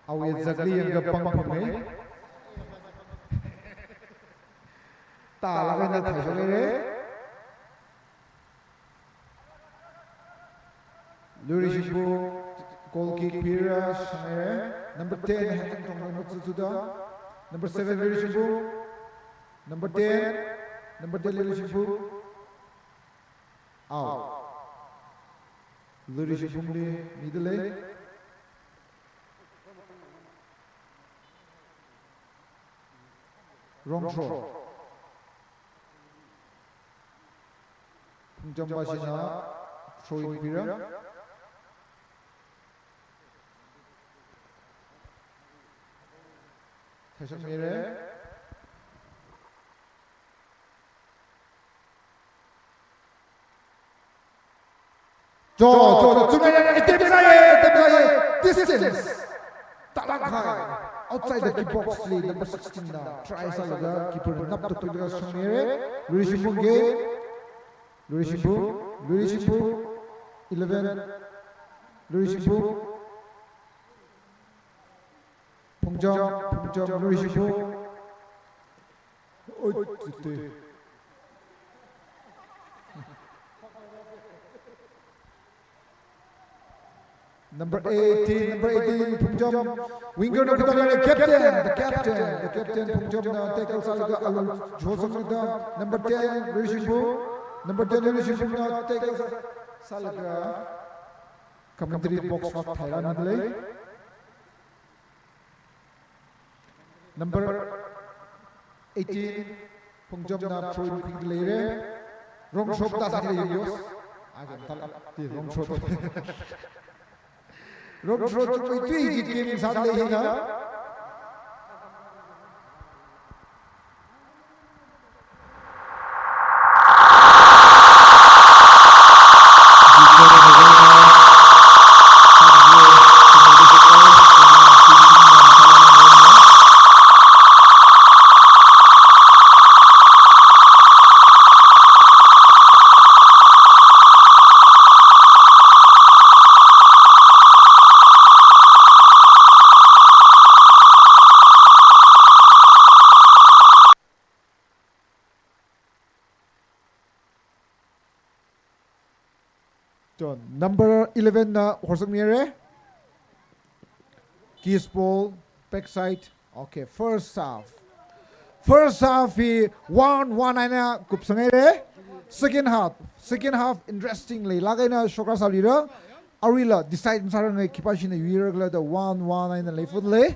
Awi zagli yang gapang pumei. Ta laga na thai sore. Luri shibu goal kick pira shamere. Number 10 hang tong number 2 Number 7 Luri shibu. Number 10 Luri shibu. Out. Luri shibu ni middle. Wrong throw. Punjambasina throwing pira. Session mere. Jo, distance. Tangkhul outside the keep box lead, number 16 now. Try salaga keeper nap to pila shamere. Luri Shibu 11. Luri Shibu. Pungjab Luri Shibu. Number 18, Punjab. Winger no the captain Punjab na tackle salaga alun josakda. Number 10 Luri Shibu na tackle salaga. Commentary box for Thailand nilai. Number 18 Punjab na throwing quick layer. Wrong shot ta sa yos. Agam tal wrong shot. Wrong shot to tui game sa le hi na. Number 11 na horsang nire. Keys ball, backside. Okay, first half hi 1-1 na kupsang nire. Second half interestingly lagay na shokra salira. Arila decide masara na kipashi na wiragla da 1-1 na lefut le.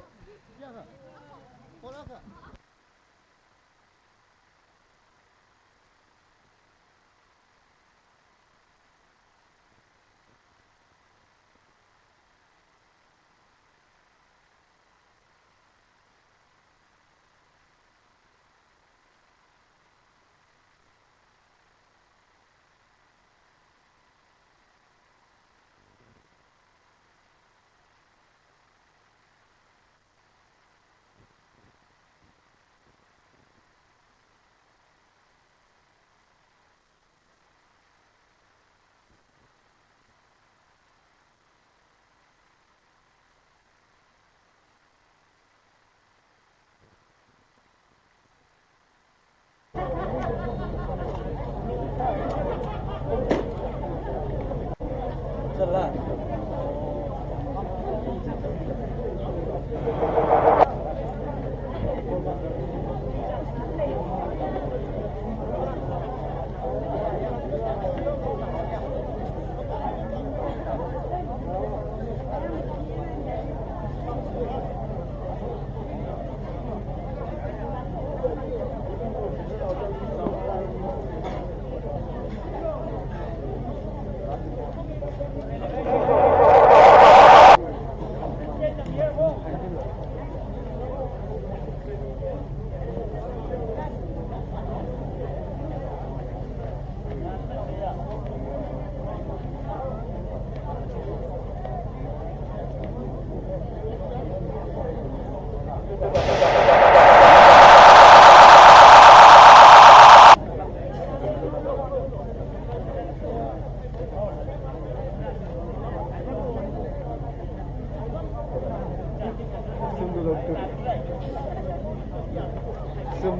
スン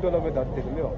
ドラメだってるよ。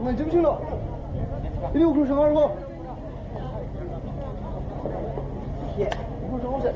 你记不清了？6口上2个。天，我说我是。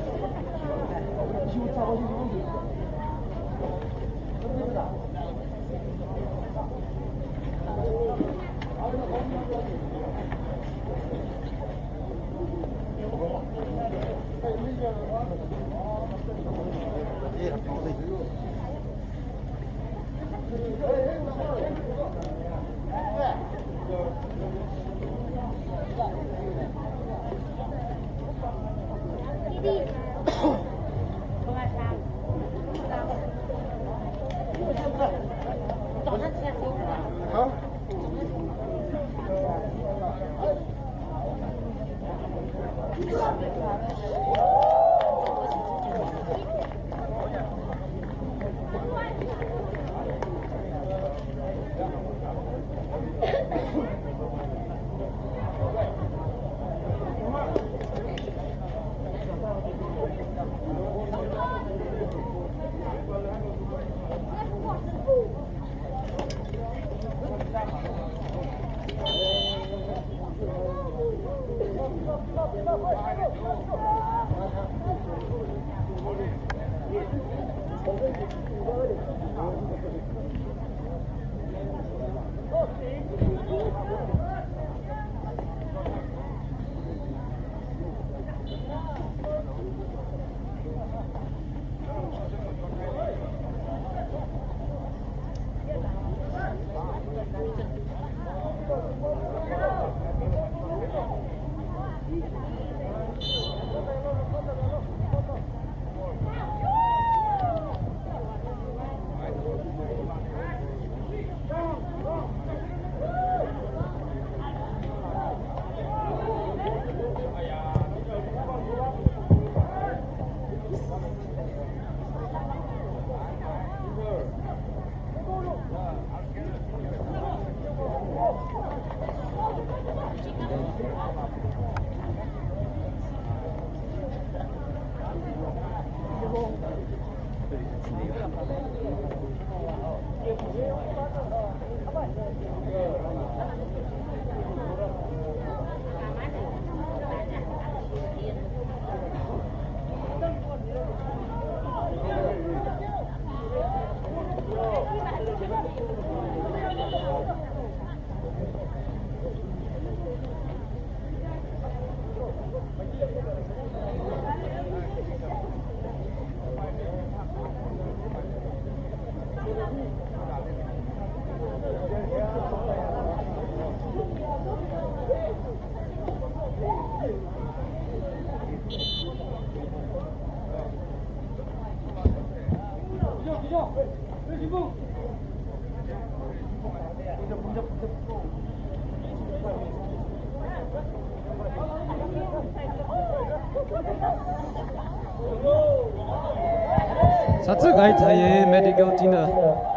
사츠 가이타의 메디컬 디너.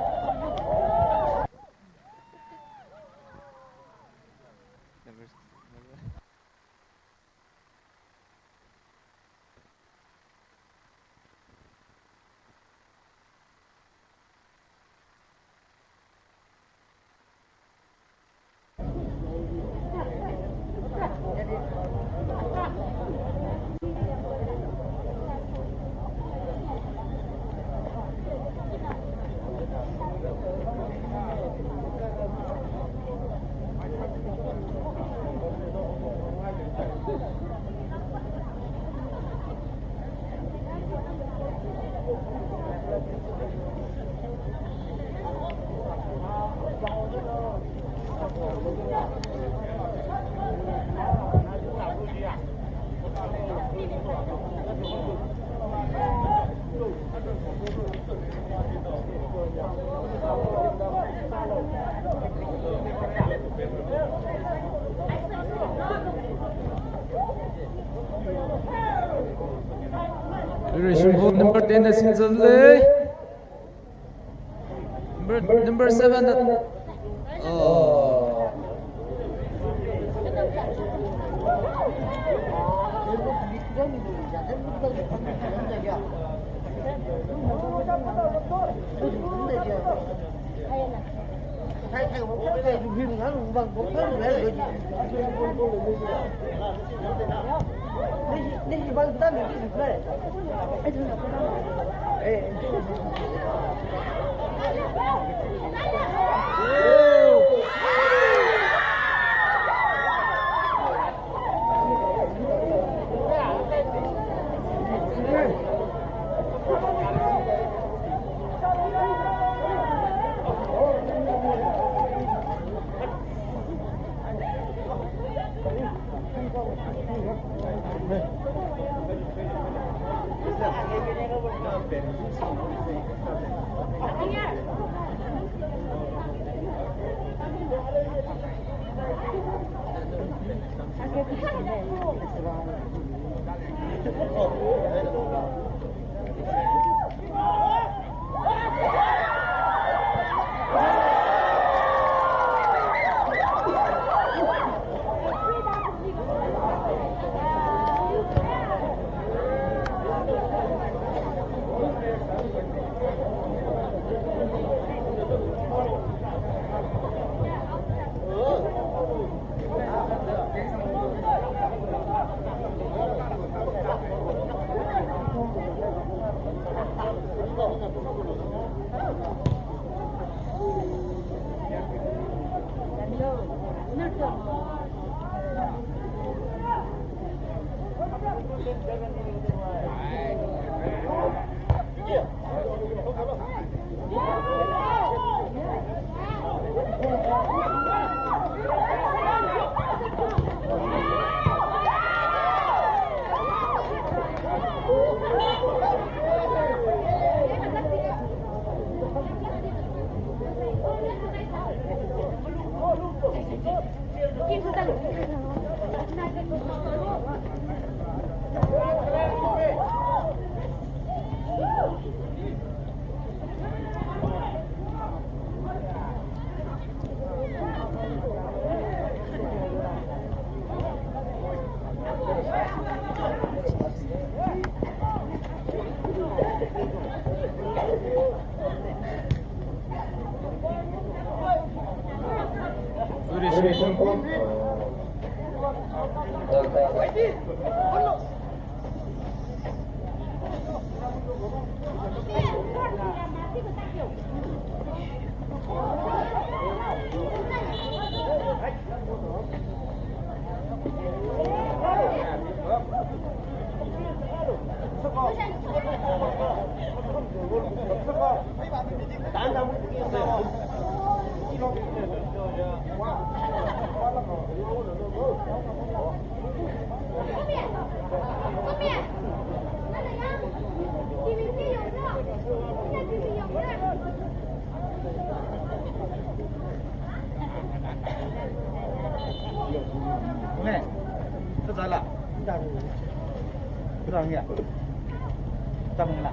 Number 10 is Sinzale. Number 7 nghe rất giá lạ cái đó nghe trăm nghe lạ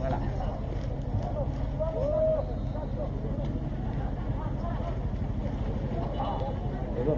nghe lạ được rồi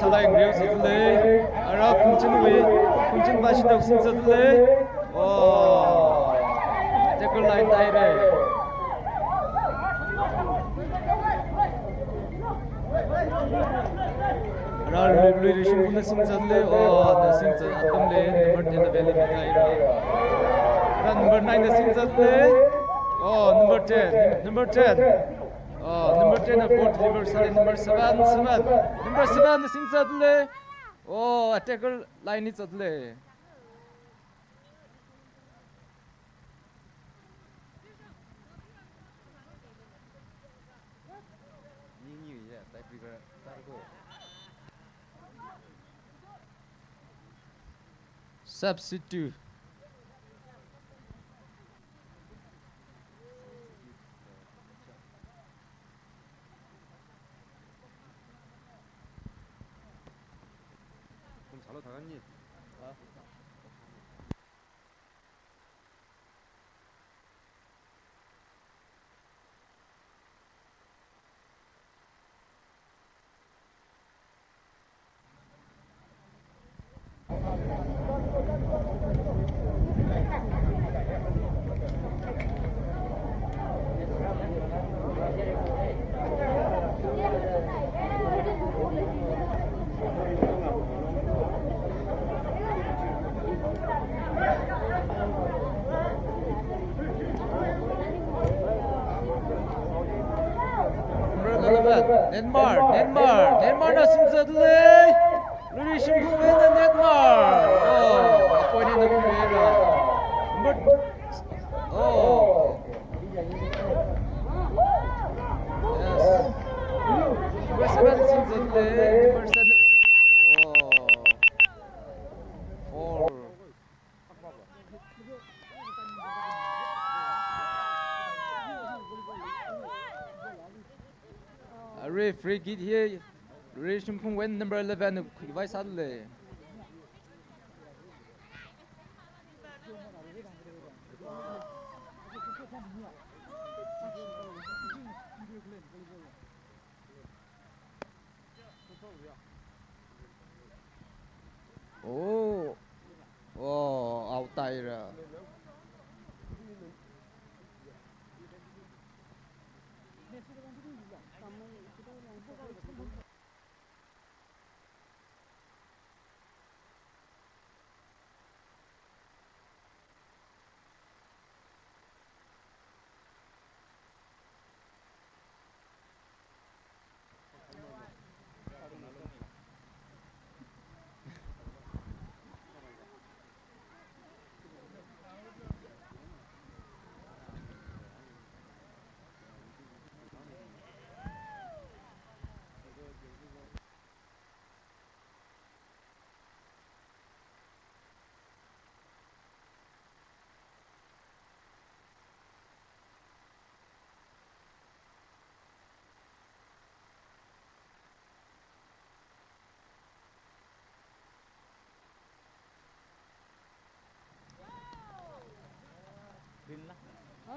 사다잉 리오스들레 아라 군진위 군진 바시덕 신서들레 와 댓글 라인 다이레 아라 루리 신분의 신서들레 와 신서 아tom레 넘버 10 의 밸리 다이레 아라 넘버 9 의 신서들레 넘버 10 넘버 10 number 10 of board deliver side number 7 number 7 the sing sadle attacker line is sadle substitute 잘로 당했니? 넷마나 심사들레 루리 심쿵에는 넷마 아포이는 넘어메라 Number 7 심사들레 number 7 4 Ray free kick here. Ray Shimpung win number 11. Vai sadle. Oh, out there.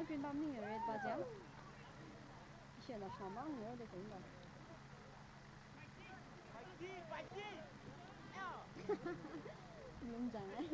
Green bao nhiêu red ba chéo. Chuyện là sao mang nữa để tính rồi. Đúng chẳng ấy.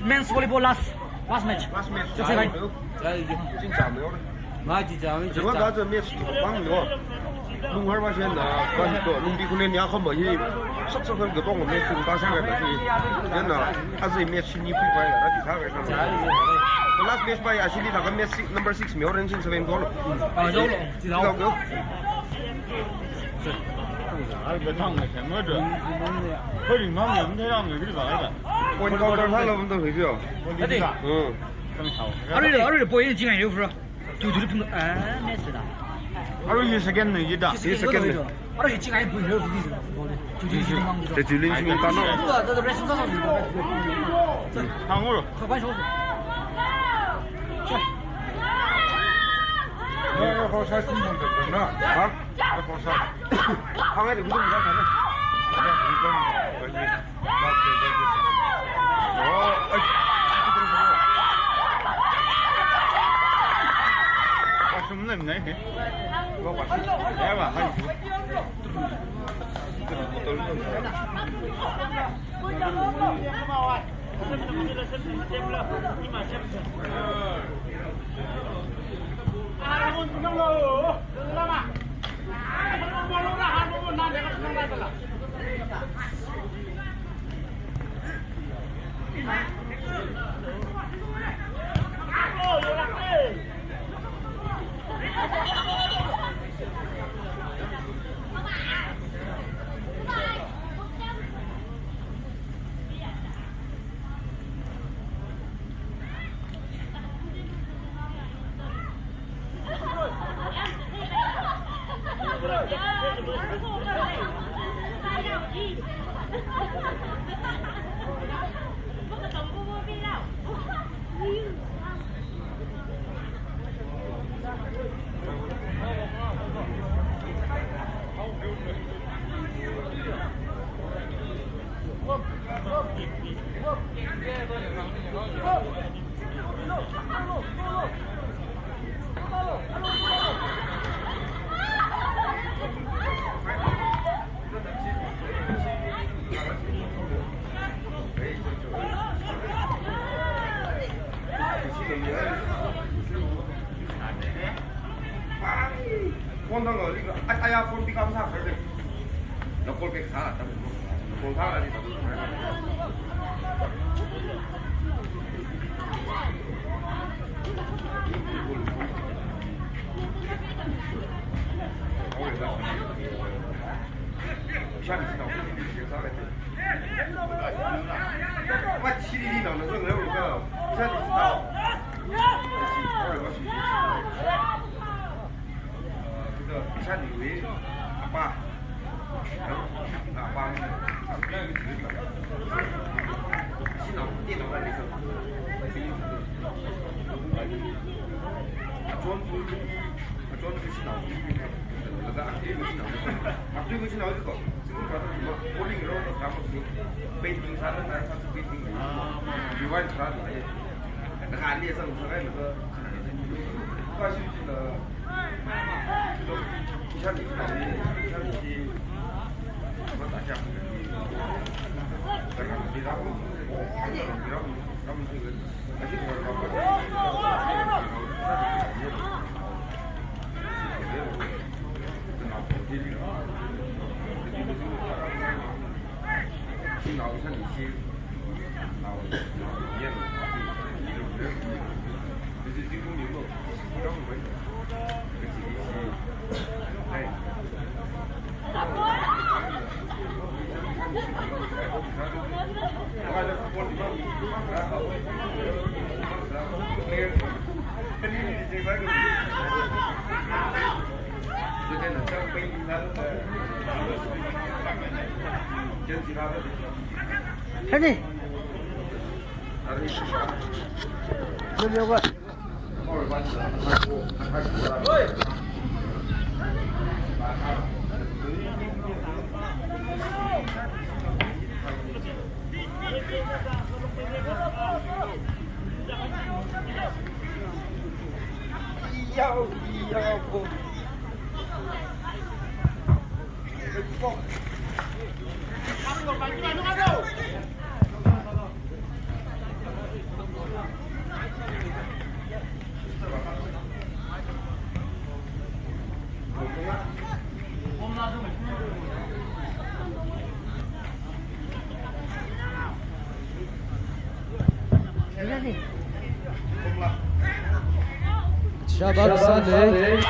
Men's volleyball last match. 제가 가서 매치 방요. 농활 마시나 관도 농비 군에 약한 뭐이 섭섭한 거 보고 매치 가상을 같이 얘나 아주 매치 니 부파야 라지 사가 상. The last match by actually the match number 6 me orange in 7 goal. 지나고. 몇趟을 생거든. 거리 나면 대랑 여기 가야 point counter 살아본다 그죠? 응. 하루에 보이는 시간 요 프로. 두두리 푼 메스다. 하루 이 세겐 이다. 이 세컨드. 하루 이 시간이 보이는 거지. 제 줄린 지금 따나. 누가 너 레슨 가서 방으로. 가만 있어. 호사 신문 됐나? 호사. 방에도 무슨 일이 있었나? 이건 거기. 오. 폰 당거 이거 아야 폰 비감 사 그래. 너 꼴백 사. 폰 사라지 다. 와 7일이 나오는 거 내가 볼까? 산 위에 아빠 신호 뛰는 거에서 존 신호 그래서 앞뒤 신호 이거 지금 가서 뭐 폴링으로 가서 베이팅 사는 날 사서 베이팅 리와이드 사는 날 내가 안리에서 우선에 그 과실지는 샤리 샤리 뭐 다시 한번 내가 미라고 그럼 그 다시 해니 들려고 Shabbat Sunday. He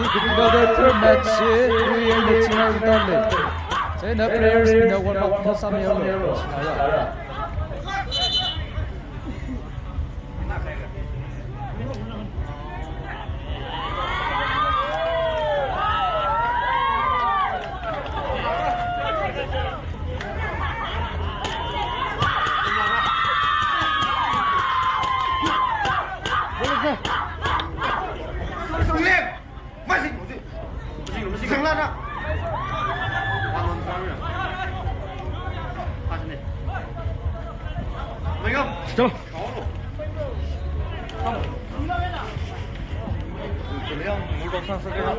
could go the third match. We are the team Sunday. Then the players in the one of the Samuel.走。 怎么样？물건 상승이나?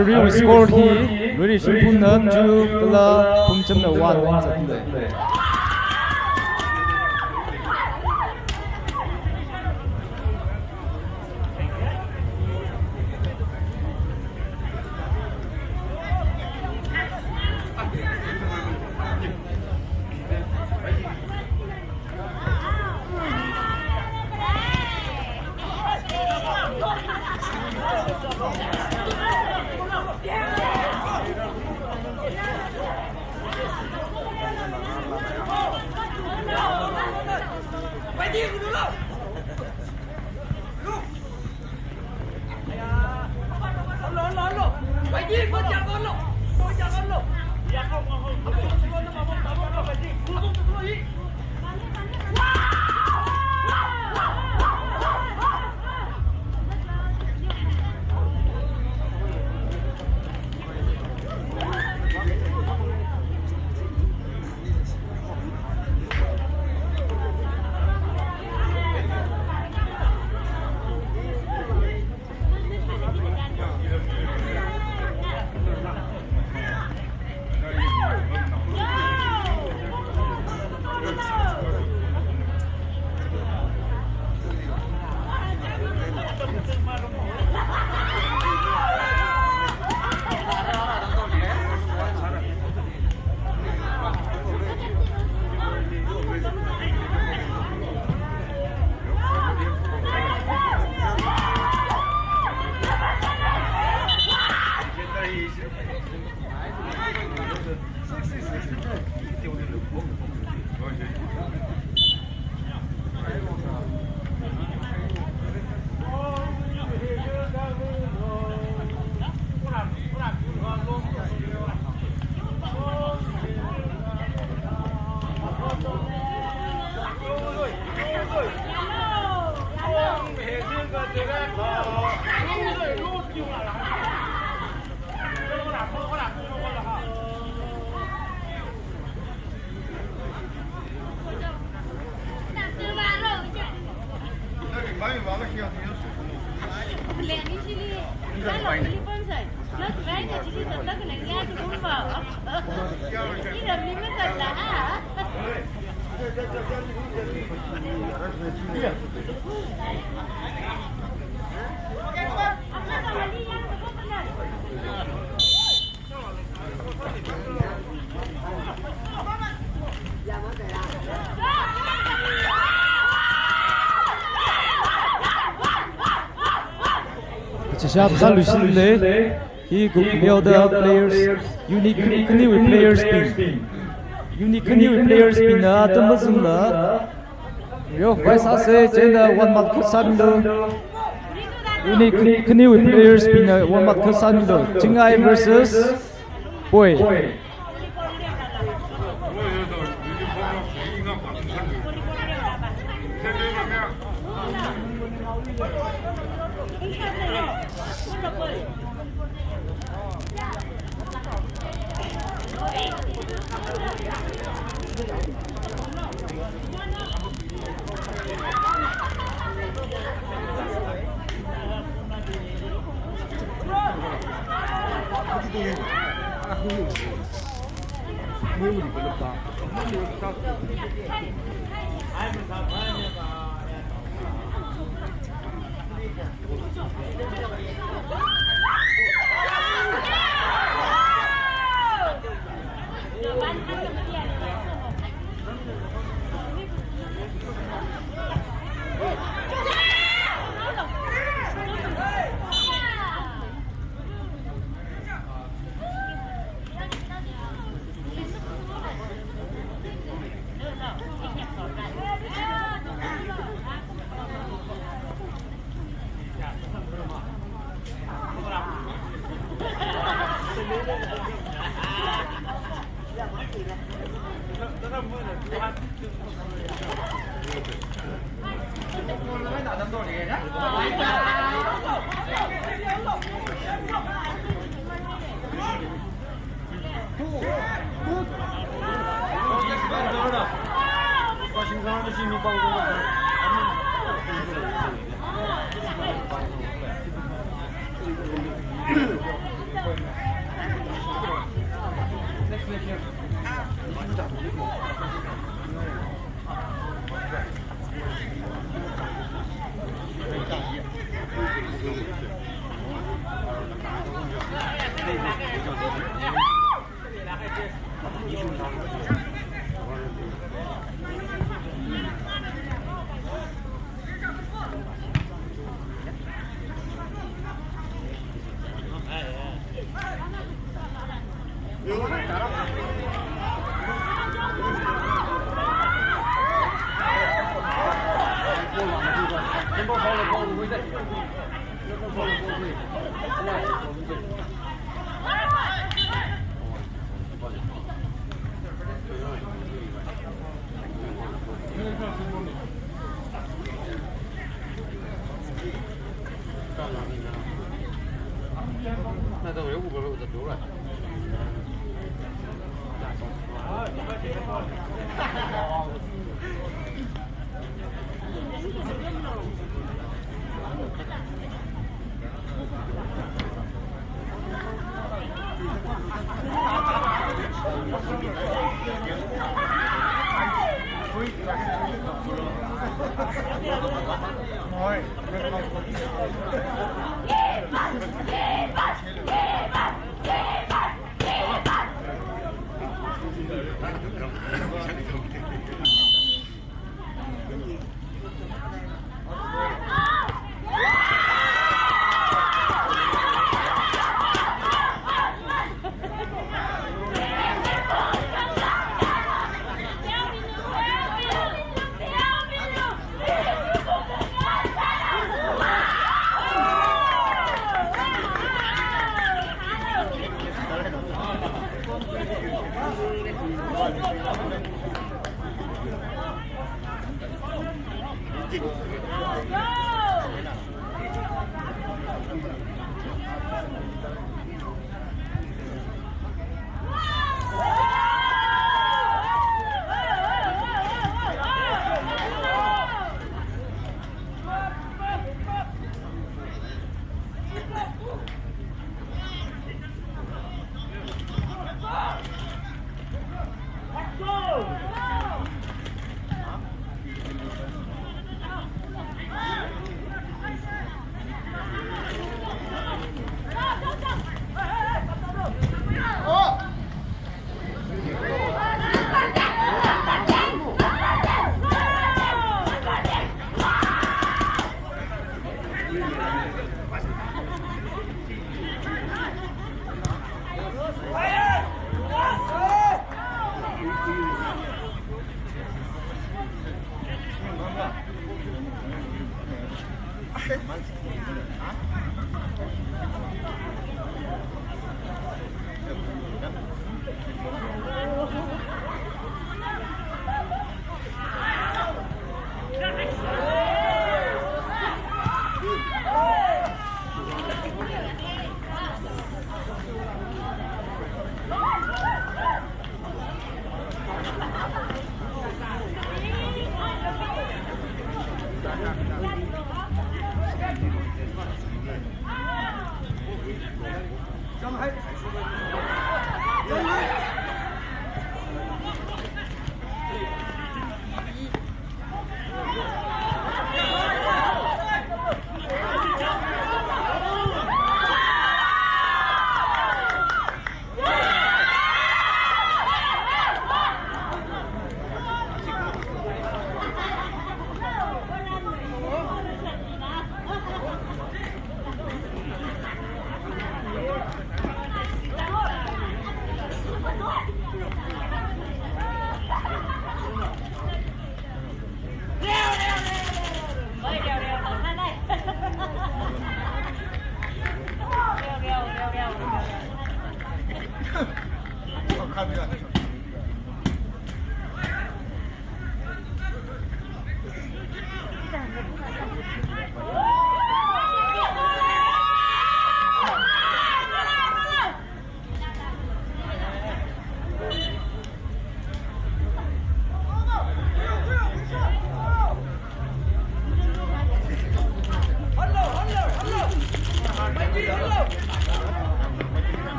Real score he really 심푸는 주글라 봄점나 완 잡는데. Shab Salusinde, he could build the players, unique new players spin. Unique new players spin, Atamazula. Yo, Vice Ase, Jena, one month Kasando. Unique new players spin, one month Kasando. Jingai versus Boy.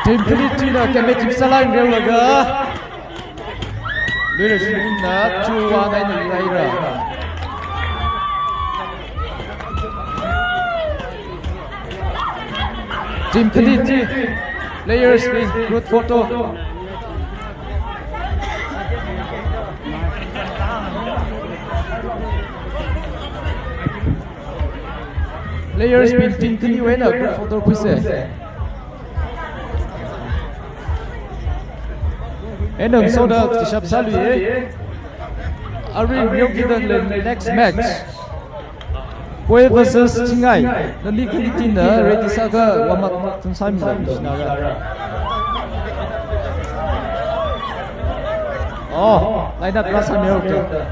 Team Philippines can make him salah real laga. Leadership na chuwa na ira. Team Philippines players with good photo. Players been Tangkhul na good photo quiz. Enam soda tishap salui. Ari real given the next match. Boy versus Chingai. The league Philippines ready saga wamat tunsam na. Oh, line up rasa mereka.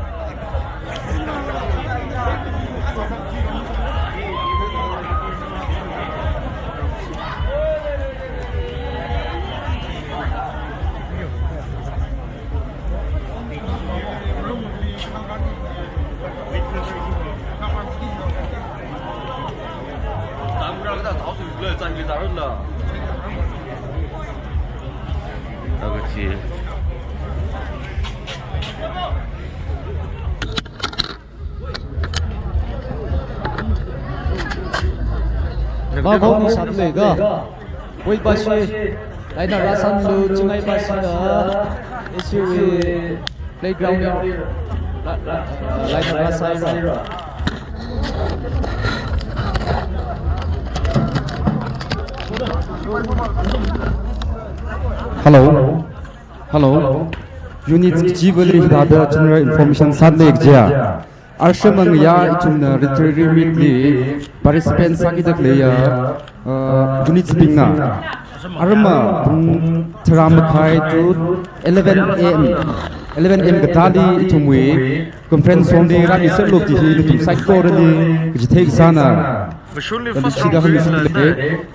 Bago ni satu lega, wait basi, lain nak rasan lu Chingai basi dah, SUV playground ni, lain nak rasan ira. Hello. Unit JUBILEE ada general information sadle ekja. Arshemang ya ituna retrimitli participant sakidak leya unit spinga. Arma teram khai to 11 am gatali itumwe conference on the rami selok ji nutum psycho rali jithek sana.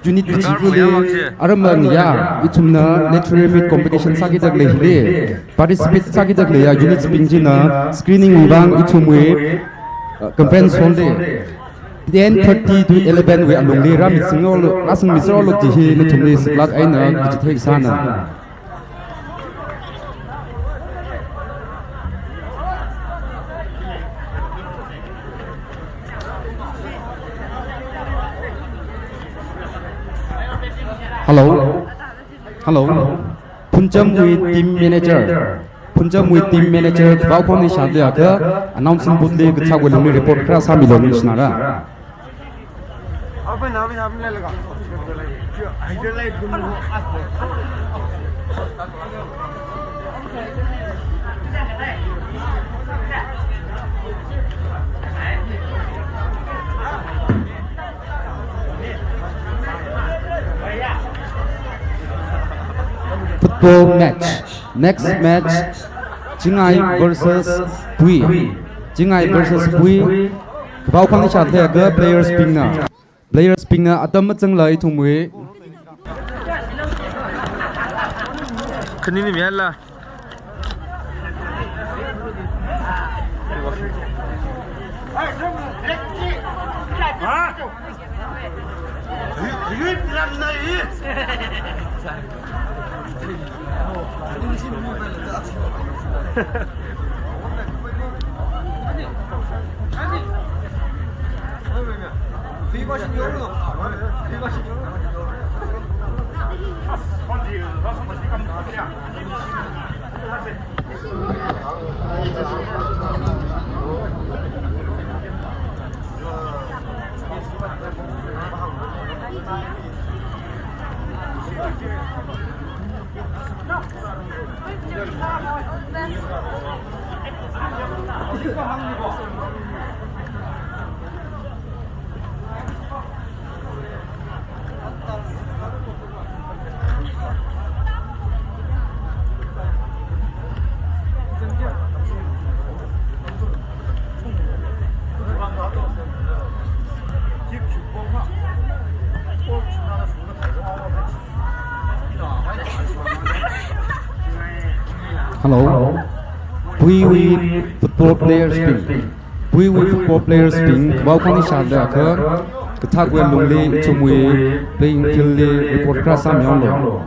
Unit JUBILEE aramang ya itumna literary competition sakidak lehile participate sakidak leya unit spingjina screening ubang itumwe conference on the 10:30 to 11 we along the ram singol asang misrol jihi nutumni siblat aina jithek sana. Hello. Punjam with team manager. Kau pun ni syadli ada announcing budli kita boleh ni report keras kami lagi senara. Football match. Next match, Chingai versus Pui. Kau kan ni cakap agak players pingna atau macam lai tumwe. Kini ni biarlah. 啊！你别那里。Hello. We football players speak. We football players speak. Welcome each other. Cái thác quyền lùng lì chung với playing field lì report class sam nhau rồi.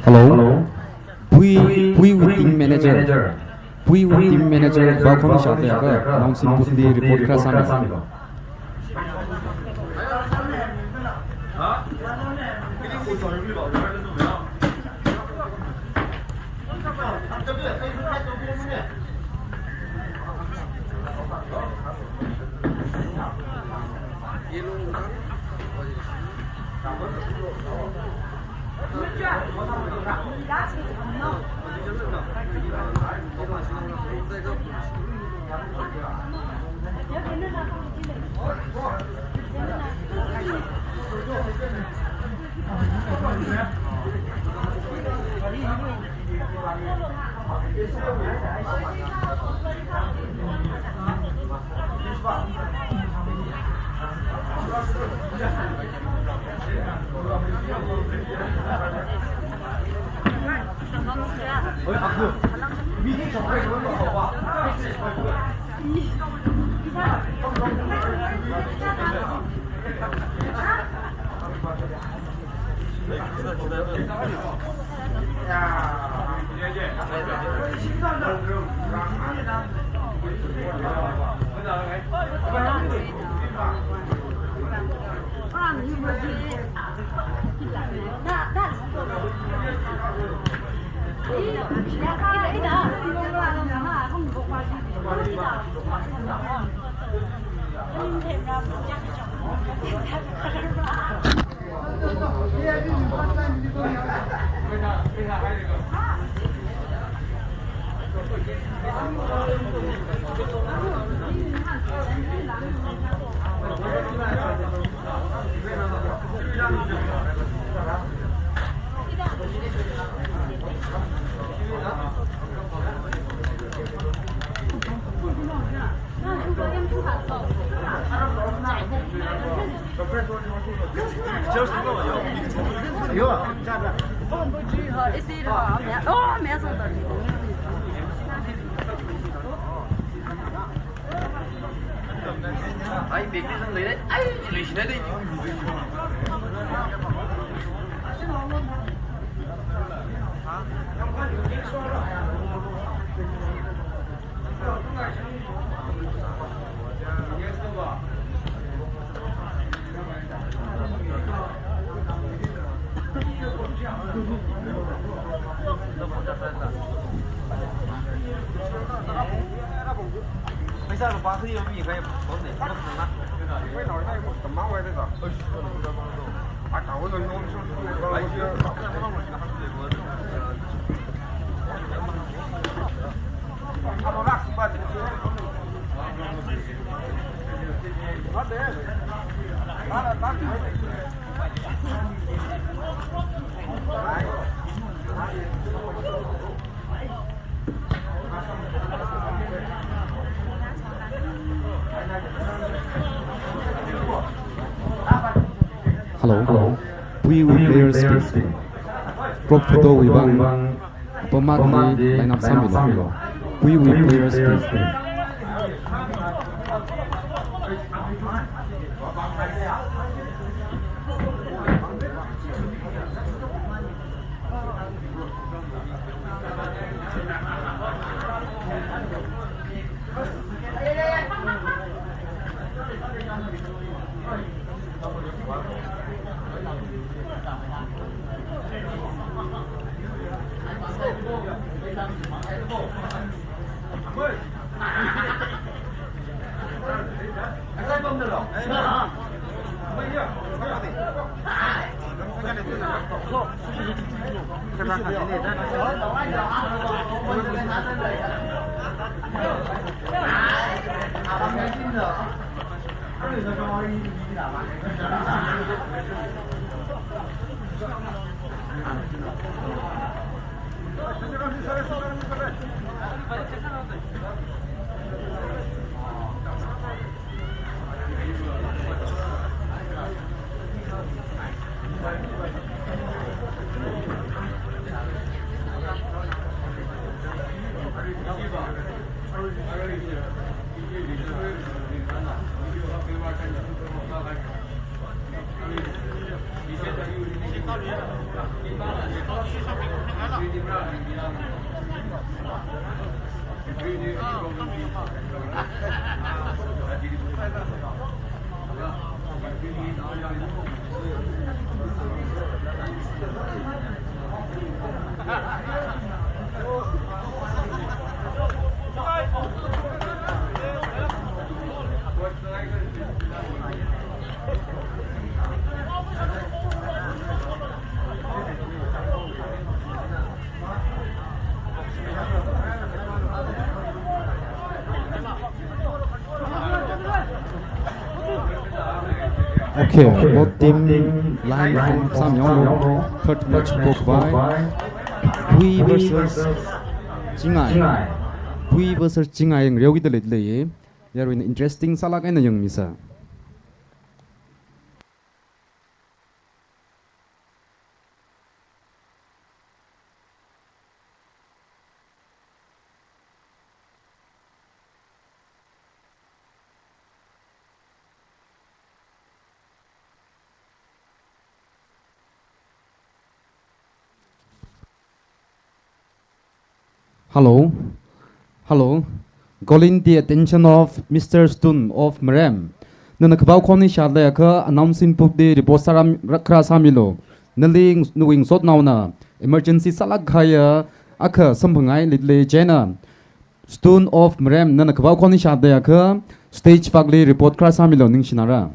Hello. We with team manager. We with team manager welcome 샤드야가 announcing putli report 크라사미. Anh biết đi lấy đấy, anh lấy đấy đi. Bây giờ ba thứ gì cái món này rất là nát. Cái nồi này một tấm máu đây rồi. Bắt đầu rồi ngon lấy chưa? Nó rác ba thì nó đấy. Nó là tắt. Hello. We will player speak. Prop photo wibang pemat di line up sambil. We will player speak. Cái Okay, both team line from Samyong. Third match booked by Bui versus Jingai. Bui versus Jingai yang rewid le. There is interesting salak na yung misa. Hello. Calling the attention of Mr. Stun of Merem. Nana kabaw koni shadla ka announcing put the report saram rakra samilo. Naling nuing sot now na emergency salak khaya aka sampangai litle jena. Stun of Merem nana kabaw koni shadla ka stage fagli report kra samilo ning shinara.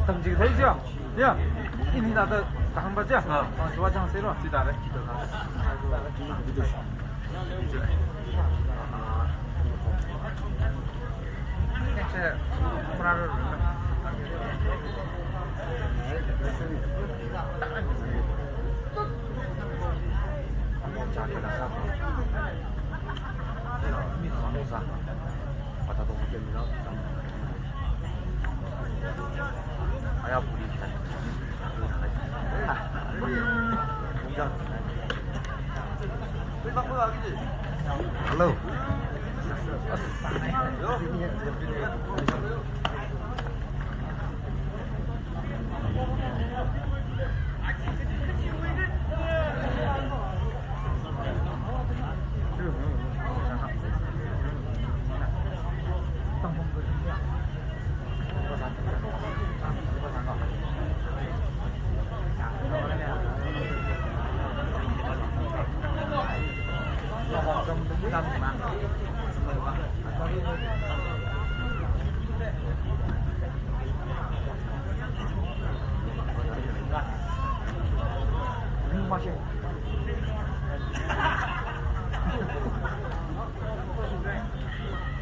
던지기 되죠? 야, 이니 나도 한 번째. 좋아 장 세로. 기다려. Hello.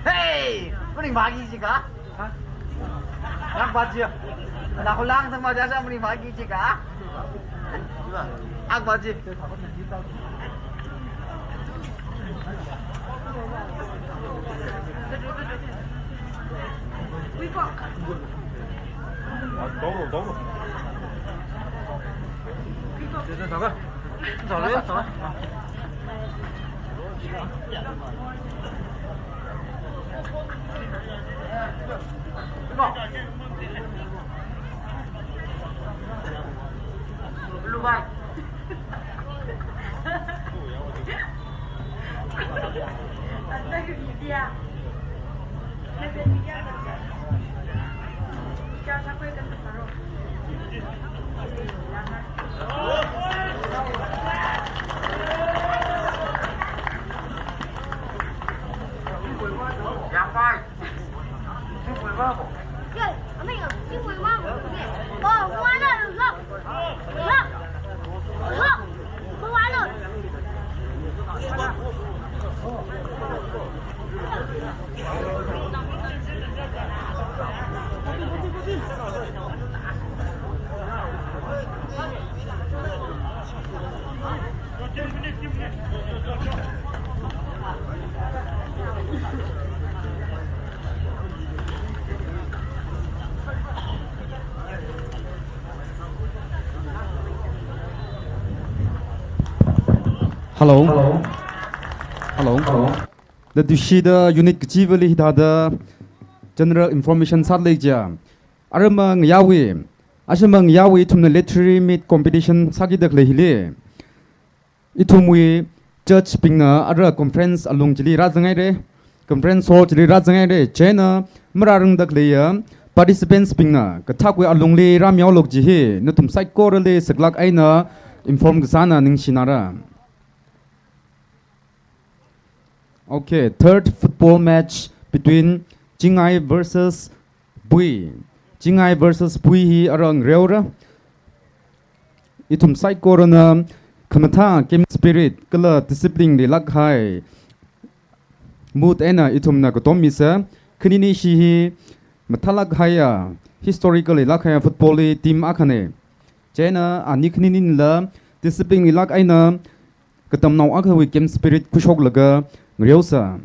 Hey, mending pagi sih kak? Yang baju, nak ulang sama jasa mending pagi sih kak? Aku baju. Đúng rồi.走了，走了。Luar. Anda ke dia? Nanti dia kerja. Jangan sampai kan tertaruh. Raphaei. Xin mời ba bộ. Kìa, mình ở xin mời ba bộ. Không ăn rồi, được không? Được không? Được không? Không ăn rồi. Hello. The Dushida unit JUBILEE hidada general information sadleja. Aramang Yawi. Ashamang Yawi tumna literary meet competition sagidak lehile. Itumwi church pingna ara conference along jili razangai re. Conference hall jili razangai re. Chena mararang dak leya. Participants pingna kathakwe along le ramyaw lok jihe. Nutum psycho le seglak aina inform gsana ning sinara. Okay, third football match between Jingai versus Bui. Jingai versus Bui hi arang reora. Itum sai corona kamata game spirit kala discipline li lakhai. Mood ena itum na gotom misa khnini shi hi mathalak haya historically lakhaya football team akhane. Chena ani khnini la discipline li lak aina katamnaw akhawi game spirit kushok laga Ngriyosa.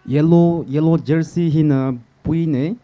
yellow jersey hina puine.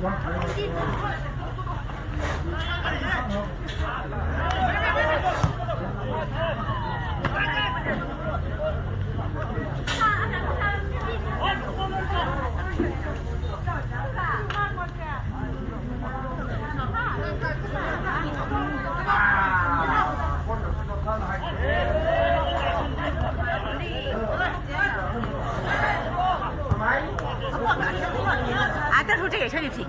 啊，再说这个小礼品。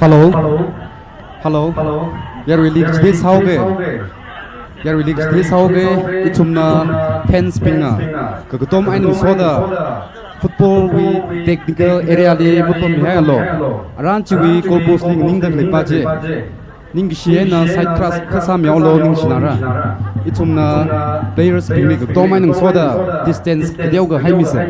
Hello. Hello. Yar we leaks this how ge. Yar we leaks this how ge. Itumna pen spinga. Kagutom ainu soda. Football we technical area le mutom halo. Aranchi we goal post ning ning dak lepaje. Ning siena side class khasa myolo ning sinara. Itumna players spin le kagutom ainu soda. Distance kadiau ga haimise.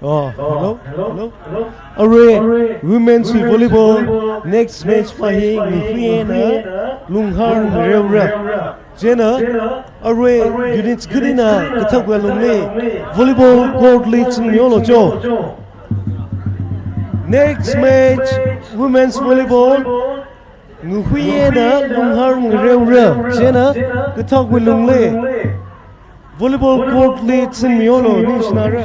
Hello. Array women's volleyball next match pahi ngfiena lunghar rewra jena array units kudina kathagwa lungle volleyball court leads nyolo cho next match women's volleyball ngfiena lunghar rewra jena kathagwa lungle volleyball court leads nyolo nishnara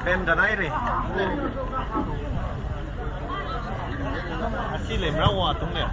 Em đã nãy rồi. Chỉ làm rau à tung nè.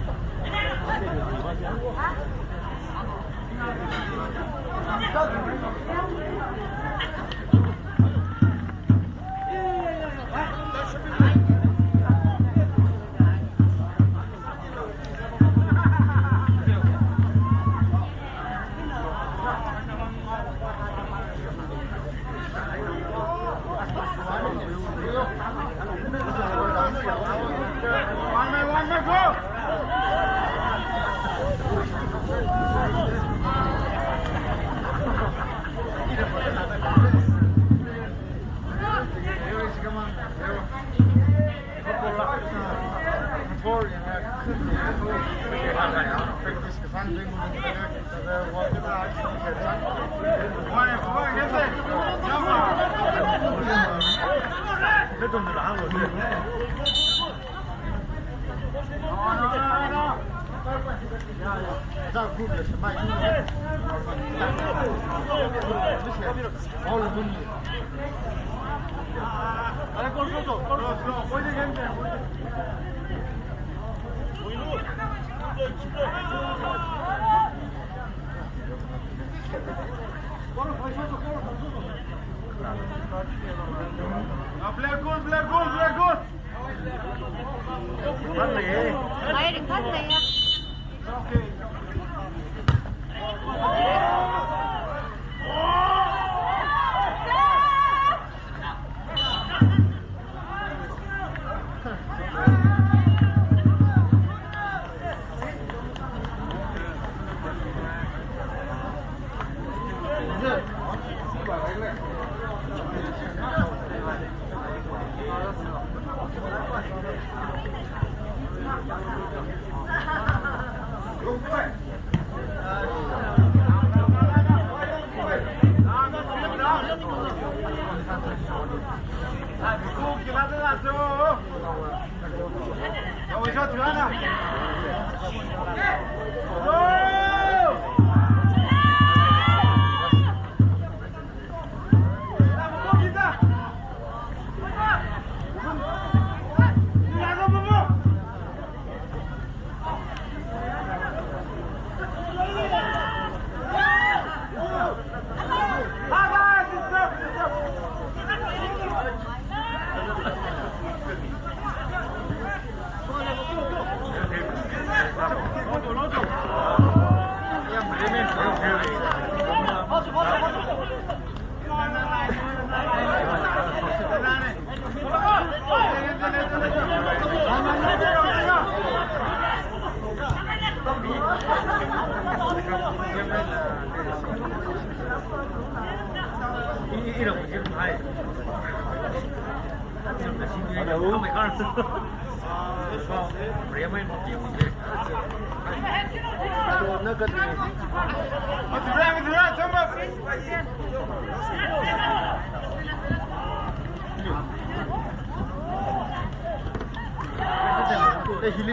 Hãy subscribe cho kênh Ghiền Mì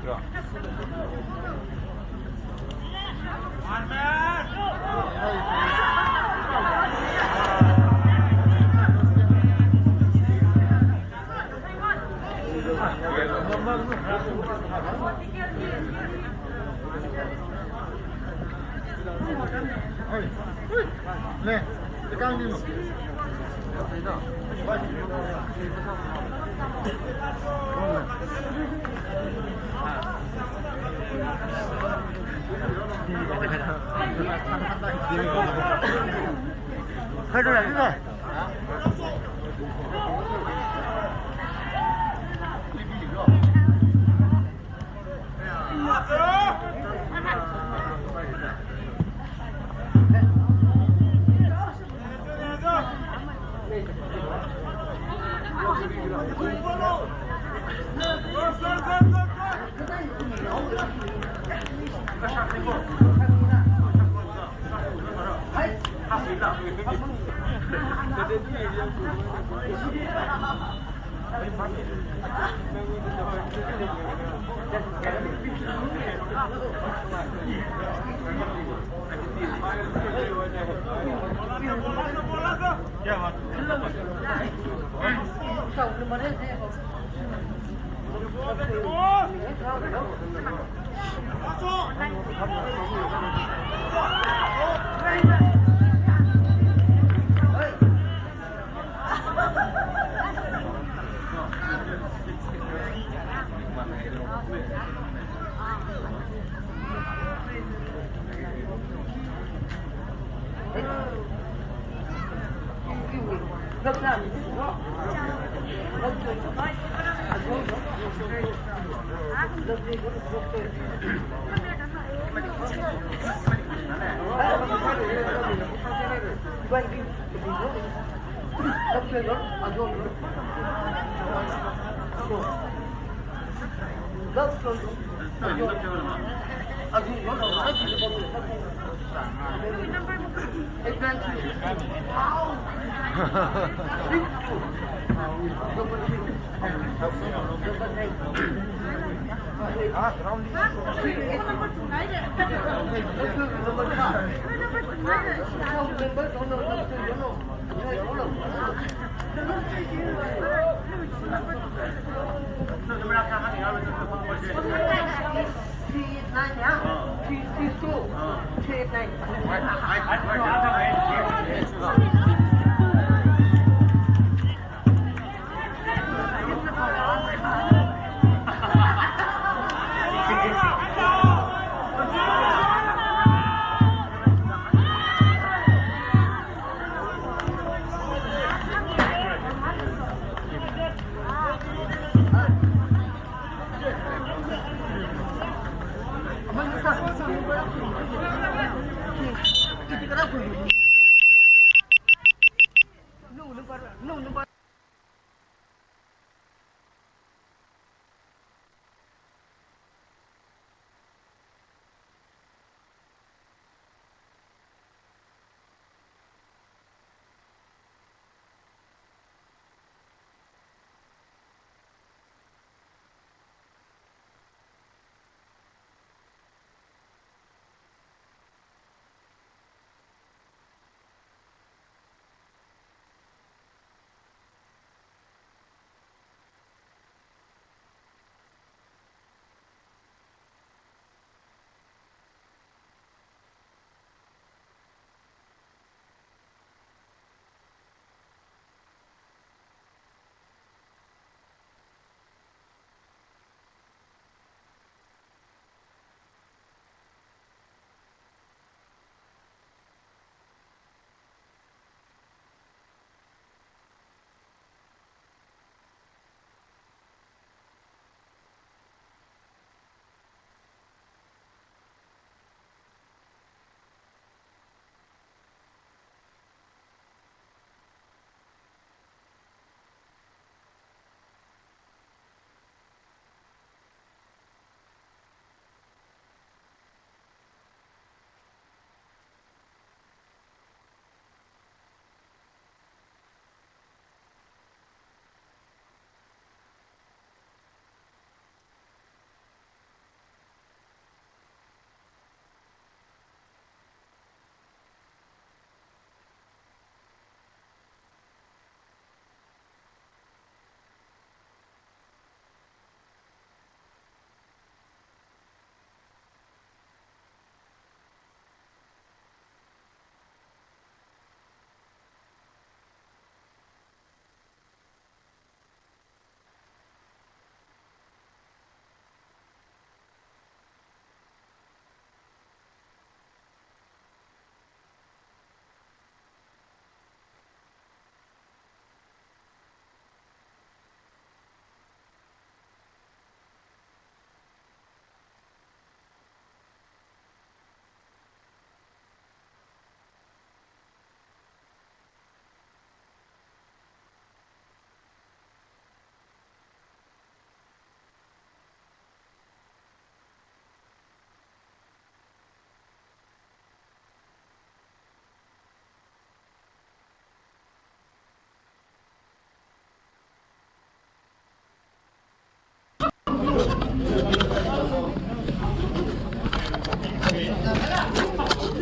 Gõ để không bỏ lỡ 네, 깡님.快点来，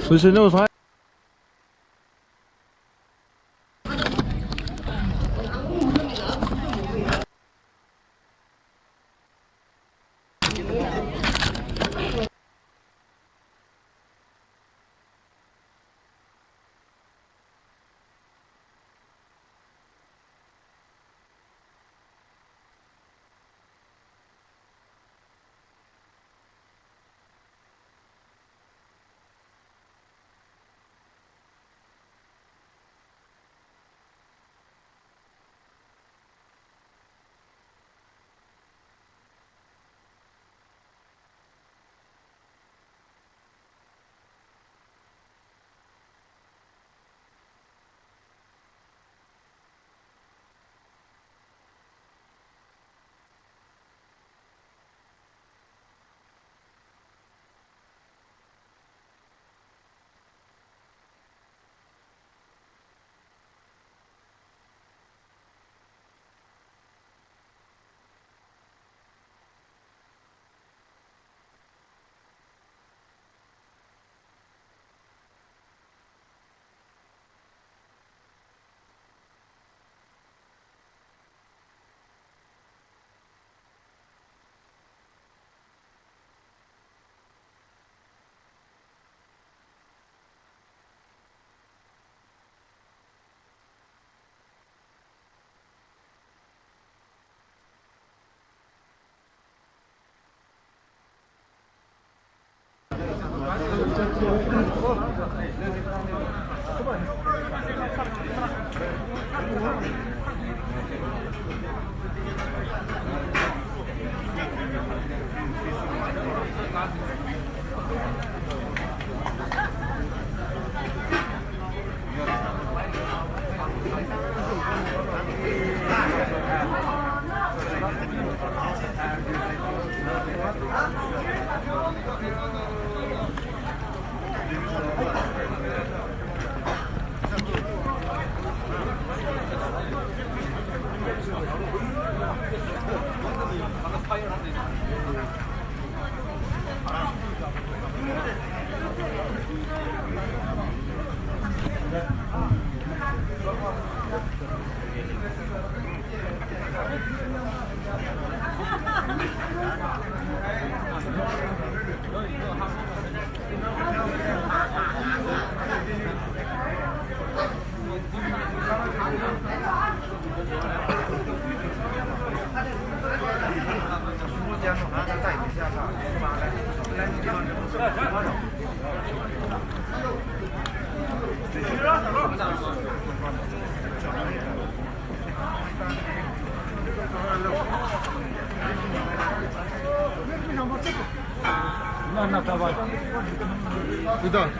46. Idag.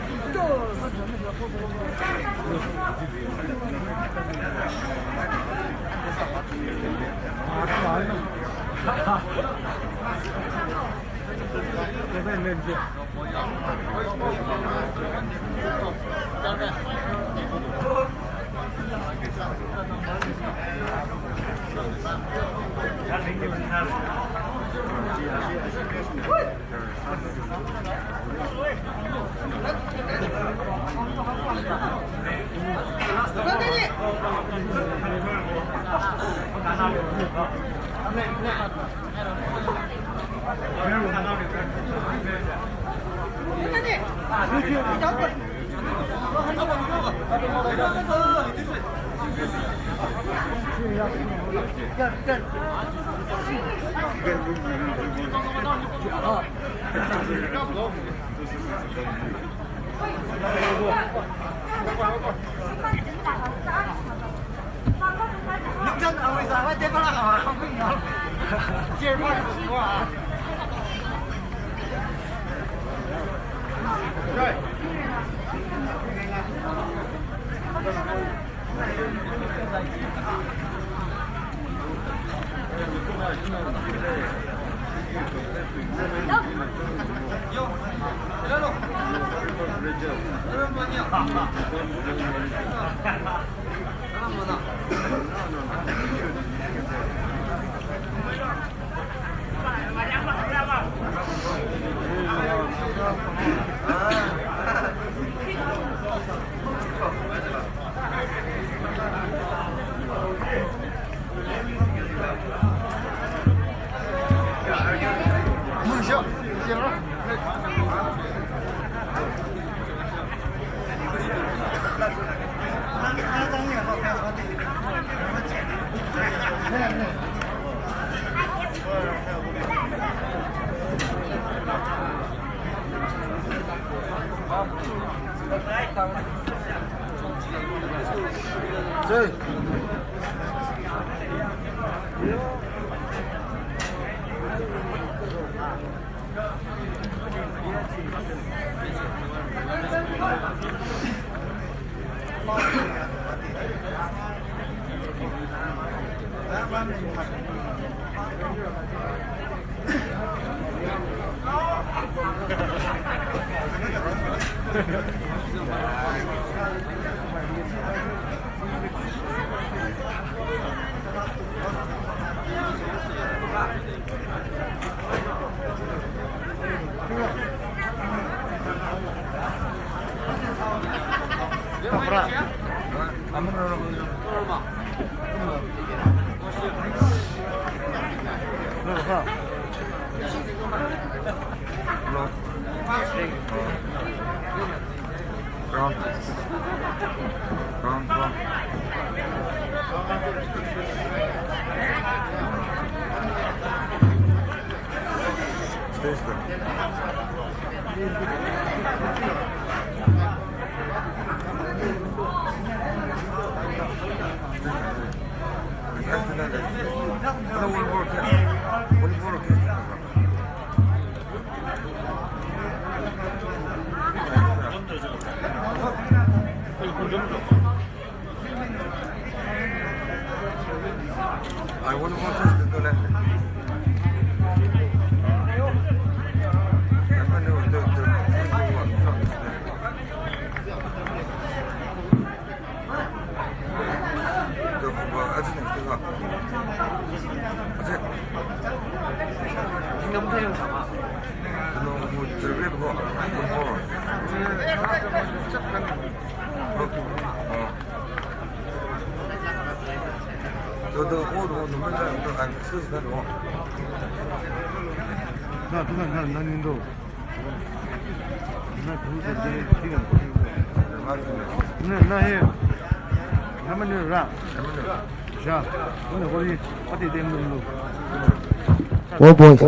Four boys.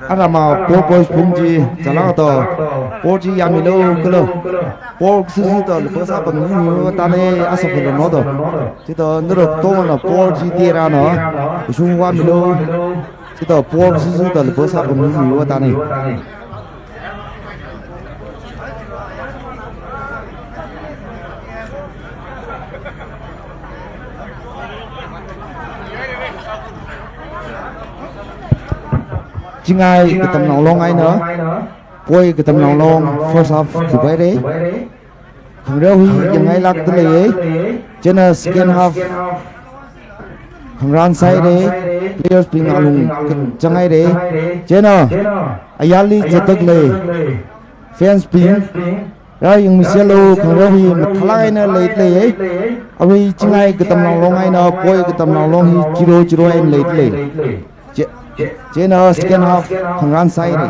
Arama four boys punji jalan to. Four ji yamilo kelo. Four sisi to lepas apa ni tane asap kelo nodo. Kita nurut tongan la four ji tera no. Usungwa milo. Kita four sisi to lepas apa ni tane. Chính cái tầm lòng long ai nữa, quay cái tầm lòng long first half thì vậy đấy, thằng đâu hiยังไงlạc tới lấy, cho nên second half thằng ran sai đấy, players pin alung chẳng ai đấy, cho nên ayali cetak lấy, fans pin, rồi yang misalnya thằng đâu hi mặt thay nó lấy lấy, abi chính cái tầm lòng long ai nữa, quay cái tầm lòng long hi chiro em lấy. Chena second half thằng ran sai đấy.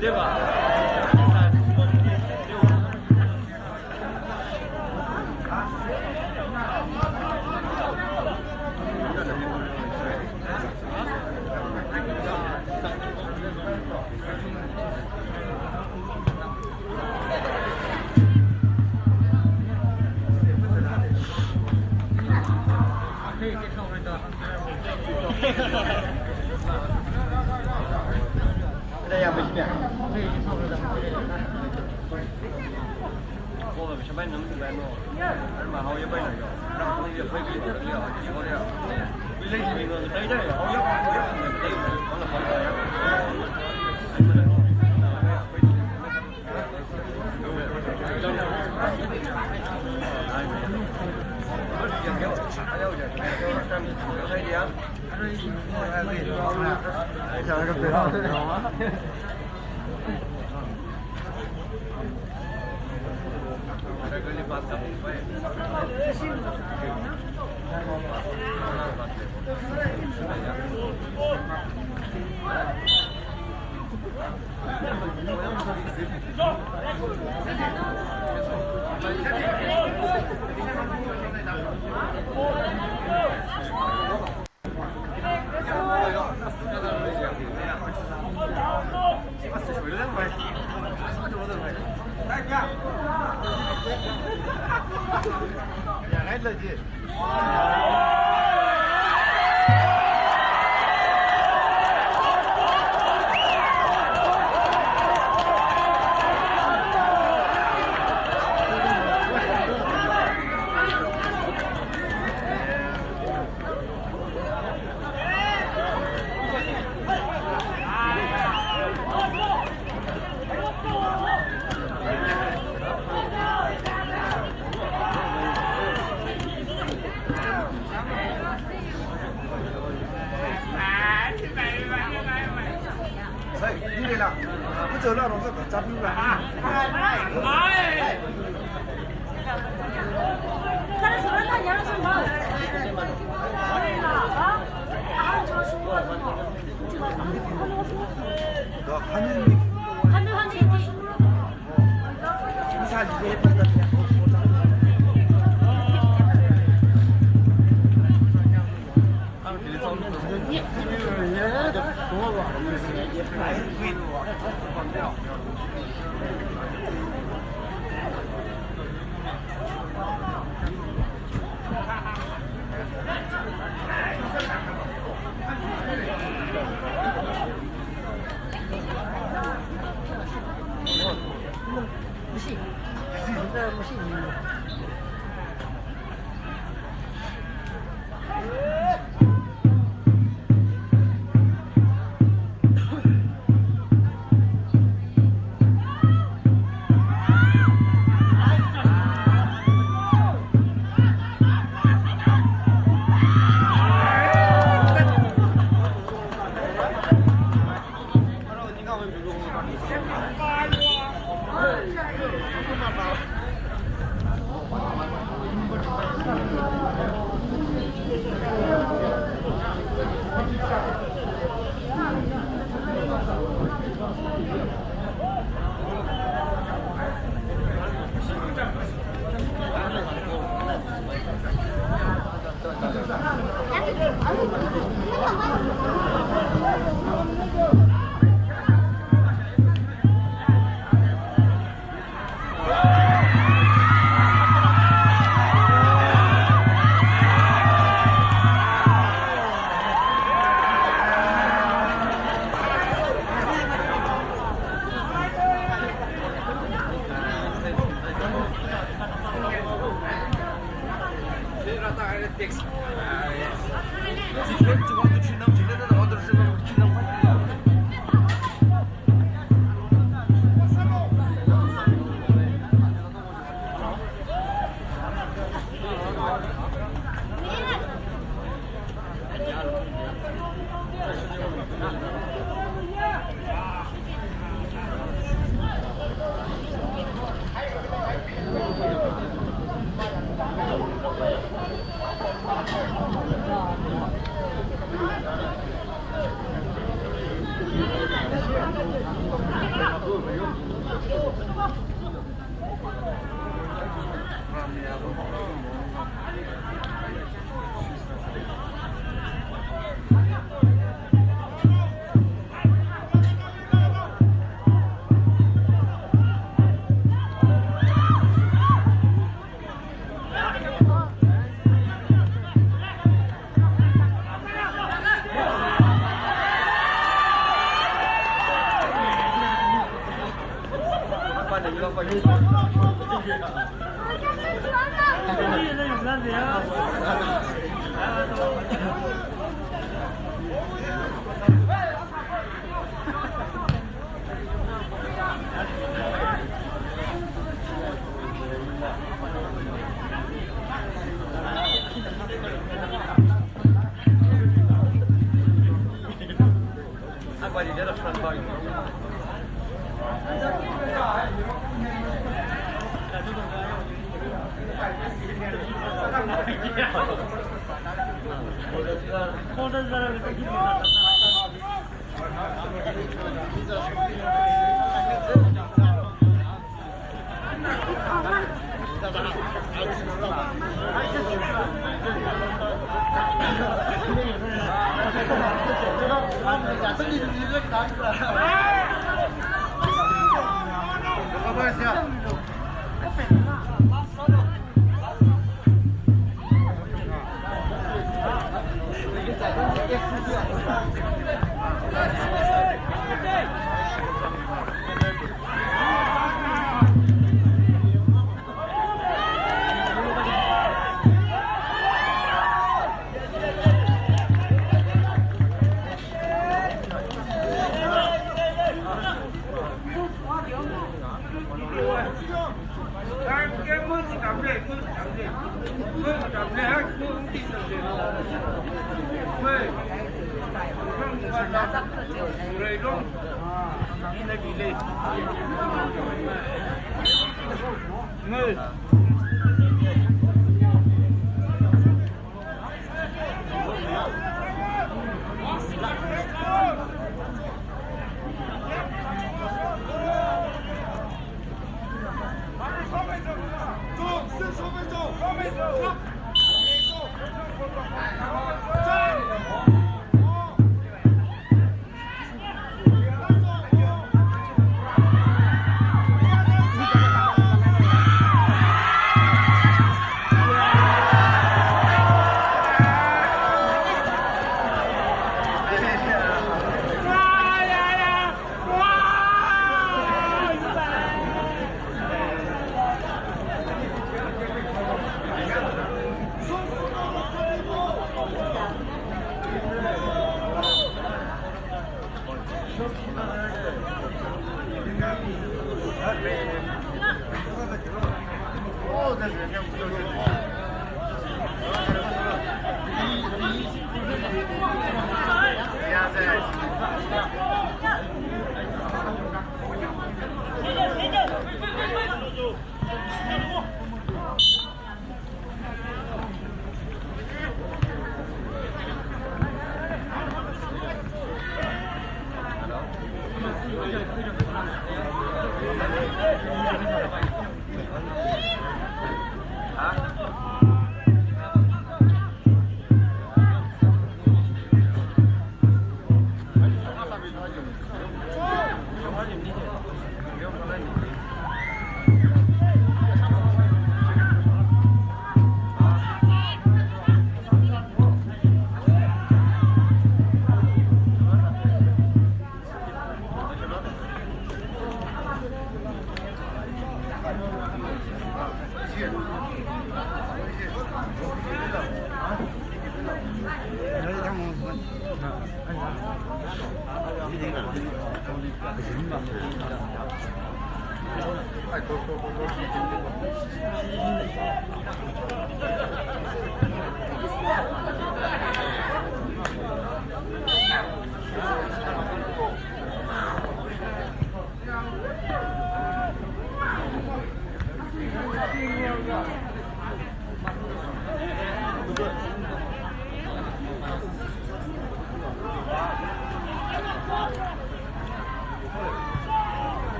对吧？这样不行。我们是买能买喏，而嘛好也买那个，然后也可以给这个了，就是好了。为了这个对的，好要好要，对，好了好了。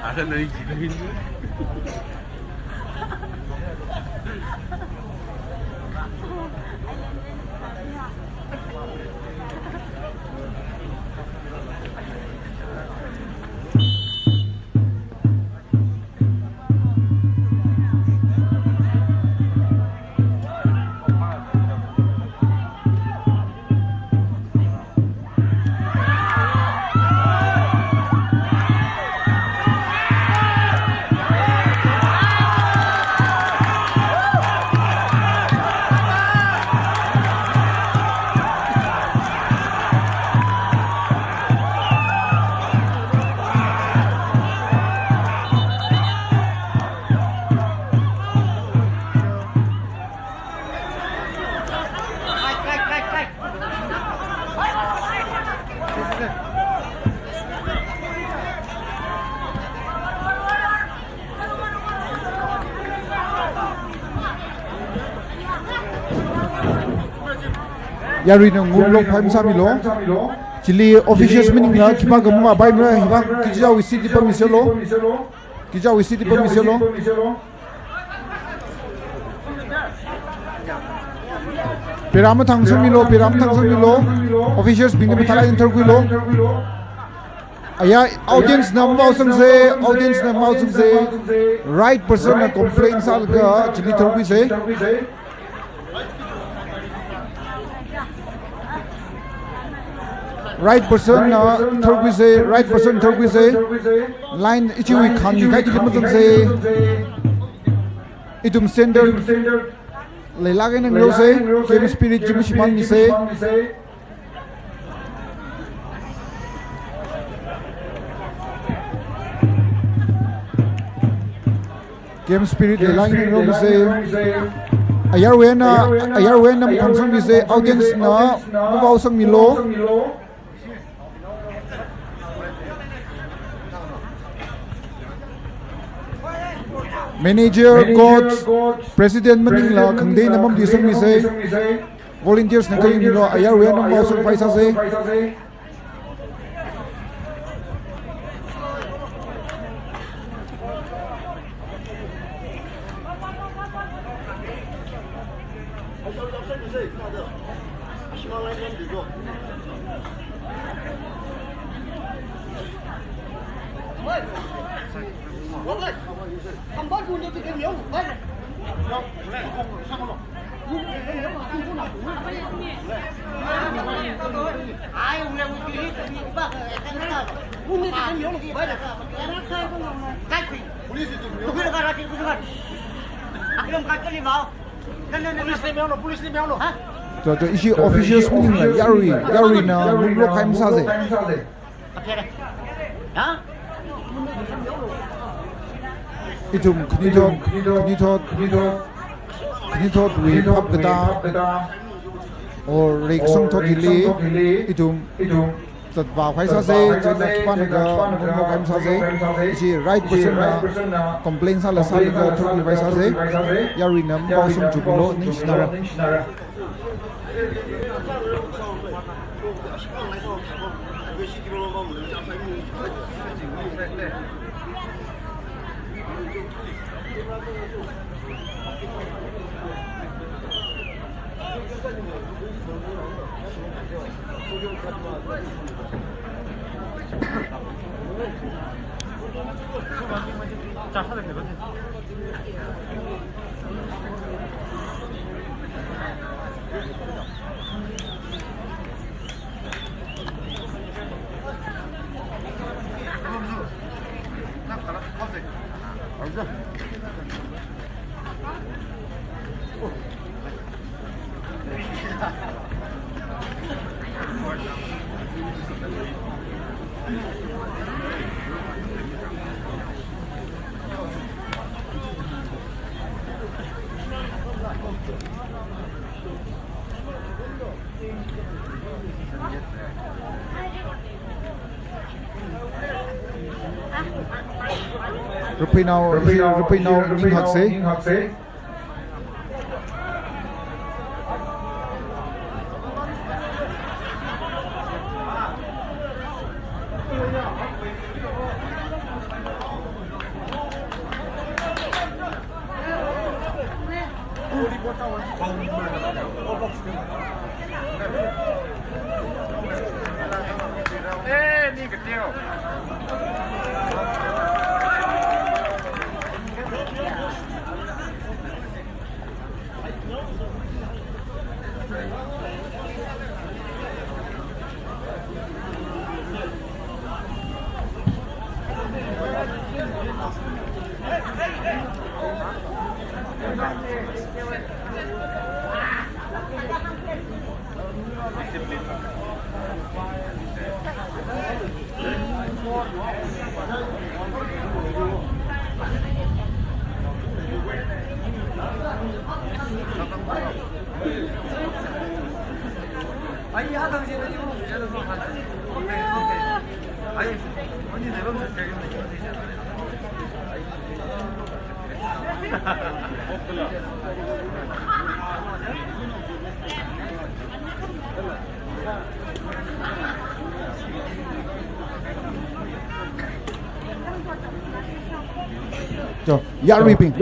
Ada nanti jirin. Yari na ngulok phai samilo chili officials meaning la kiba gamma bai mra hiba kija wisi di permiselo Piram thangsam milo officials bing bathala interview lo aya audience nam mausam se right person na complaint sal ga chili therapy se right person therapy se line ichui khan ni khai ki matam se itum standard leilage nang lo se game spirit jim shiman ni se game spirit leilage nang lo se ayar wena concern ni se audience na mawau sang milo manager, coach, president maning la khangdei namam di sang mi se volunteers na kai milo ayar we nam ba sang paisa se to isi officials meeting la yari na mulok khaim sa se itum knithot we phap gata or reaction to dili itum tat ba phai sa se chena pan ga mulok khaim sa se isi right person na complaint sa la sa ga thori vai sa se yari nam ba sum jubulo ning sinara Rupai now ning hak se 哎，你个屌！ 아니 하당시에는 지금 주제는 좀 하나. 오케이. 아니 언니 내 맘대로 되겠네. 이거 되잖아. 저 야리빙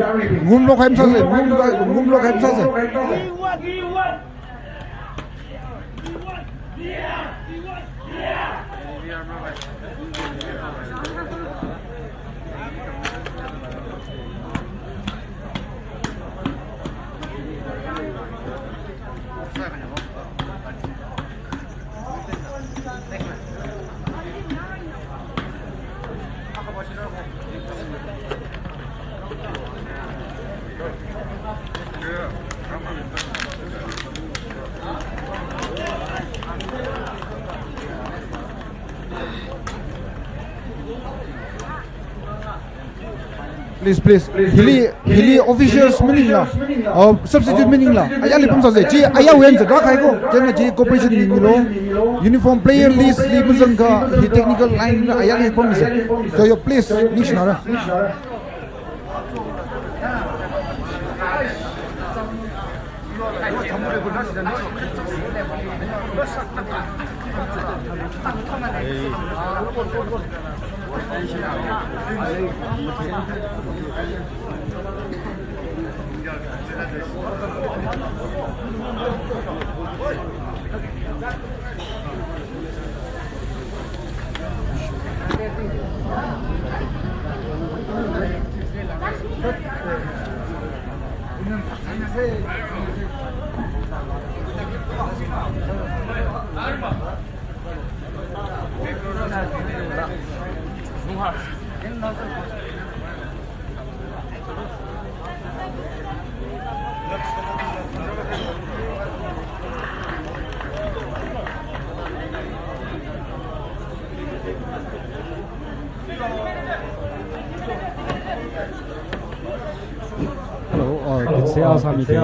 ngumlok hemsase ngumlok hemsase please hili officials meaning la substitute meaning la aya li pumsa se ji aya wen se da khai ko jena ji cooperation ni lo uniform player list li buzang ka hi technical line la aya li pum se so yo please nishna ra Saya samige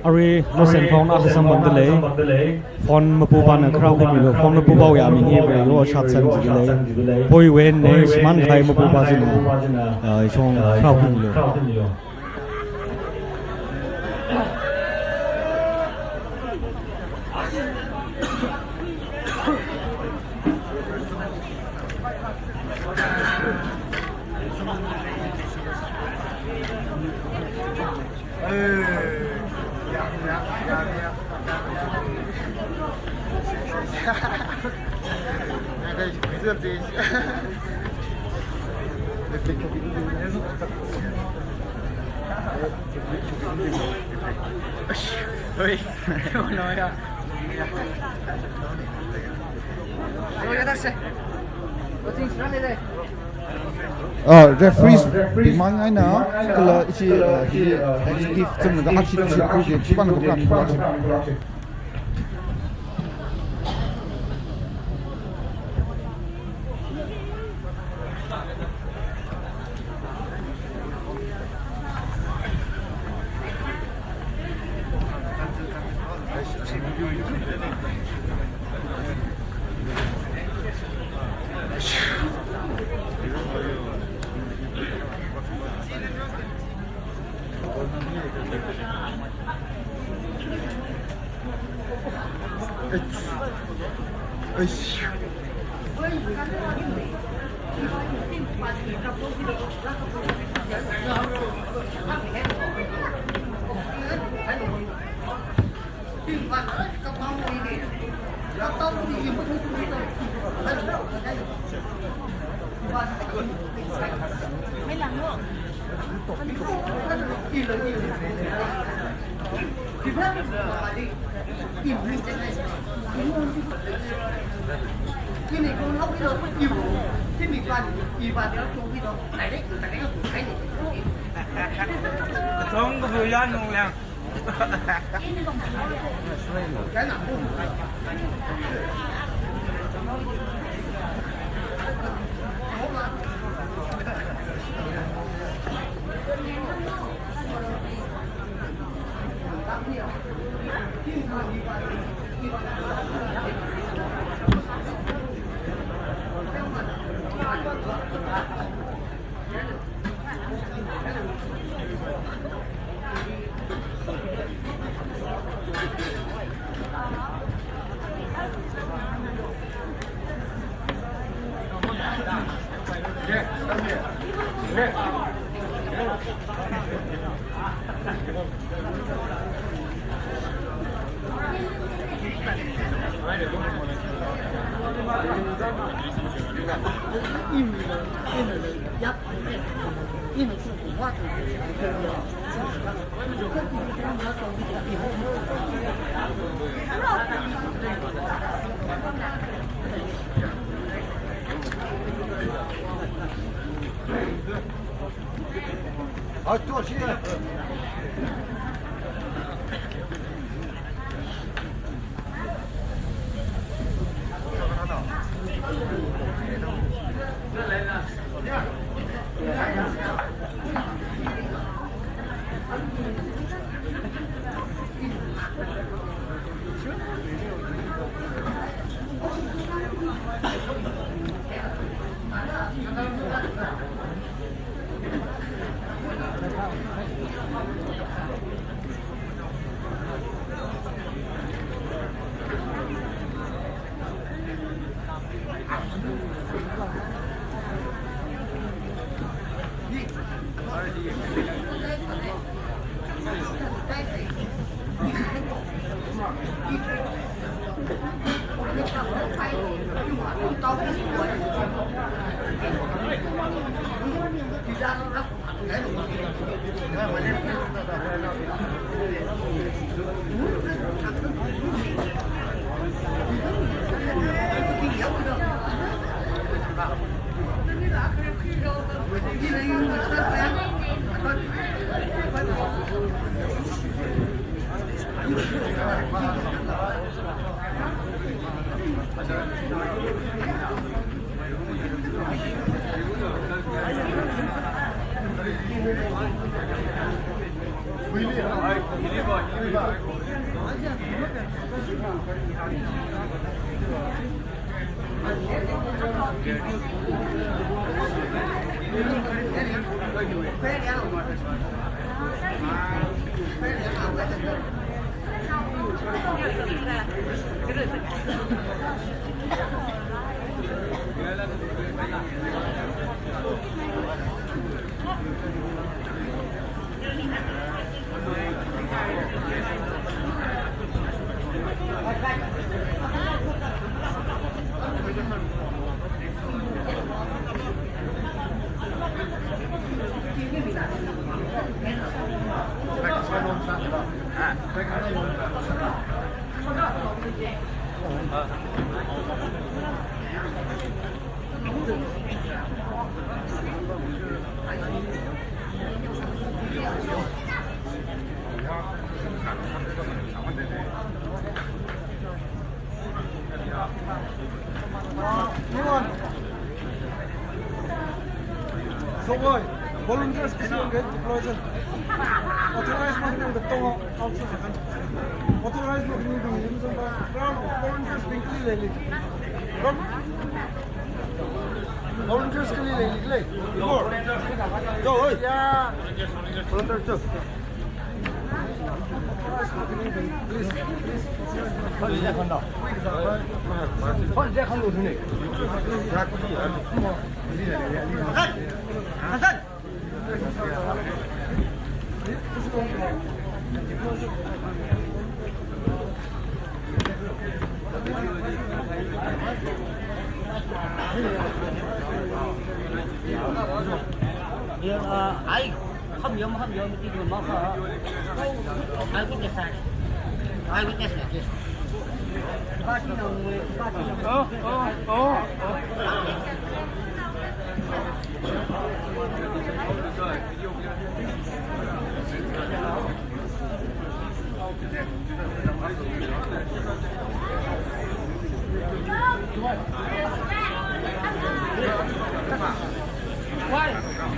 ari lo sen phong na khasam bandle phone mapu ban khraw de milo phone mapu baw ya mi nge be lo shat san ji le poi wen ne sman khai mapu ba jin chong khraw de milo referees bimang ai na kala ichi executive chung ga achi chi ku de chiban ko ka project cái này con lóc cái đâu có nhiều cái mì toàn gì và nó chung cái đâu này đấy cái này không có thời gian không làm cái nào cũng 또 시간. Soboy, volunteers can get deployed. Authorized marketing the tongue also second. Authorized marketing the use of volunteers quickly rally. Volunteers can rally. Go, yeah. Volunteers too. Please. 빨리 시작한다. 빨리 시작하려고 드네. 하산! 하산! ai không nhớ cái người móc ai witness này ai witness này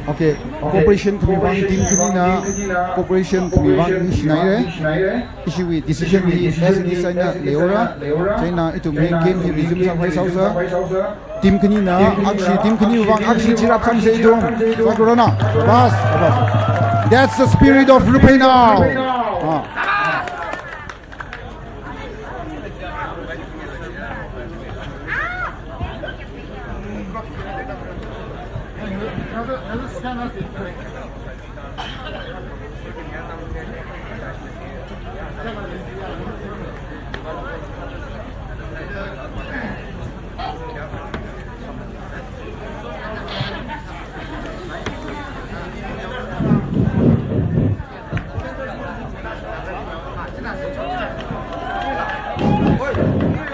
Okay, cooperation kami team kanina, cooperation kami ni Schneider. Issue with decision ni SND sana Leora. China itu main game ni resume sa White House. Team kanina, team kanina aksi jirap sam se itu. Corona. Bas. That's the spirit of RAPHEI now.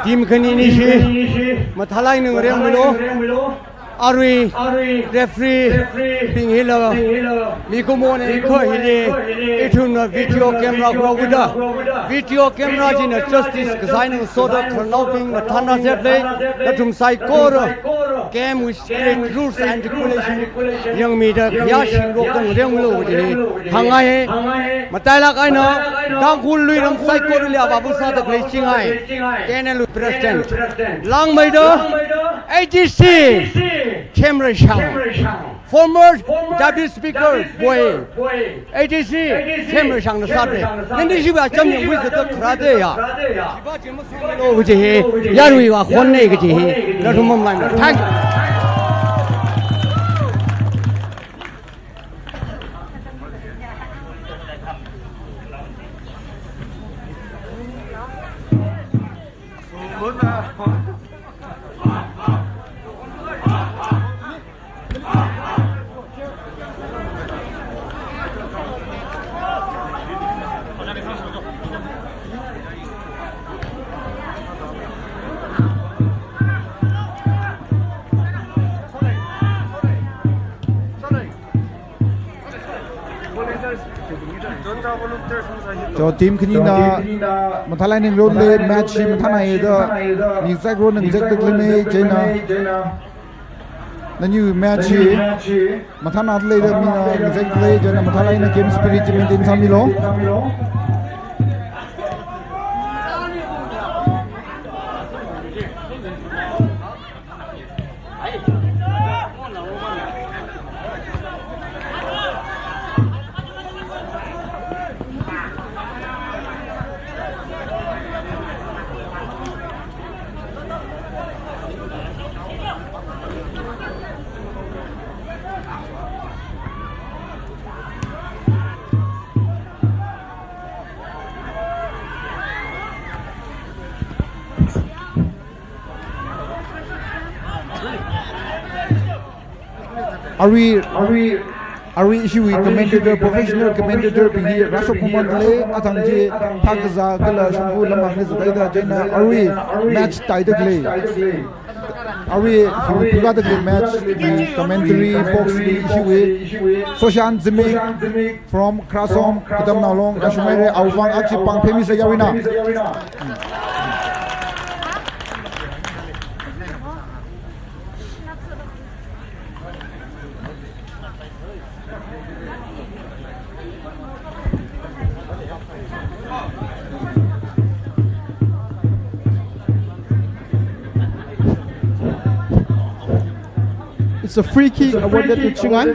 Team kanini shi mathalai nung rem milo Arui referee ping hilo mikumone ko hili itun video camera ko guda video camera jin justice design so da turnout mathana zetle datum sai kor game with strict rules and regulation young media yashi rok dang rem lo ji hangai matala kaina Tangkhul lui ram sai kor le babu sa da glei chingai kenel president lang mai do AGC Camera Shang, former Deputy Speaker Boy, ATC Camera Shang the Saturday. Then this is a champion with the Kradea. Yarui was one negative, not a moment. Thank you. cho team kanina mathalai ning road le match mathana eda ni zak road ning zak le jena the new match mathana le de mina zak le jena mathalai na game spirit maintain samilo Are we issue commentator professional commentator bi Rasho Kumandle atangje thakza kala shungu lamang ne zadaida jena are we match taidakle are we puga the match the commentary box issue Soshan Zimik from Krasom KATAMNAO long Kashmir awang achi pang phemi se yawina It's a free kick awarded to Chingai.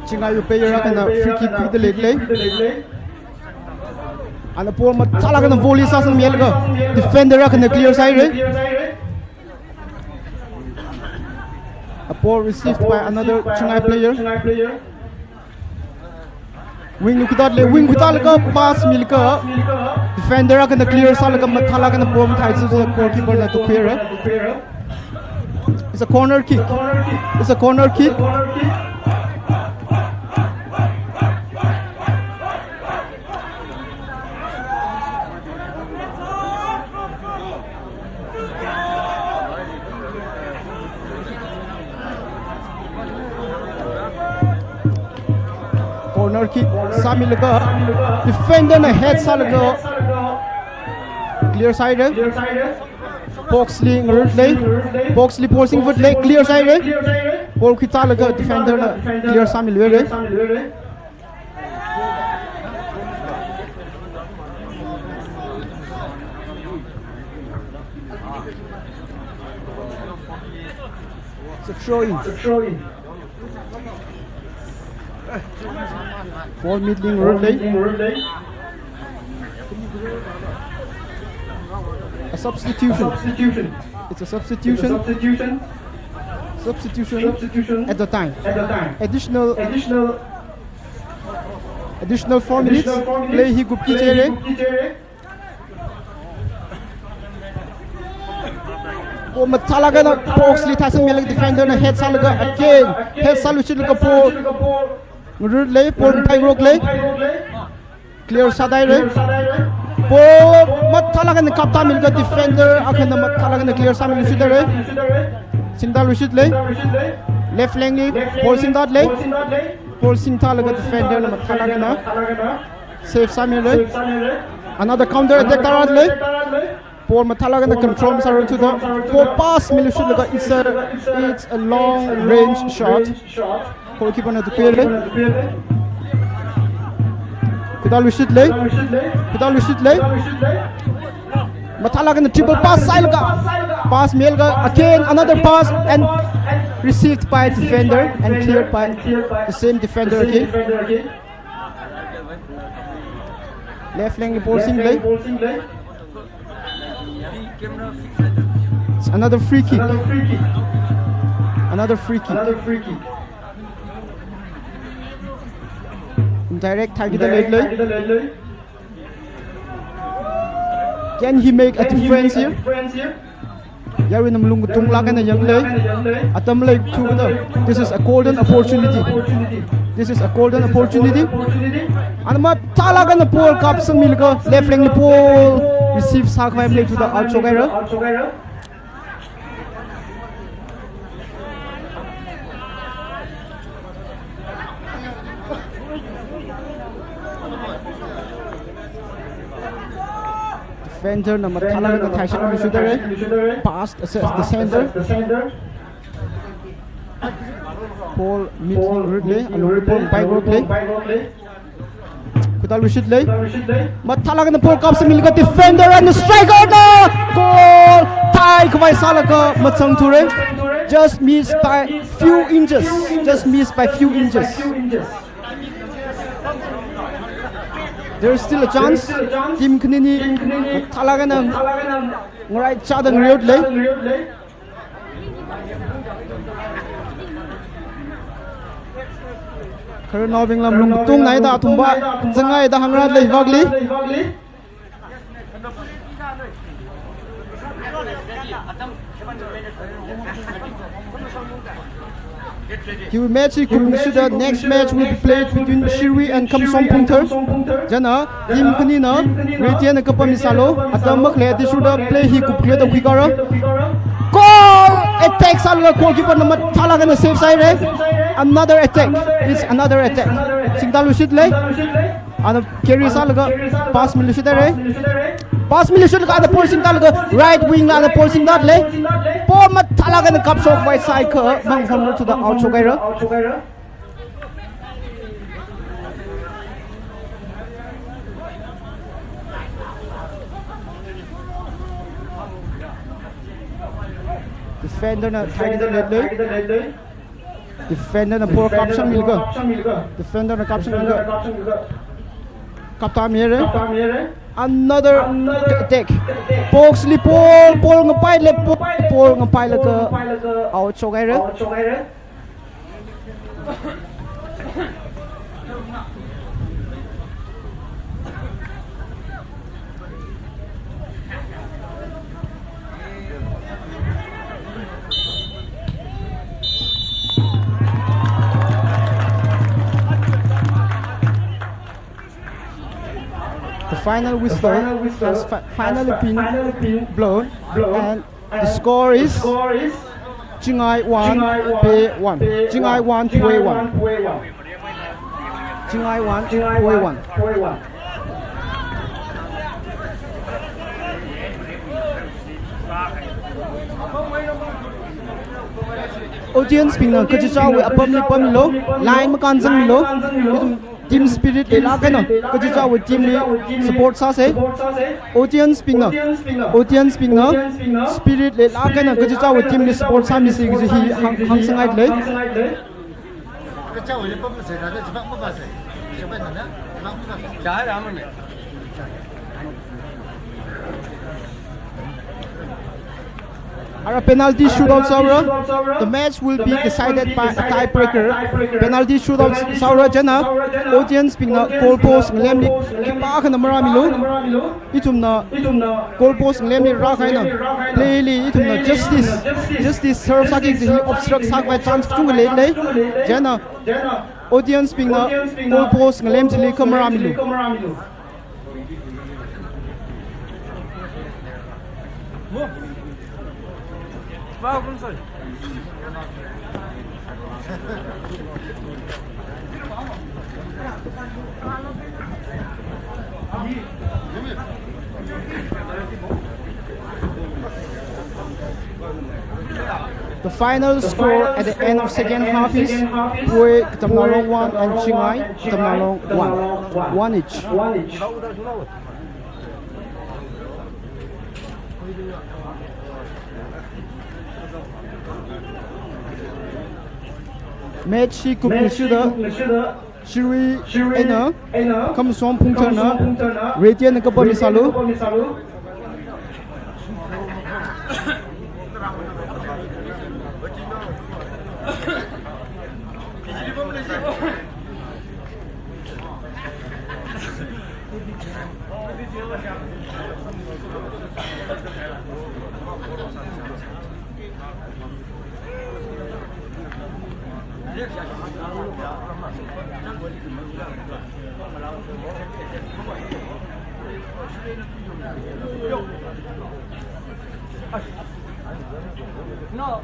Chingai, you pay your and a free kick with the leg. And the poor Matala and the volley Sassam Yelga. Defender and the clear side. A ball received by another Chingai player. Wing without pass Milka. Defender and the clear side and Matala and the poor Thaisu, the goalkeeper to clear. It's a corner kick. corner kick Sami laga defender na head sa laga clear side Boxley lay Boxley forcing foot lay clear side ball kita laga defender na clear Sami lwe it's a throw in ball middling lay a substitution. It's a substitution at the time. Additional 4 minutes. Play he could Oh, Matalaga na Boxley Tyson Melik defender na head salaga again. Head solution laga po. Ngurud lay, Paul Tyrok lay. Clear sadai lay. Po Matalaga na kapta milga defender akan na Matalaga na clear sa milusid lay. Sindal lusid lay. Left lane lay, Paul Sindal lay. Paul Sindal laga defender na Matalaga na. Save Samuel lay. Another counter attack tarad lay. Paul Matalaga na control sa to the Paul pass milusid laga it's a long range shot. Goalkeeper na dupele. Kita lusid lay. Matalaga na triple pass Sailga. Pass Melga again another pass and received by defender and cleared by the same defender again. Left lane forcing lay. It's another free kick. Direct target leg lay. Can he make a difference here? Yari nam lung tung lagan na yang lay. Atam lay chuda. This is a golden opportunity. And Matalaga na Paul kapsang milga left lane Paul receives hakwa play to the outside. Defender na Matalaga na Tyson Lusudere past the center. Paul middling Ridley and Paul by Ridley. Kutal Lusid lay. Matalaga na Paul Kapsa milga defender and the striker na goal. Tie Kawai Salaga Matsang Ture. Just missed by few inches. There is still a chance. Team Knini Matalaga na right chadang riot lay. Karen Noving Lam Lung Tung Naida Tumba Zangai da Hangrad lay Vagli. He will match it. The next match will be played between Shirwi and Kamsong Punter. Jana, Team Kanina, Retian and Kapamisalo, Atamakle, they should play he could play the Quigara. Goal! Attack Salga, goalkeeper number Talaga on the safe side. Another attack. It's another attack. Singdalu Shitley. And Kerry Salga, pass Milishidere. Pass Milishidere, the Paul Singdalga, right wing, and the Paul Singdale. Paul Matalaga and the cups of white cycle, Bang from to the outside. Defender na target ledley. Defender na poor caption milga. Defender na caption milga. Kaptamere. Another attack. Boxley Paul ngapai le Paul ngapai le ke outside. The final whistle has finally been blown, and the score is Jingai 1, Bay 1. Jingai 1, Bay 1. Chingai 1, Poi 1. Audience ping na kaji chawe apam li pam lo line ma kan jang lo team spirit le la kana kaji chawe team li support sa se audience ping na spirit le la kana kaji chawe team li support sa mi se ji hi hang sangai le chawe le pam se da ji ba ba se se ba na na Chả ra mà mẹ. Our penalty shootout Saura. The match will be decided by a tiebreaker. Penalty shootout Saura Jana. Audience ping na goal post ngemli kipa kana maramilo. Itumna goal post ngemli ra kaina. Play li itumna justice serve saki hi obstruct sak by chance chung le Jana. Audience ping na goal post ngemli kamaramilo. Vào con rồi. The final score at the end of second half is Pui KATAMNAO 1 and Chingai KATAMNAO 1. 1 each. Match si cục sida Shiri ena kam som pungtana Retian ka pamisalu No,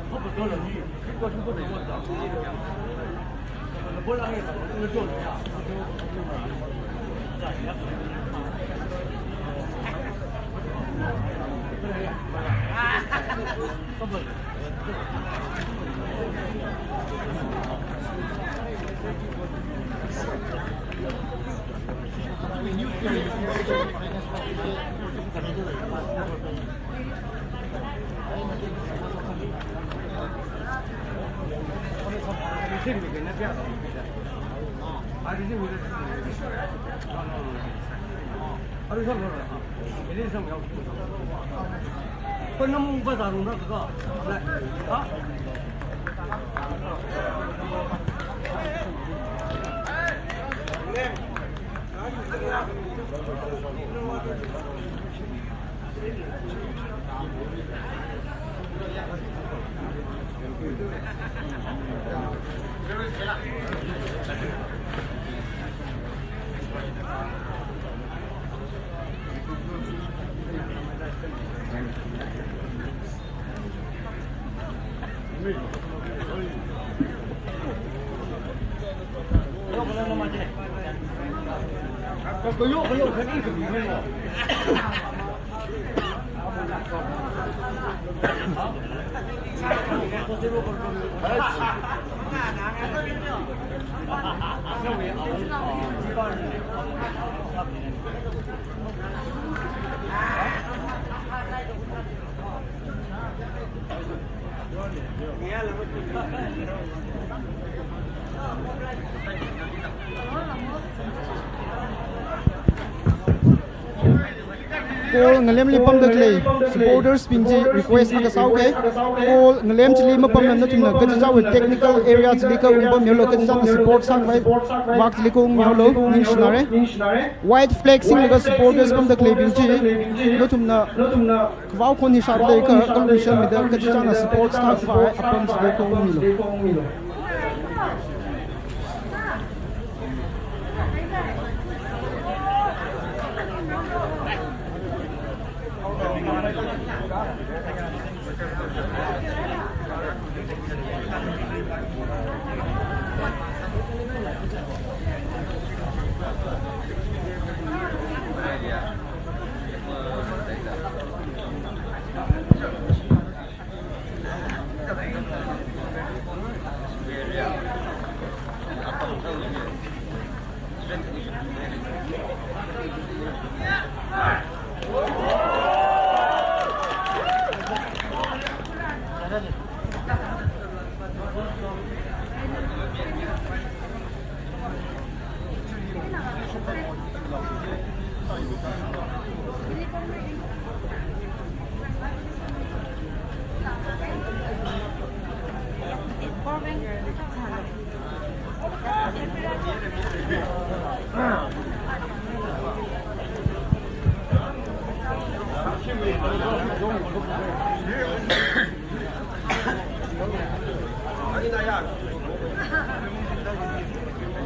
no, no, Goal ngalem li pam dakle supporters pinji request na kasaw ke goal ngalem chili ma pam na tumna ka jaw technical area chili ka umpa melo ka jaw support sang vai mark chili ko melo ning shnare white flag sing ga supporters pam dakle pinji no tumna kwaw kon hi shar de ka commission me da ka jaw na support sang vai apam chili ko melo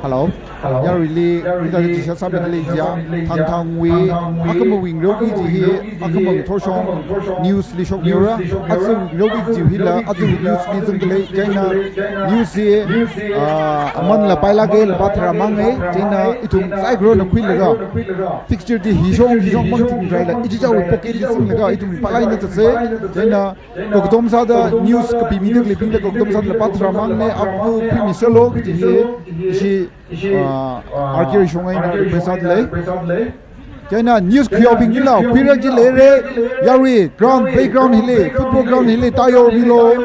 Hello. Ya really kita di sini sampai di Malaysia. Tangkhul we, aku mau wing rogi je, aku mau thosong news li shok mura. Aku rogi je hila, aku news li zengkele. China news ye, aman la paila ke la patra mangai. China itu saya grow nak kuil lega. Fixture di hijong mang ting dry la. Itu jauh pocket di sini lega. Itu palai ni terse. China kokdom sada news kepi media lebih le kokdom sada la patra mangai. Aku pi misalo je RKL shongai na pesat le China news khiobing nila pira ji le re yawi ground playground hile football ground hile tayo bilo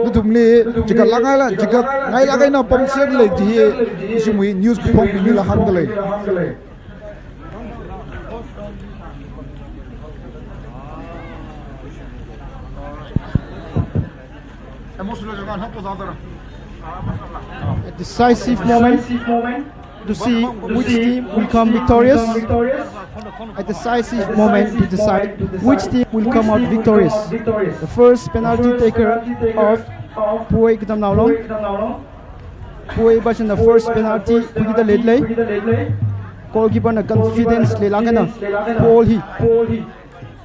nutumle jika lagai la jika ngai lagai na pomser le ji simui news khong nila handle A decisive moment to see which team will come victorious. A decisive moment to decide which team will come out victorious. The first penalty taker of Puay KATAMNAO. Puay was in the first penalty. Pugida ledley. Goalkeeper na confidence le lagana. Paul he.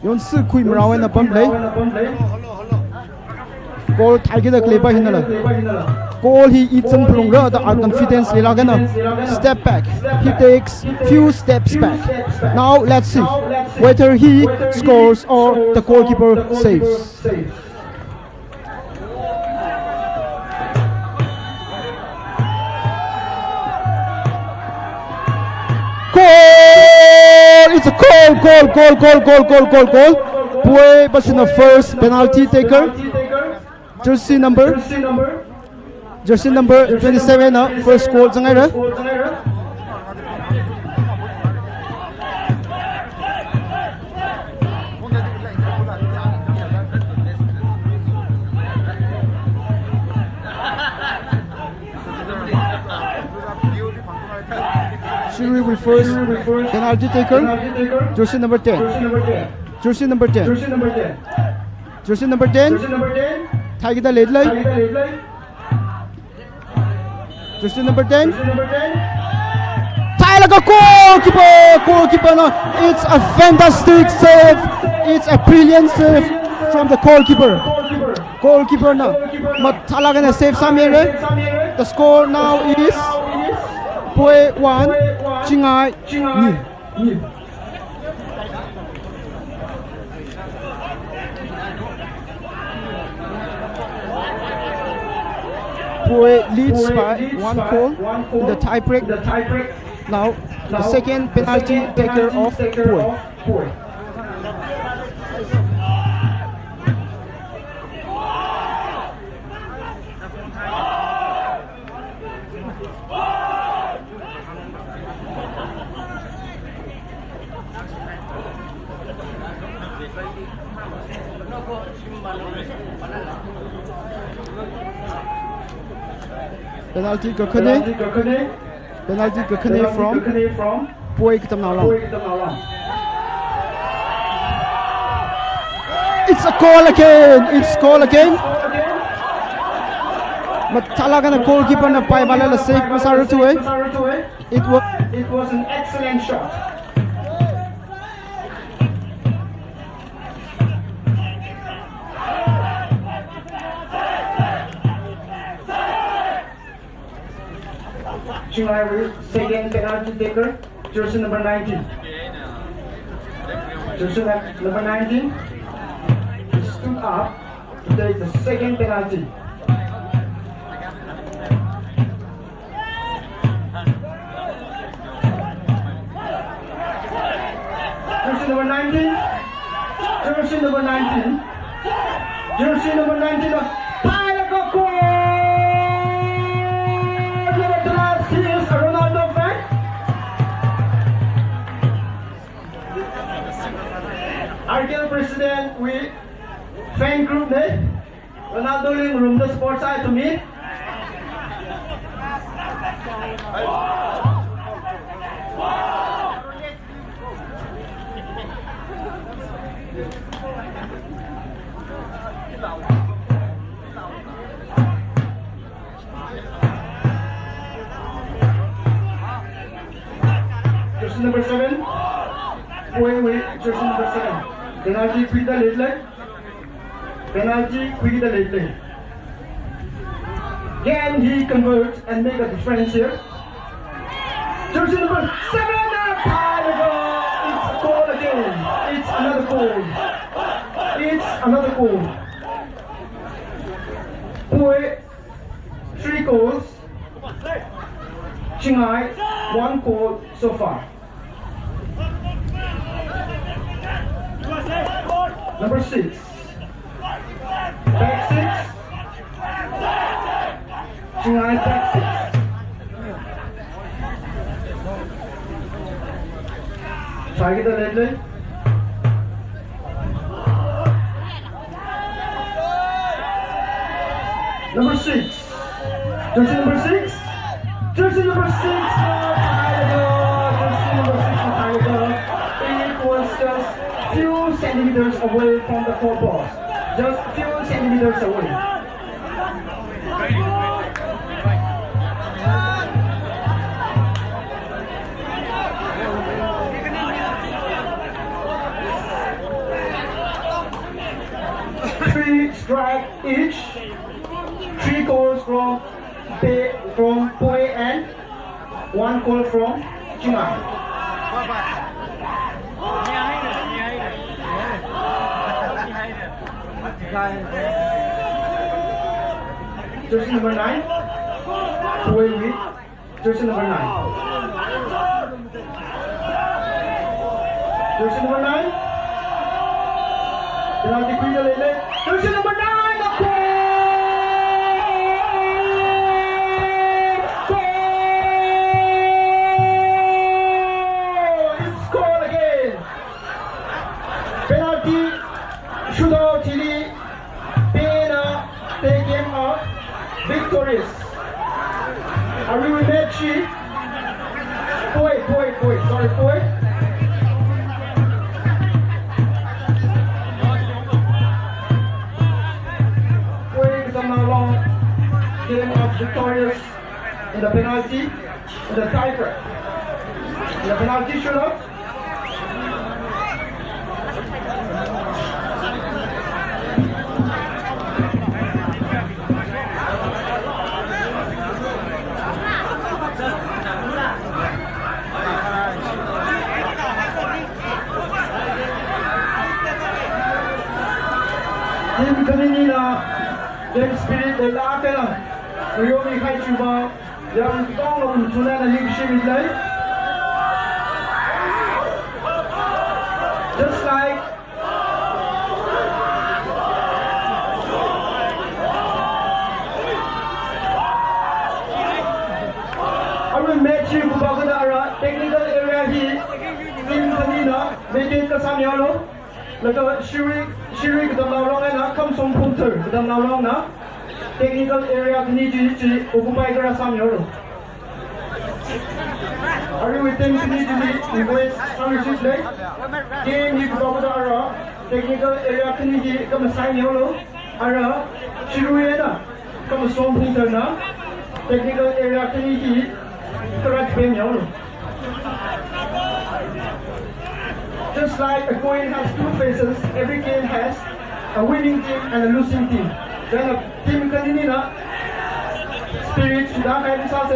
Yon su kui mrawe na pump lay. Goal tiger the klepa hinala. Goal he eats some longer the confidence lilagana. Step back. He takes few steps back. Now let's see whether he scores or the goalkeeper saves. Goal! It's a goal! Puay was in the first penalty taker. Jersey number 27 first goal jangai ra Shiri will first penalty taker jersey number 10 Tiger ledley jersey number 10 Tyler goalkeeper no it's a fantastic save, it's a brilliant save from the goalkeeper no but Talagana save samere. The score now is Puay 1 Chingai 0. Puay leads by 1 goal in the tie break. Now the second penalty taker of Puay. Penalty Kakane from Puay KATAMNAO. It's a goal again. But talaga na goalkeeper na pai bala la save masaru tu It was an excellent shot. Chingai second penalty taker, jersey number 19. Jersey number 19 stood up to take the second penalty. Jersey number 19. RKL President, we fan group ne Ronaldo ling room the sports side to meet. jersey number 7. Away with jersey number 7. Penalty, quick the late leg. Penalty, quick the late leg. Again, he converts and make a difference here. Jersey number 7. It's a goal again. It's another goal. It's another goal. Boy, 3 goals. Qinghai, 1 goal so far. Number 6. Back 6. Qinghai back 6. Target the red leg. Number 6. Jersey number 6. Jersey number 6. Jersey number 6 Tiger. It was just few centimeters away from the goal post. Just few centimeters away. Three strike each. 3 goals from Pue and 1 goal from Qinghai. Jersey number 9. Pue with jersey number 9. Jersey number 9. Penalty quick the late. Jersey number 9. Shootout Chile, Pena, they came out victorious. Are we with that sheet? Sorry, Pue. Pue KATAMNAO long came out victorious in the penalty, in the tiebreak. In the penalty shootout. Team kanina game spirit de laate na yomi khai chuba yang tong lo tuna na lig shimit lai just like our match ku bagada ara technical area hi team kanina maintain ka samyalo laga shiri KATAMNAO long na kam som punter KATAMNAO long na technical area ni ji occupy kara samyo lo are we think ni ji request ownership like game ni bagada ara technical area ni ji kam samyo lo ara shiru na kam som punter na technical area ni ji kara pemyo lo. Just like a coin has 2 faces, every game has a winning team and a losing team. Then a team kanina spirit sudah kayak misal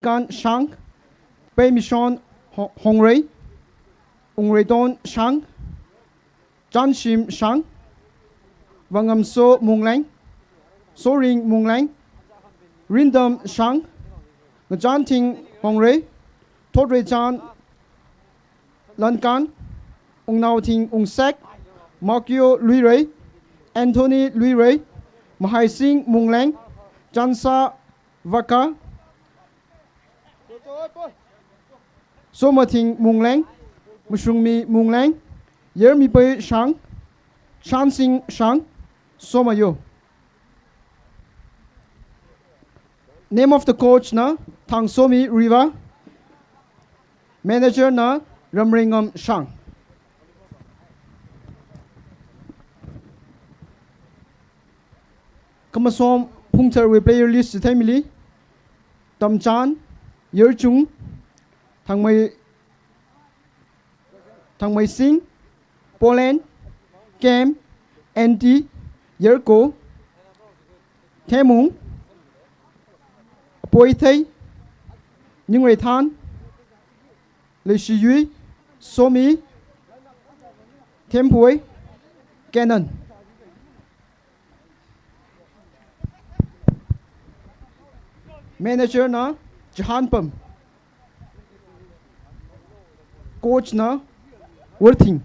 Kan Shang, Pei Mission Hong Rei, Ung Rei Don Shang, Chan Shim Shang, Wangam So Mung Lang, So Ring Mung Lang, Rindam Shang, Jan Ting Hong Rei, Thot Rei Chan Lan Kan, Ung Nao Ting Ung Sek, Makyo Lui Rei, Anthony Lui Rei, Mahai Singh Mung Lang, Chansa Vaka, Somating Mung Lang, Mushungmi Mung Lang, Yermi Pei Shang, Shan Sing Shang, Somayo. Name of the coach na Tangsomi Riva, manager na Ramringam Shang. Kamasom Pungter we player list Tamili, Tam Chan, Yer Chung, Thang Mai Singh, Poland, Cam, Anti, Yerko, Themung, Poi Thay, Những Ray Than, Lê Shi Yui, Somi, Thêm Pui, Canon. Manager na Jahan Pam, coach na Worthing.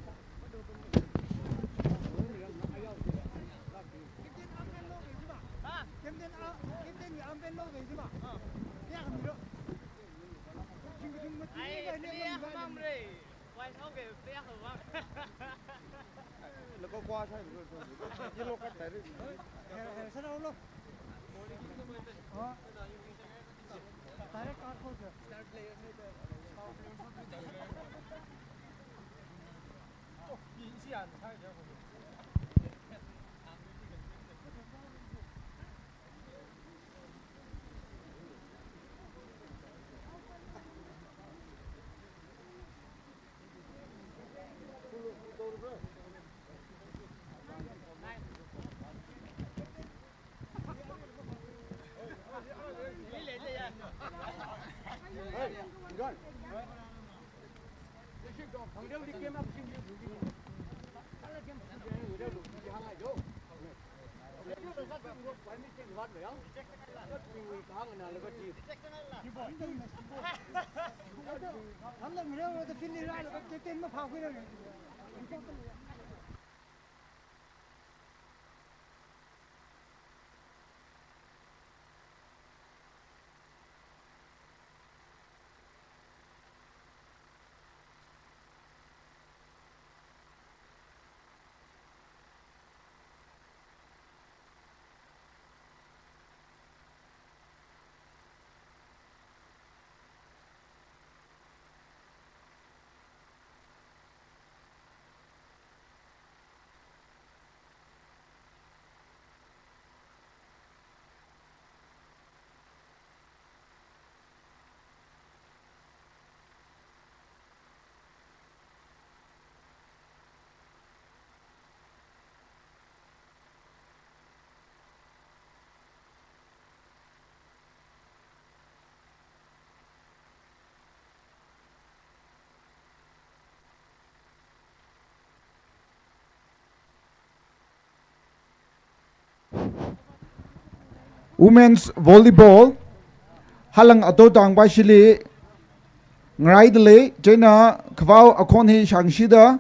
Women's volleyball halang ato tang ba shili ngai dele jena khwao akon hi shangshida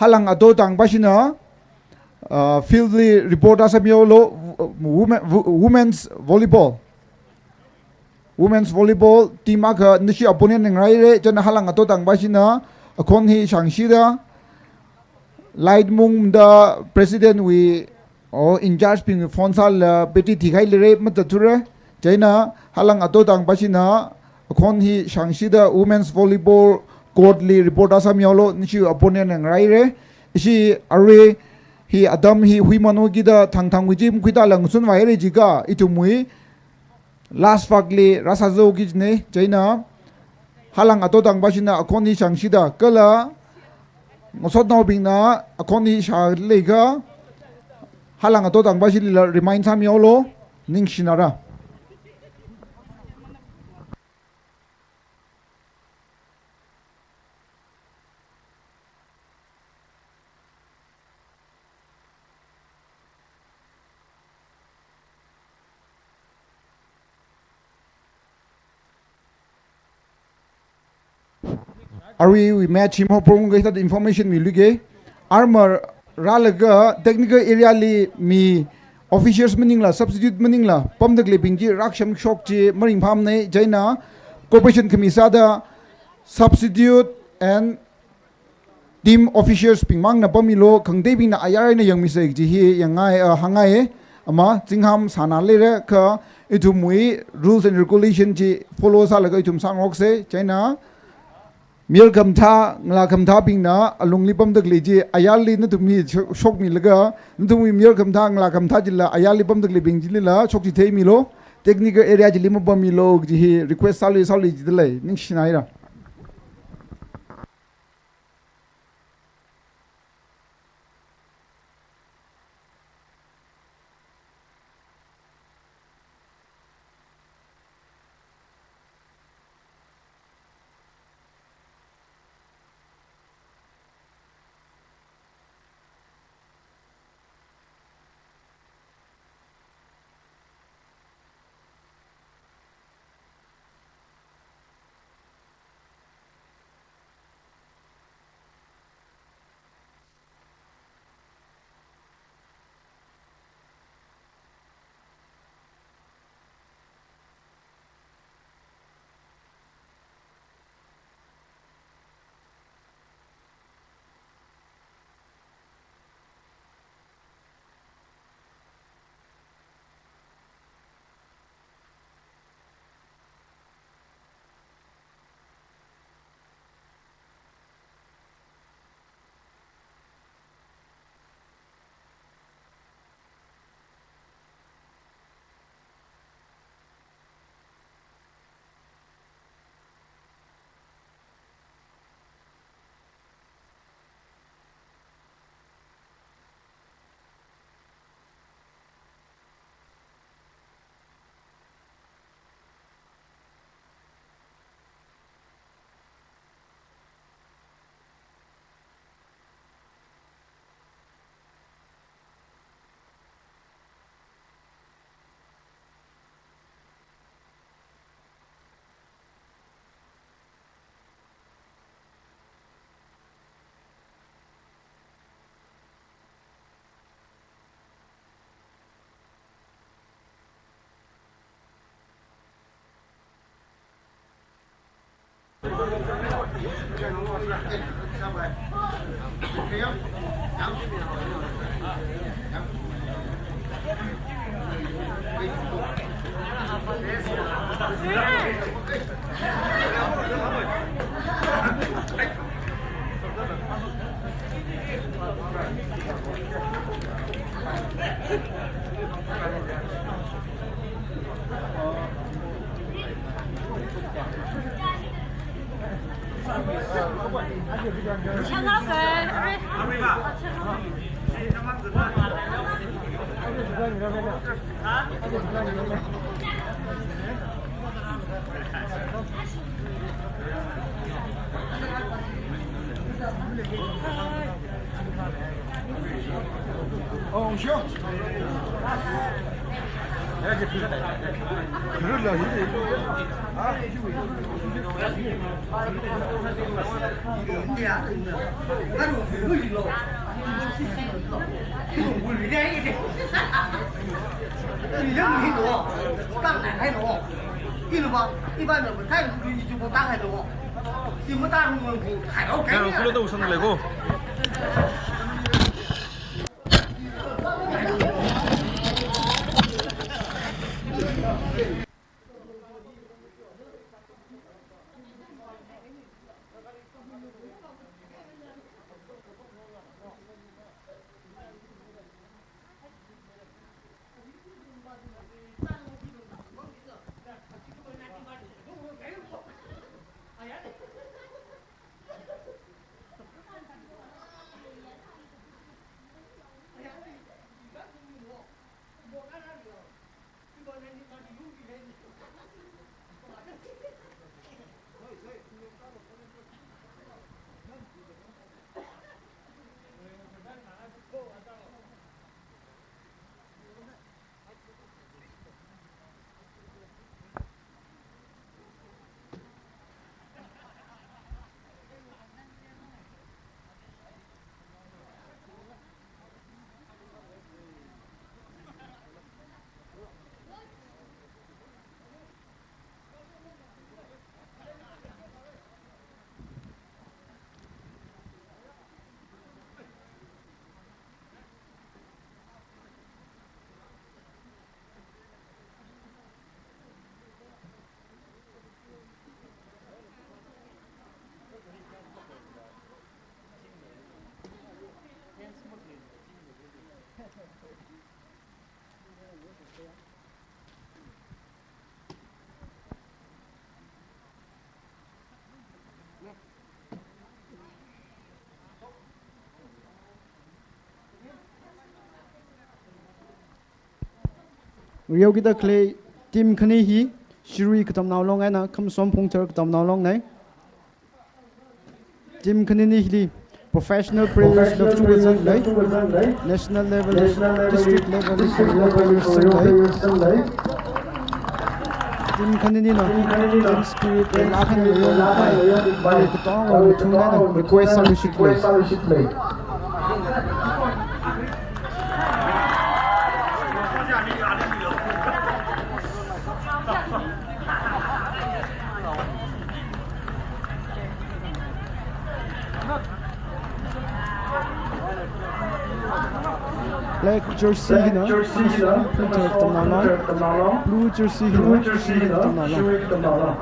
halang ato tang ba shina field report asamiolo women's volleyball team aka nishi opponent ngai re jena halang ato tang ba shina akon hi shangshida light mung the president we in charge ping fonsal beti thikai lere matature jaina halang ato tang pasina khon hi shangshida women's volleyball court li report asam yolo nichi opponent ngai re isi are hi adam hi huimano gida thang wijim kuita lang sun wai re jiga itumui last fakli rasazo gijne jaina halang ato tang pasina khon hi shangshida kala ngosot no bingna khon hi sha lega halang ato tang bashi remind sam yolo ning shinara we match him hopong ga that information mi luge armor ralaga technical area li mi officials meaning la substitute meaning la pom dak le bingji raksham shok chi maring pham nei jaina corporation khamisa da substitute and team officials pingmang na pamilo khangdei bing na ayar na yang mi se ji hi yangai hangai ama jingham sana le re kha itumui rules and regulation ji follow sa laga itum sang ok se china miel kam tha ngla kam tha ping na alung li pam dak le ji ayal li na tumi shok mi laga tumi miel kam tha ngla kam tha ji la ayal li pam dak le bing ji la shok ji thei mi lo technical area ji lim pam mi lo ji hi request sali ji de le ning shinai ra Oh, sure. Rio kita clay team khani hi Shiri KATAMNAO long na kham som phungter KATAMNAO long nai. Team khani ni hi professional players love to win lai national level district level players lai. Team khani ni no team spirit la khani yo bai ko tong wa thu na request solution play. Black jersey hina, printer KATAMNAO long. Blue jersey hina, KATAMNAO long.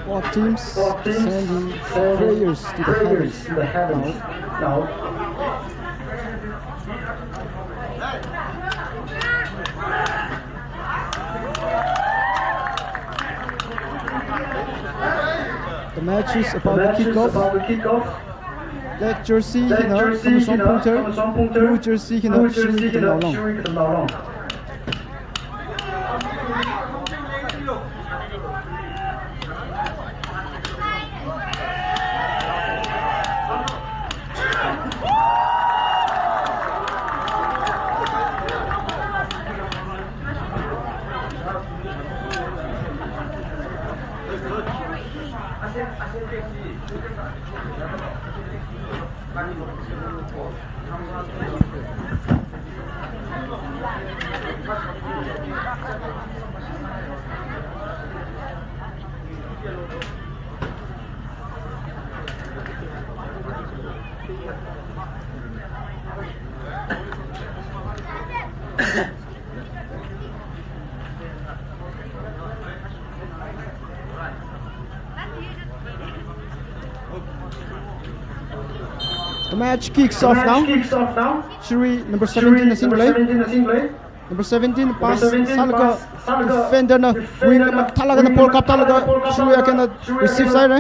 All teams sending prayers to the heavens now. The match is about the kickoff. Black jersey hina, som punkter. Blue jersey hina, Shiri KATAMNAO long. The match kicks off now. Shiri number 17 is in play. Number 17 pass salga defender na wing na talaga na pull up talaga Shiri akan receive side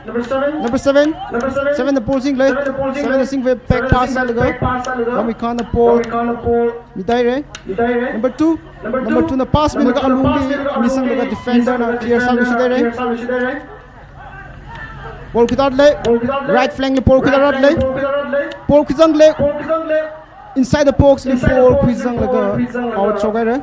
number 7 the pull sing play 7 the sing back pass salaga kami kana pull midai number 2 na pass min naga alungi misang naga defender na clear salga sidai Paul Kidad right flank Paul Kidad Paul Kizang inside the box Paul Kizang out chogai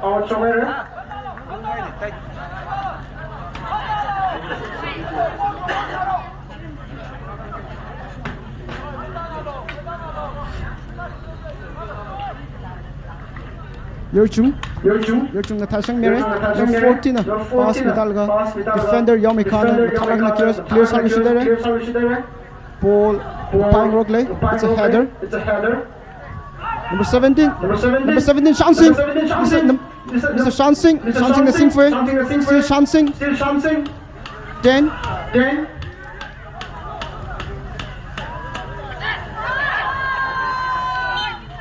Yerchung na thasang mere number 14 na pass mitalga defender Yomi Khan thalak na clear service there Paul pang rock it's a header Number 17. Number 17, Shansing. Mr. Shansing. Shansing the Singfei. Still Shansing. 10.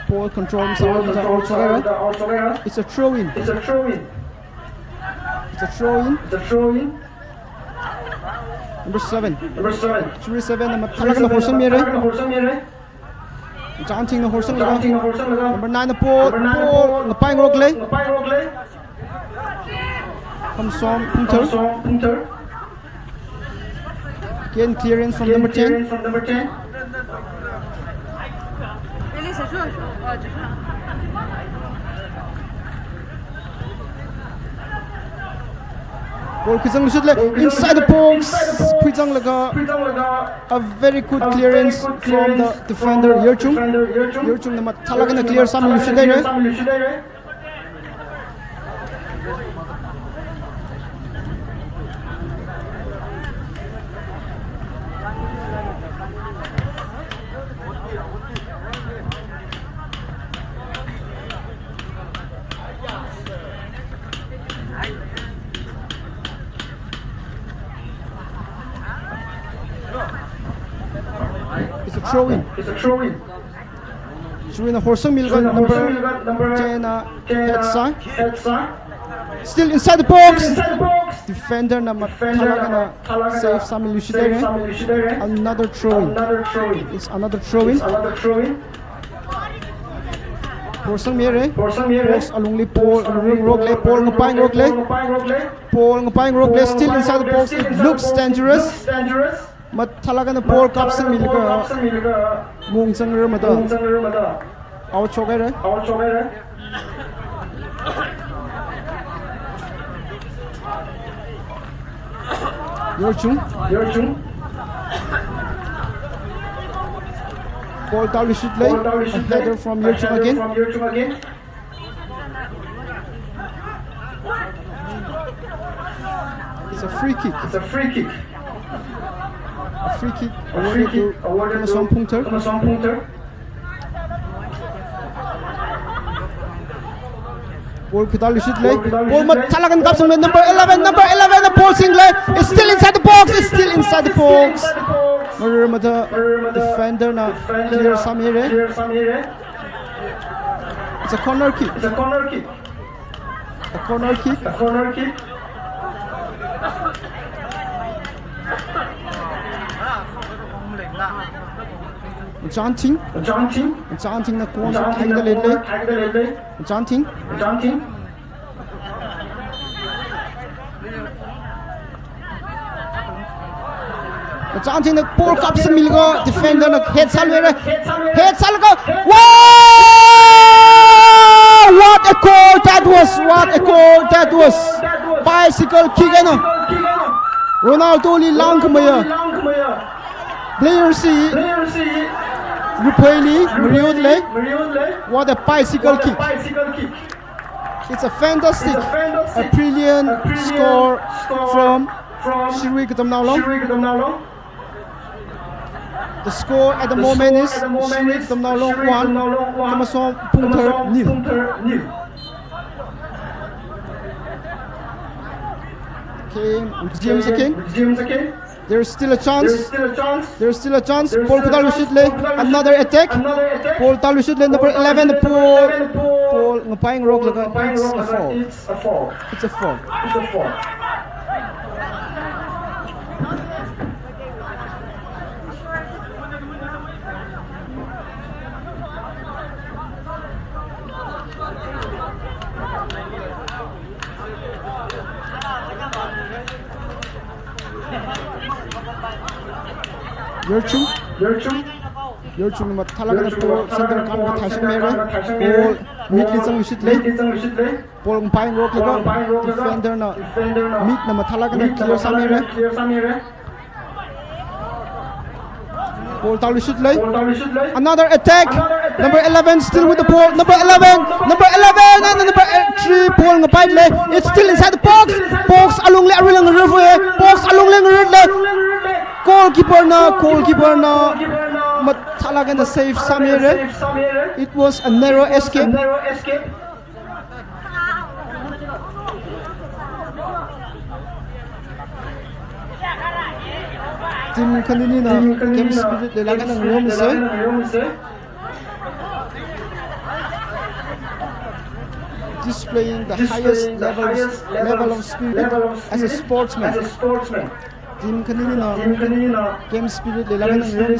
Ball control It's a throw in. It's a throw in. Number 7. Number 7 number talaga na horsang mere. Chanting na horsang laga. Number 9 na Paul ngapay rogle. Comes from Punter. Again clearance from number 10. Ball inside the box. A very good clearance from the defender Yerchung. Yerchung na talaga na clear sa Lushidere. It's a throw in. Throw in a horsang milgan number 10 head side. Still inside the box. Defender na talaga na save sa Lushidere. Another throw in. It's another throw in. Horsang mere. Box alungli Paul rogle. Paul ngapayang rogle. Still inside the box. It looks dangerous. Talaga na Paul kapsang milga mung sang mata out chogere Yerchung Paul Talu should lay a header from Yerchung again. It's a free kick. A free kick awarded to Punter. Ball Kitalu should lay. Ball Matalagan Kapsam number 11. The ball single. It's still inside the box. Marumata defender na clear Samire. It's a corner kick. A corner kick. Chanting na corner tag the leg. Chanting. Chanting na Paul Kapsam milga defender na head salga. Wow! What a goal that was! Bicycle kick na. Ronaldo li lang kumaya. Player C. RAPHEI Marion. What a bicycle kick. It's a fantastic, a brilliant score from Shirui KATAMNAO. The score at the moment is Shirui KATAMNAO 1, Kamasong Punter 0. James again. There's still a chance. Paul Talu should lay another attack. Paul Talu should lay number 11. Paul ngapayang rock laga. It's a fall. Yerchung na talaga na Paul center kan ka thashing mere. Paul mid lisang shoot lay. Paul ngapayang rock laga. Defender na mid na talaga na clear sa mere. Paul Talu shoot lay. Another attack. Number 11 still with the ball. Number 11 and number 3 Paul ngapay lay. It's still inside the box. Box along le arilang RAPHEI. Goal goalkeeper na matalaga na save samire. It was a narrow escape. Team kanini na game spirit nilaga ng room displaying the highest level of spirit as a sportsman. Team kanini na game spirit nilaga ng room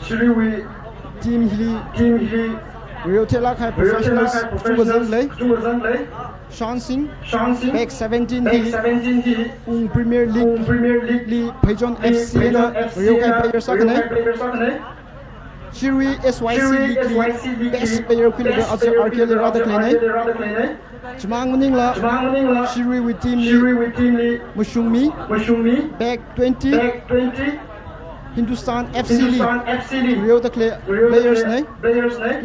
Shiriwi team Hili Real Telak High Professionals Sean Singh back 17 Hili Premier League Li Paijon FC na Real High Player Sakane Shiriwi SYC League best player Quilliga Azir RKL Rada Klene Jemang Maningla Shiriwi team Li Mushumi back 20 Hindustan FC League Real Players ne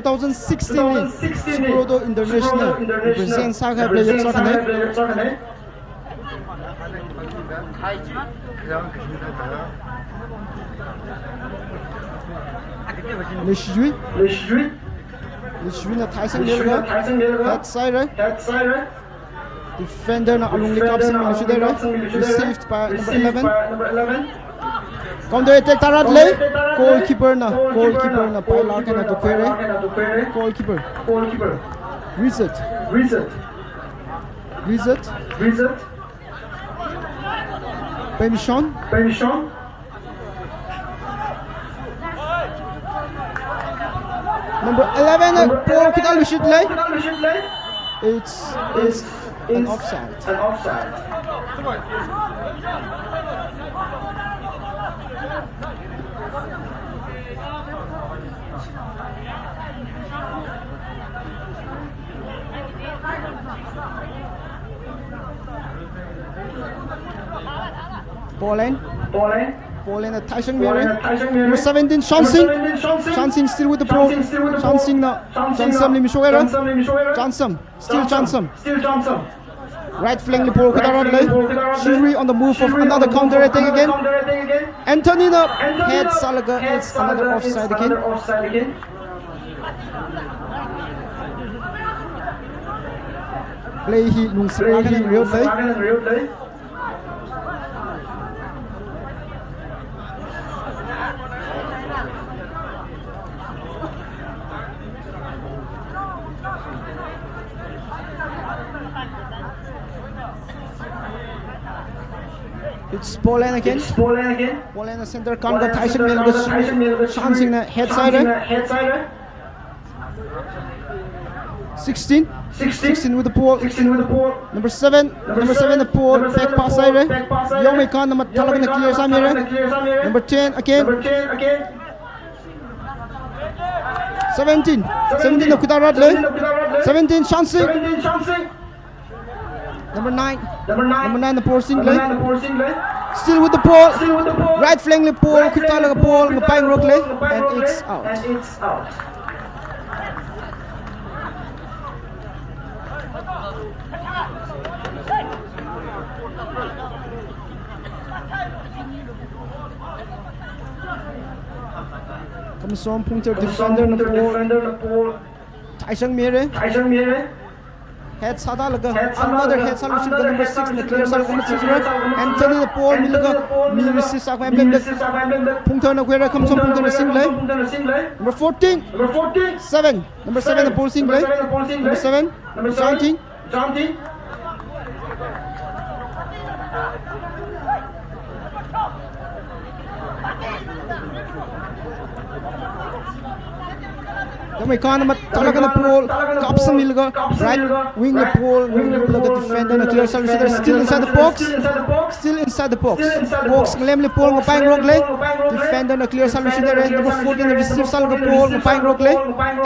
2016 Suprodo International represent Saga Players Sakane Lishjui na Tyson Melga head side defender na Alung Likapsing Milishudera received by number 11 Counter attack Taradle goalkeeper na Pailar na Dukere goalkeeper reset Permission number 11 Paul kita lushit lay it's an offside Poland at Tyson Miri. Number 17 Sean Singh still with the ball. Sean Singh now. Johnson Limishogera. Johnson. Right flank the ball. Shuri on the move of another counter attack again. Anthony now. Head Salaga. It's another offside again. Play he nung salagan ng real play. It's Poland again. Poland the center can go Tyson Milgo chancing na head side. 16 with the ball. Number 7 the ball back pass side. Yomi Khan na talaga na clear sa mira. Number 10 again. 17 na kita radle. 17 chancing. Number 9 the ball single. Still with the ball. Right flank the ball. Kita laga ball ngapayang rogle and it's out. Comes on punter defender na ball. Tyson Mire. Head sada laga. Another head solution to number 6 na clear sa number 6 right. Anthony the ball milaga. Mire si sa kwa emblem. Punter na kwera comes on punter na single. Number 14. 7. Number 7 the ball single. Number 7. Janti. Yamai Khan mat talagana pole kapsam milga right wing the pole look at defender na clear service there still inside the box box lemle pole ngapang rogle defender na clear service there number 14 the receive salga pole ngapang rogle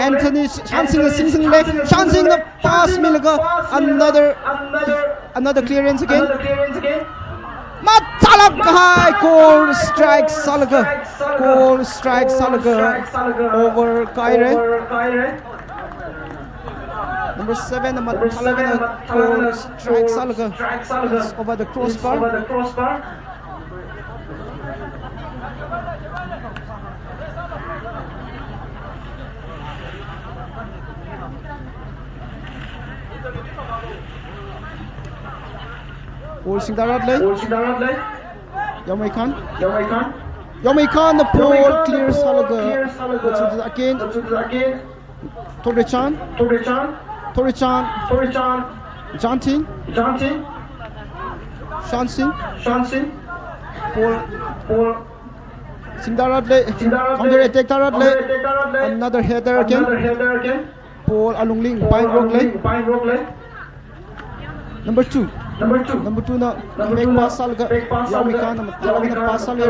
Anthony chancing le chancing the pass milga another clearance again Matalak high goal strike Salaga over Kaire number 7 Matalak goal strike Salaga over the crossbar Ball Singdaradle Yamai Khan the pole clears Salaga again Torrechan Janting Shansing Pole Singdaradle counter attack Daradle another header again Pole Alungling Pine Rogle Number 2 na back pass Salaga Yamai Khan na pass Salaga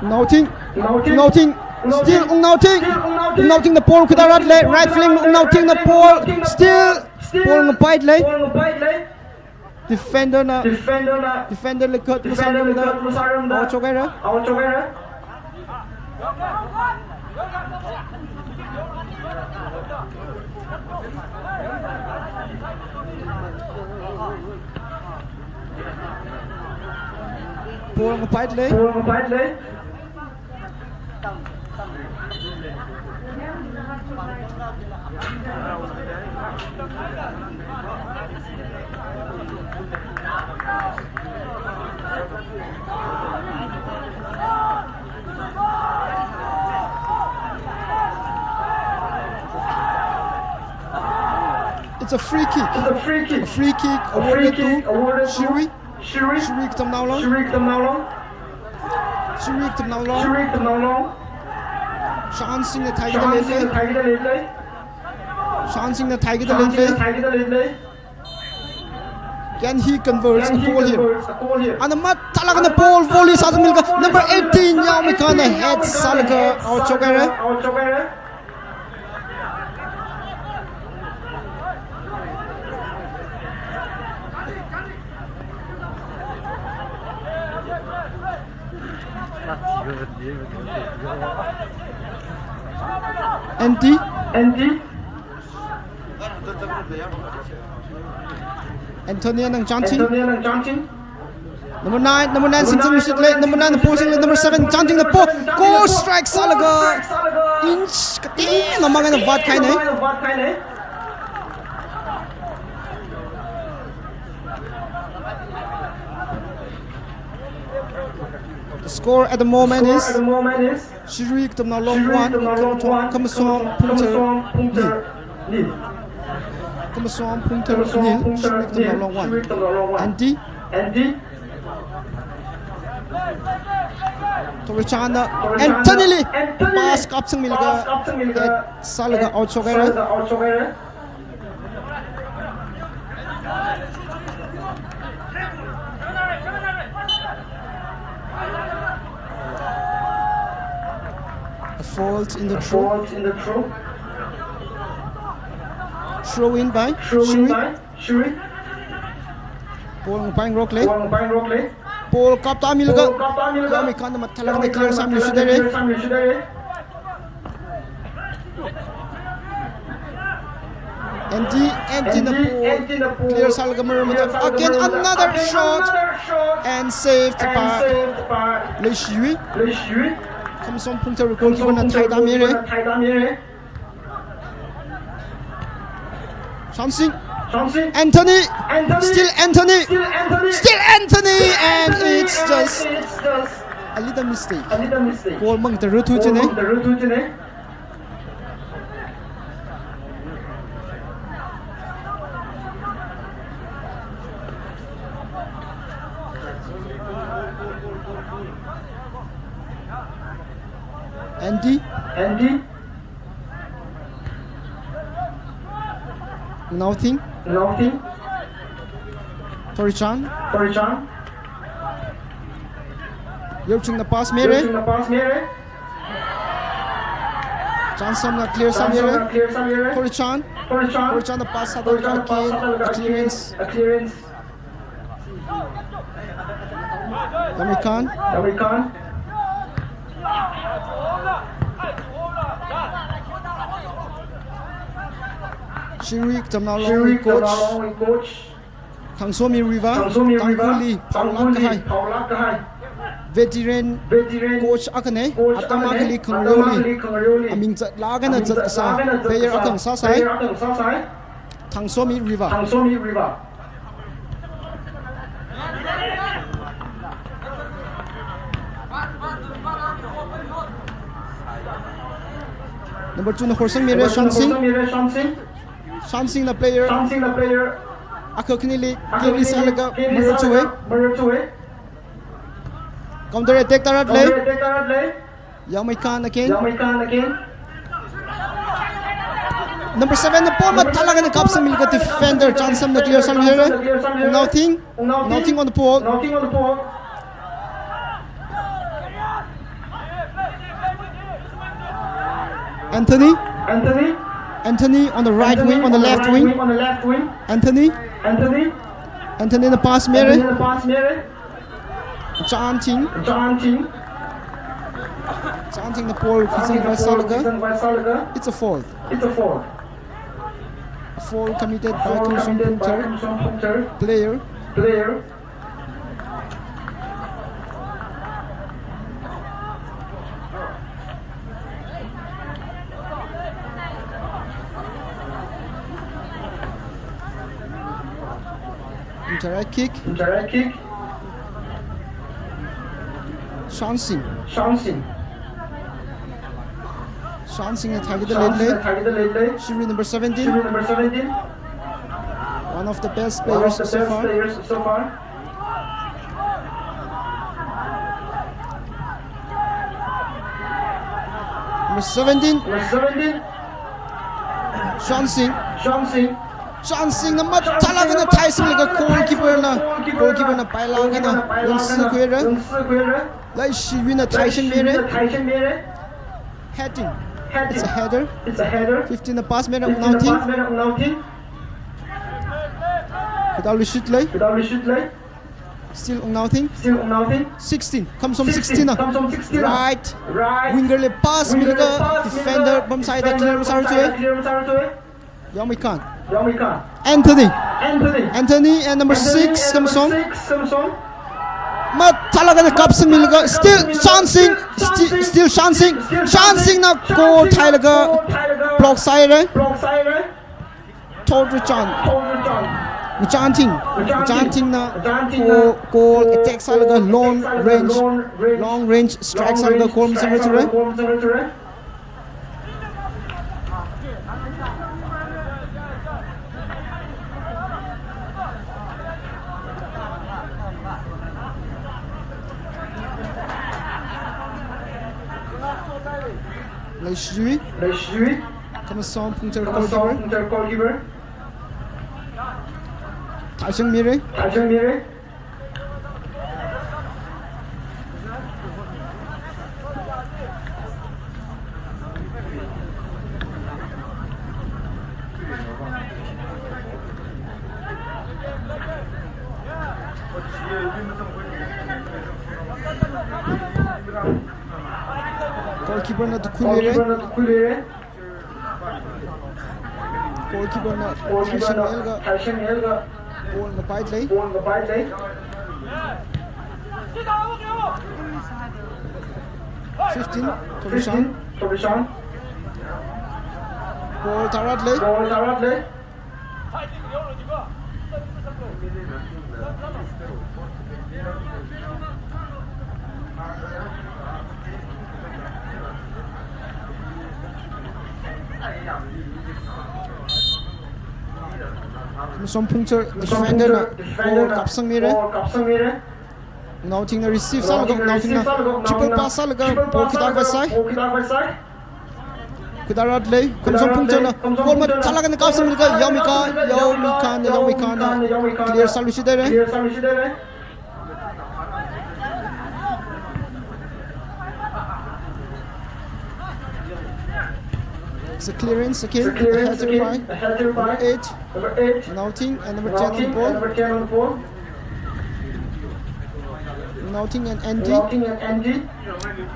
Nauting still Nauting the pole Kudaradle right flank Nauting the pole still pole ngapaitle defender le cut musaram na chogera pole ngapaitle It's a free kick. Awarded to Shiri KATAMNAO Chance in the Tiger Can he convert a goal here? And the mat talaga na ball volley sa milga number 18 Yamai Khan head Salaga out chogere NT Anthony ng chanting number 9 Sinsan Mishitle number 9 posing number 7 chanting the ball goal strike Salaga inch kati na mga na vat kain The score at the moment is Shiri KATAMNAO long 1 Kamasong Punter nil Shiri KATAMNAO long 1 Andy Torrechana Anthony pass kapsang milga Salaga out chogera fault in the throw. Throw in by Shuri. Ball ngapang Rockle. Ball kapta milga. Yamai Khan na mathalang na clear sam Lucidere. Empty the ball. Clear Salaga again another shot and saved by Leishui. Kamasong Punter goalkeeper na Taidamire. Chancing. Anthony. Still Anthony. And it's just a little mistake. Goal mang terutu jene. Andy. Nothing. Torichan. Yochung na pass mere. Johnson na clear some mere. Torichan na pass sa talaga again. A clearance. American. Shiri KATAMNAO long with coach. Tangsomi Riva. Tangkhul Paulak Kahai. Veteran coach akane atama kali khangroli aming chat lagana chat sa player akang sasai Tangsomi Riva. Number 2 na Horsang Mire Shansing na player akaknili kiri salaga Marutuwe counter attack taradle Yamaikan again. Number 7 na po talaga na kapsa milga defender chance na clear some here. Nothing on the pole. Anthony on the right wing, on the left wing. Anthony in the pass mere. Chanting the pole. It's a foul. A foul committed by Kusum Punter player. Indirect kick. Shansing at target the late. Shiri number 17. One of the best players so far. Number 17. Shansing na talaga na Tyson liga goalkeeper na pailangan na yung Sukwera. Like she win a Tyson mere. Heading. It's a header. 15 na pass mere nothing. Without shoot lay. Still nothing. 16 comes from 16 na. Right. Winger le pass miliga defender bam side clear sarutwe. Yamikan. Anthony and number 6 comes on. Talaga na kapsang miliga. Still Shansing na goal talaga. Block side. Torichan. Chanting na goal attack talaga long range strikes talaga goal misal. Leishui comes on punter goalkeeper. Tashang Mire. Goalkeeper na Tangkhul. Goalkeeper na Tashang Elga. Goal na Paitley. 15 Torichan. Goal Taradle. Some puncture defender na goal kapsang mere. Now thing na receive sa laga now thing na triple pass sa laga ball kita vai sai kita rat lei kamsam puncture na ball ma thalaga na kapsam laga yamika na clear solution dere it's a clearance again header by number 8 Nauting and number 10 on the ball Nauting and Andy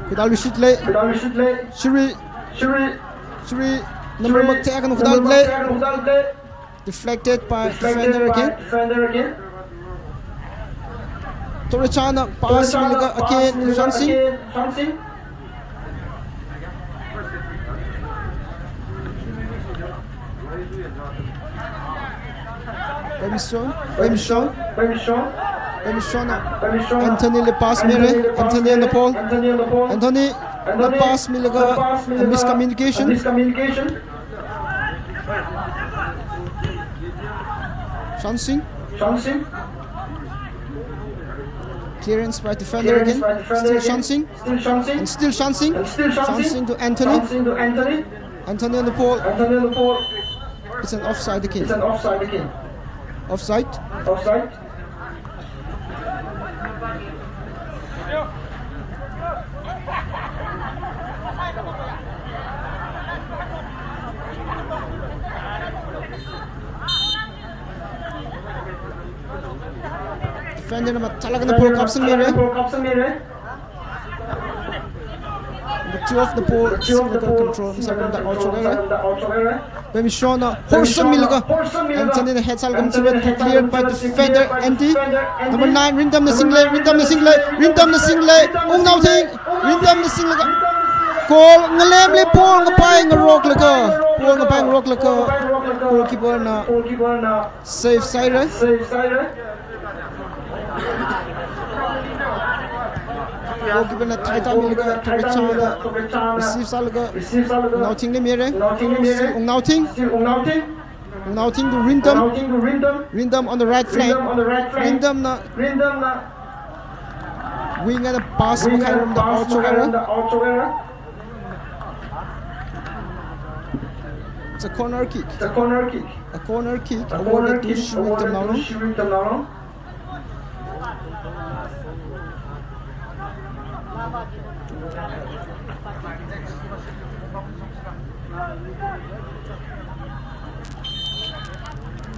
Kudal Shitley Shiri number Maktek and Kudal play deflected by defender again Torrechana pass again Shansi Remishon Anthony le pass mere Anthony on the ball Anthony the pass milaga miscommunication Shansing clearance by defender again still Shansing and still Shansing to Anthony on the ball it's an offside again Offside. Defender naman talaga na pull kapsang mere. The two of the ball single control sarang da outside. Bemishona Horson Milaga Anthony the head salgam cleared by defender Andy number 9 Rindam the single Ung Nauting Rindam the single goal ngalem Paul ngapay rock laka goalkeeper na safe side goalkeeper na taita milaga Torrechana receive salaga Nauting le mere Ung Nauting to Rindam on the right flank Rindam na wing and a pass makairam the outside it's a corner kick awarded to Shuri Tamnao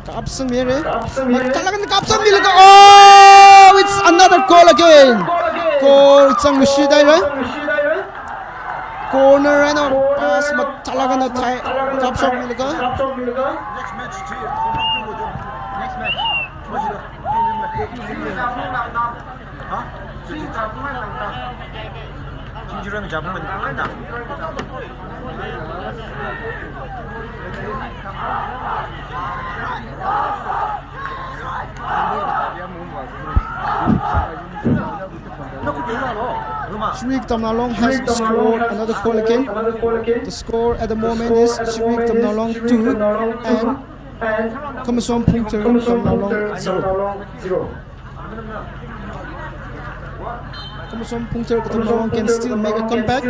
Kapsang mere. Talagang kapsang milaga. Oh, it's another goal again. Goal isang Mushida corner and a pass talaga na kapsang milaga. Next match. 진주랑 잡으면 된다. Shriek Tamnalong has scored another goal again. The score at the moment is Shriek Tamnalong 2 and Komison Puncture Tamnalong 0. Komison Puncture Tamnalong can still make a comeback.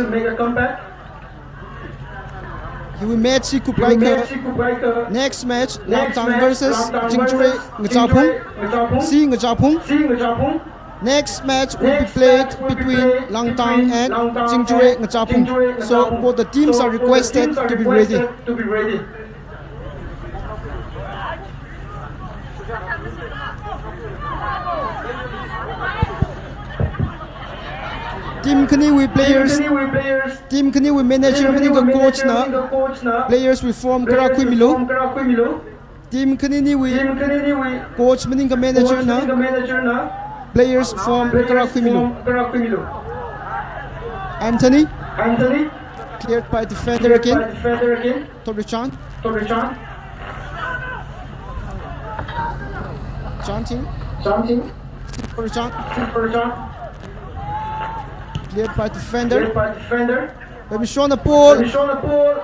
He will match Kuplaika. Next match, Langtang versus Jingchure Ngachapung. Next match will be played between Langtang and Jingchure Ngachapung. So both the teams are requested to be ready. Team Kani with players, Team Kani with manager, coach na. Players will form Karakui Milo. Team Kani with coach, manager na. Players form Karakui Milo. Anthony cleared by defender again. Torrichan. Chanting. Torrichan. Cleared by defender. Baby shown the ball.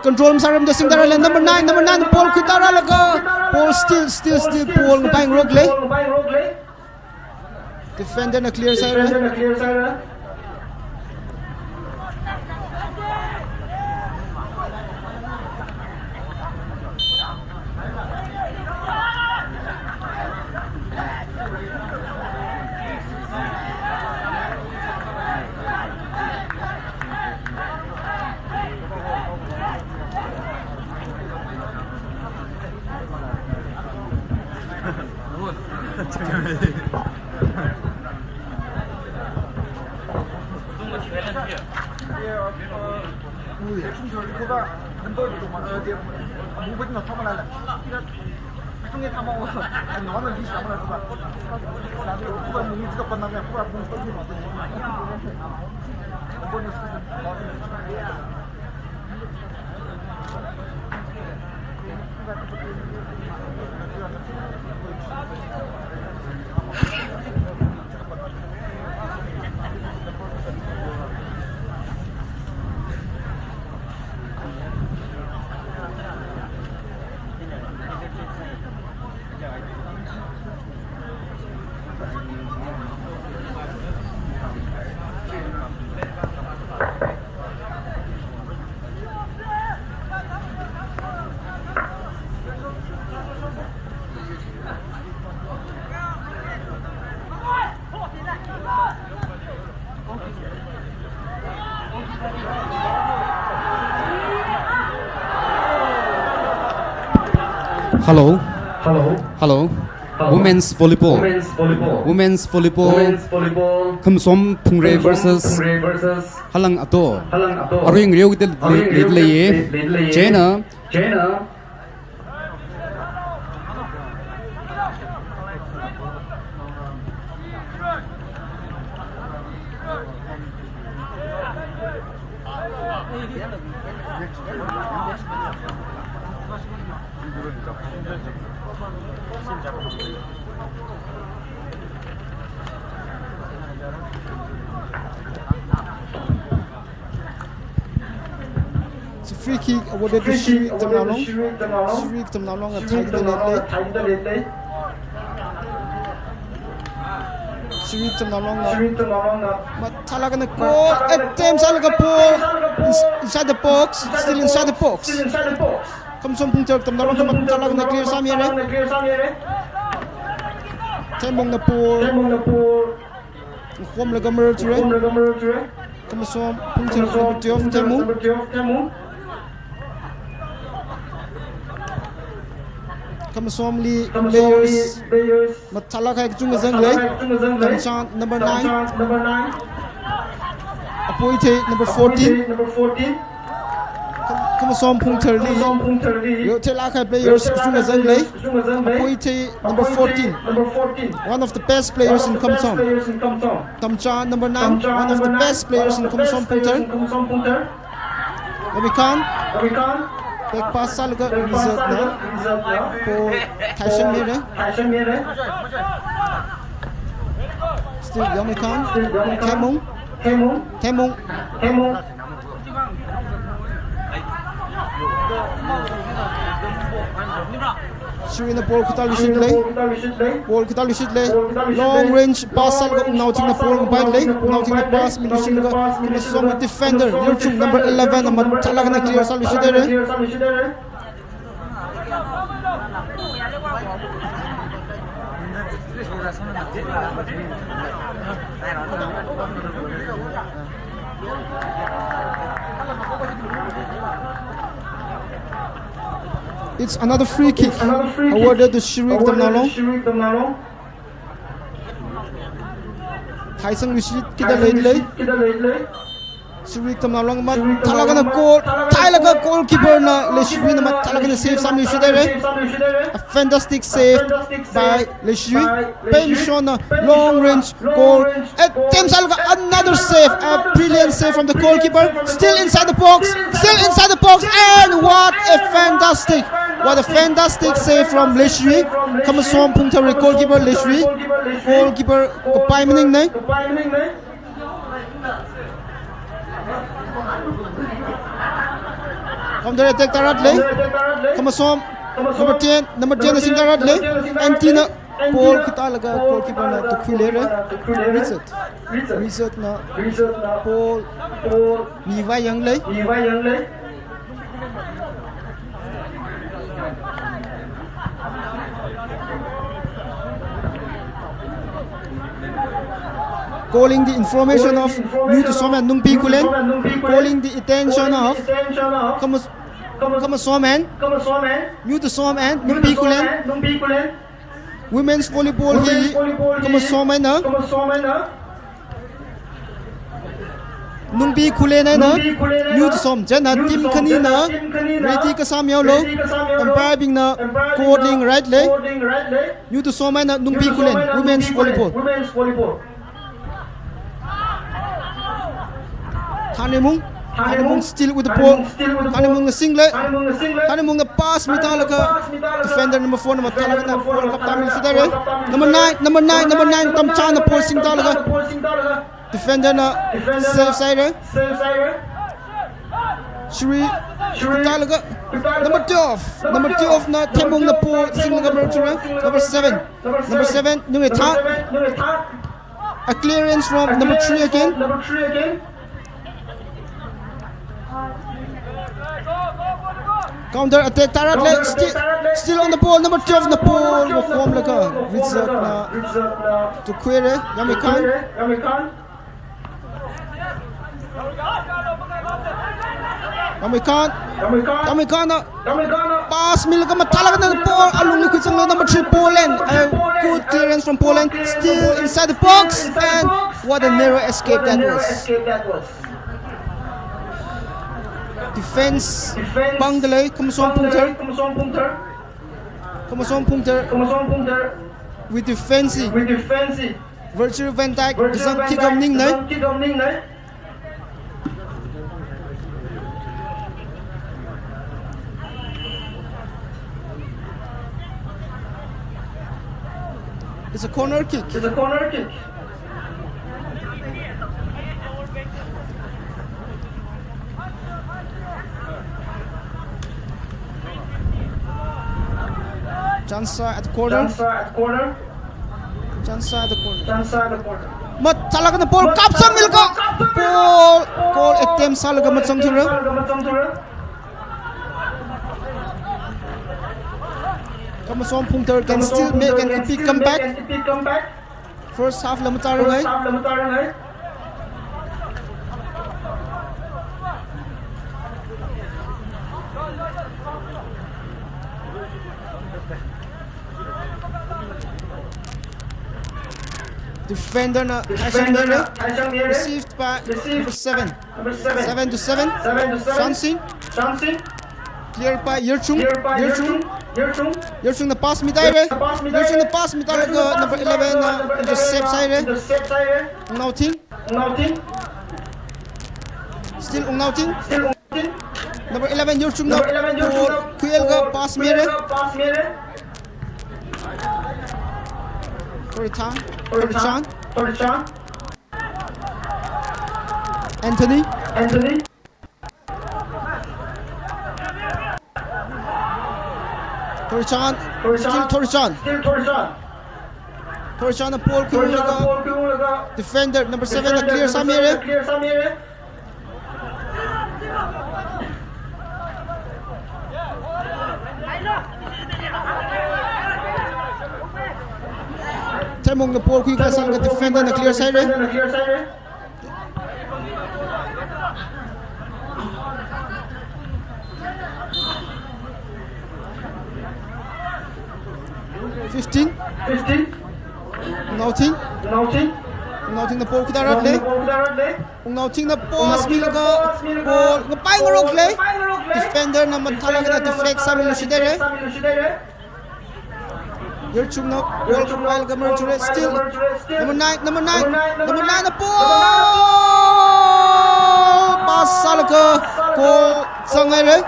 Control Saram the Singdara number 9 ball Kitara Laga. Ball still ball bang Rogley. defender na clear side Hello Women's volleyball Kamsom Pungre versus Halang Ato Aring Rio Lidleye Jena It's a free kick awarded to Shri Tamnalong. Shri Tamnalong attacked the net. Shri Tamnalong Matalaga goal attempts Alagapur inside the box, still inside the box. Comes on Punter Tamnalong Matalaga clear Samire. Tembong the pool. Home Lagamer. Comes on Punter number 12 Temu. Kamsom Lee players Matalaka Jungazangle number 9 appointed number 14 Kamsom Punter Lee Yotelaka players Jungazangle appointed number 14 one of the best players in Kamsom Tamcha number 9 one of the best players in Kamsom Punter Rabikan Back pass Salga result now for Tyson Mire. Still Yamikan. Temung. Shooting the ball kita Lishitle. Long range pass Salga now taking the ball by lane. Now taking the pass Milishinga defender. Yurchung number 11 Matalaga clear Salishidere. It's another free kick awarded to Shirik Tamnalong. Tyson Rishid kita late. Shirik Tamnalong Matalaga goal. Tylaga goalkeeper na Leshwi na Matalaga save Sam Lishidere. A fantastic save by Leshwi. Pension long range goal. Attempts another save. A brilliant save from the goalkeeper. Still inside the box. And what a fantastic save from Leshwi. Comes from Punktari goalkeeper Leshwi. Goalkeeper Kapaimaning na. Come there attack Taradle. Come from number 10 is in Taradle. Antina Paul kita laga goalkeeper na Tangkhul re reset na Paul mi vai yang le calling the information of new to Soman Numpi Kulen, calling the attention of Kama Soman, new to Soman Numpi Kulen, women's volleyball hi Kama Soman na Numpi Kulen na new to Som jana team kani na ready ka samyaw lo empire bing na calling right le new to Soman na Numpi Kulen women's volleyball. Tangkhul still with the ball. Tangkhul na singlet. Tangkhul na pass mitalaga. Defender number 4 na matalaga na ball kaptamil sidere. Number 9 tamcha na ball sing talaga. Defender na safe side. Shri talaga. Number 12 na temong na ball sing na bertura. Number 7 yung attack. A clearance from number 3 again. Counter attack Tarat still on the ball. Number 12 na ball mo form laga Rizat na to query Yamikan na pass milaga matalaga na ball along liquid sang number 3 Poland. A good clearance from Poland, still inside the box, and what a narrow escape that was. Defense bang delay Kamasong Punkter with defensive virtual Van Dijk gesang kikam ning nai it's a corner kick. Chansa at the corner. Mat talaga na ball kapsang milka. Ball goal attempt salaga mat samtura. Kamasong Punkter can still make an epic comeback. First half la matarangai. Defender na received by number 7 to 7 Shansi cleared by Yerchung na pass mitay Yerchung na pass mitay number 11 na in the safe side Ungnaoting still Ungnaoting number 11 Yerchung na Kuel ga pass mere Torichan Anthony Torichan na Paul Kulaga defender number 7 na clear Samire Termong na Paul Kuika sang defender na clear side 15 Ungnaoting na Paul kudarat le Ungnaoting na pass milaga ball ngapay ngorok le defender na matalaga na deflect sa milusidere Yerchung na ball kapal ga merchure still number 9 na ball pass salaga goal sangare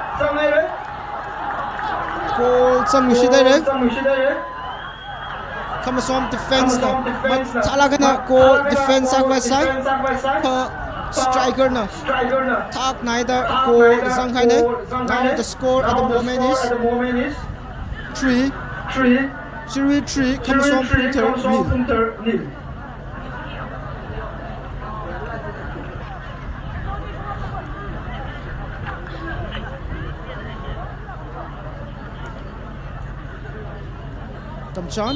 goal sangmisidere Kamasong defense na matalaga na goal defense agvasa striker na top neither goal sangkai na now the score at the moment is 3 Shirui 3, Kamsom Punter nil. Tamchan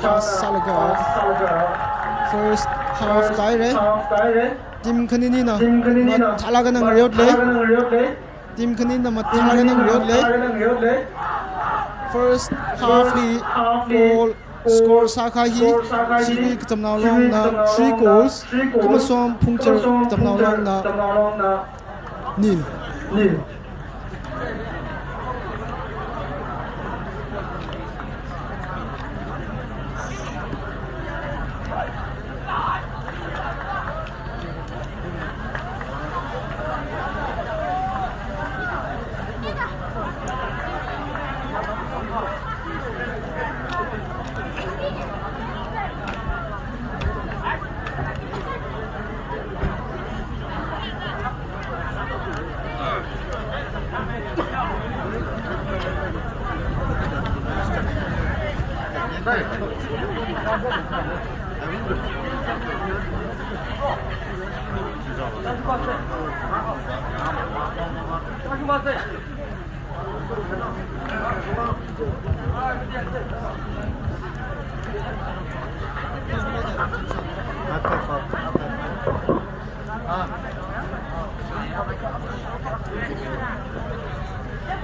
pass Salaga. First half tire. Team kanina talaga ng Riodle. Team kanina matalaga ng Riodle. First half goal score Sakahi. Shiri KATAMNAO long na 3 goals. Kamasom Punter KATAMNAO long na nil.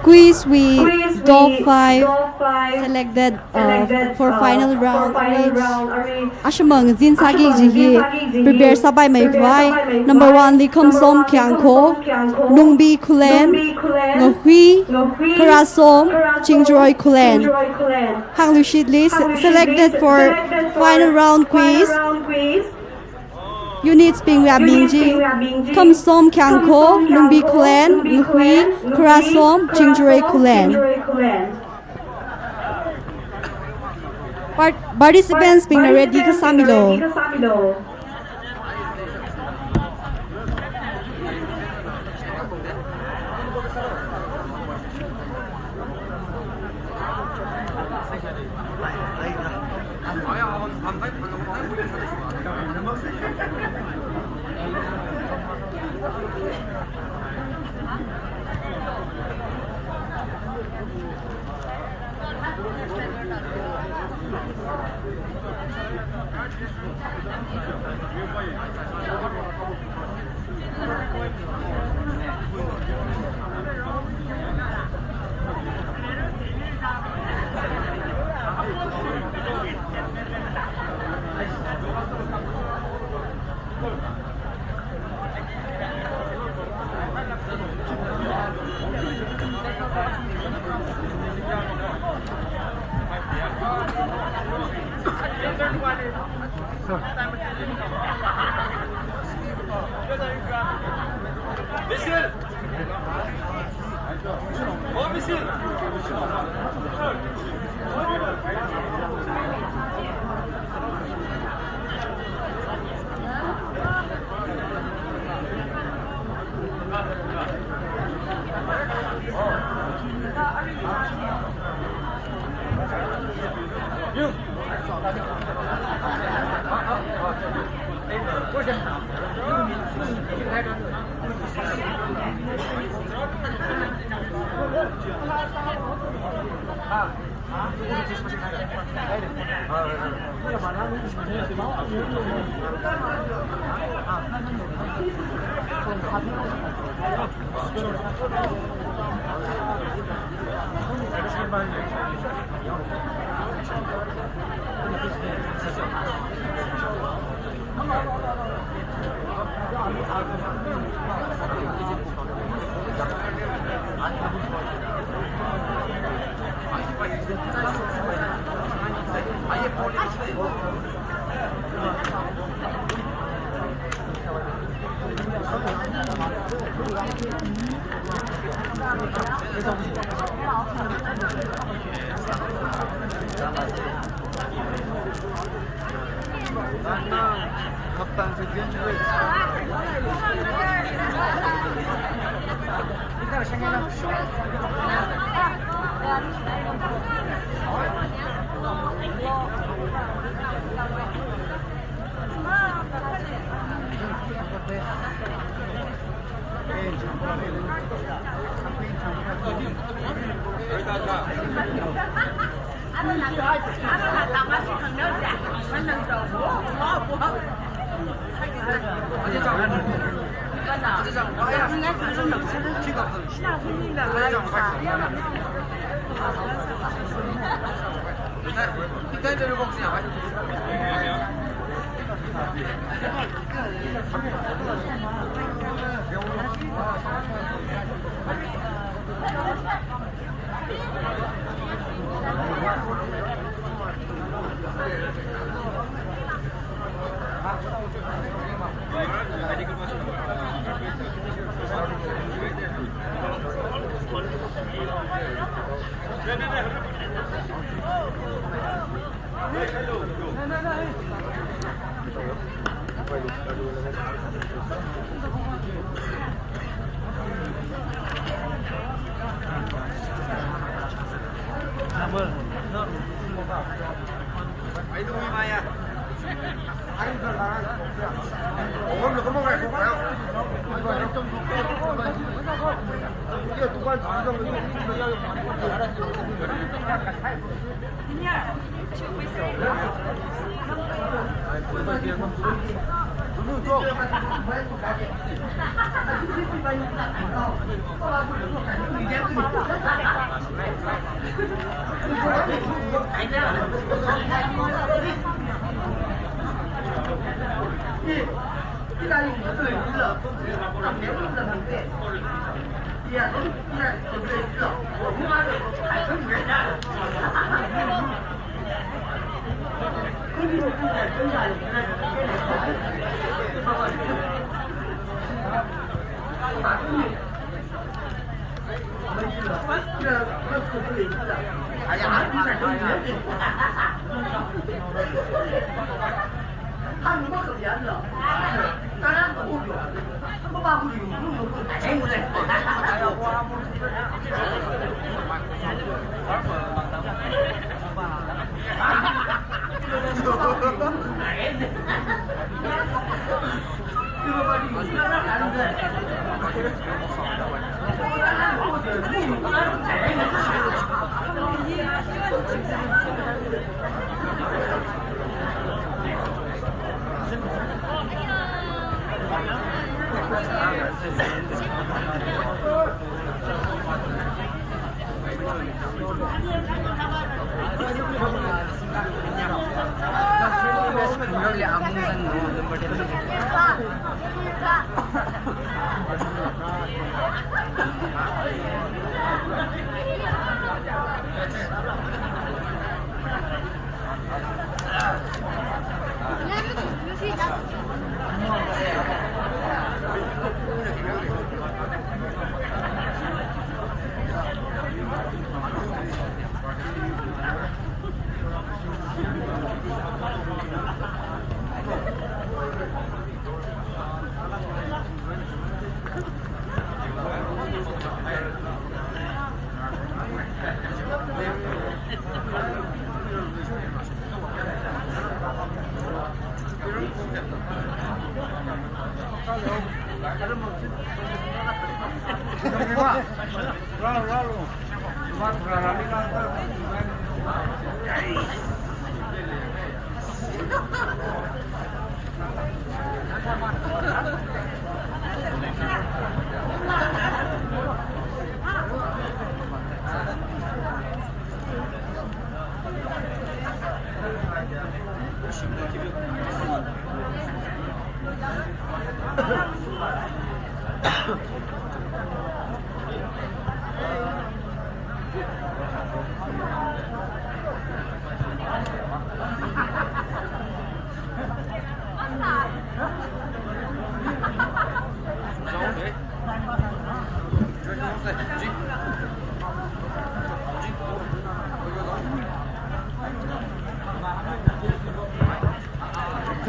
Quiz with top 5 selected for final round. Ashamang Zin Sagi Jihi prepare Sabai Mai number 1 Li Kamsom Kyangko Nungbi Kulen Ngohui Karasom Chingjoy Kulen Hang Lushid list selected for final round quiz. Units being Rabinji, Kamsom Kyangko, Nungbi Kulen, Nguhui, Karasom, Chingjoy Kulen. Participants being ready to Samilo.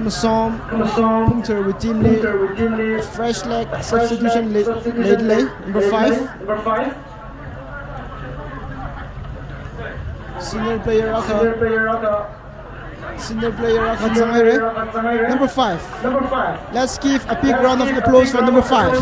Som puncture with team lead. Fresh leg substitution lately. Number 5. Senior player Raka. Number 5. Let's give a big round of applause for number 5.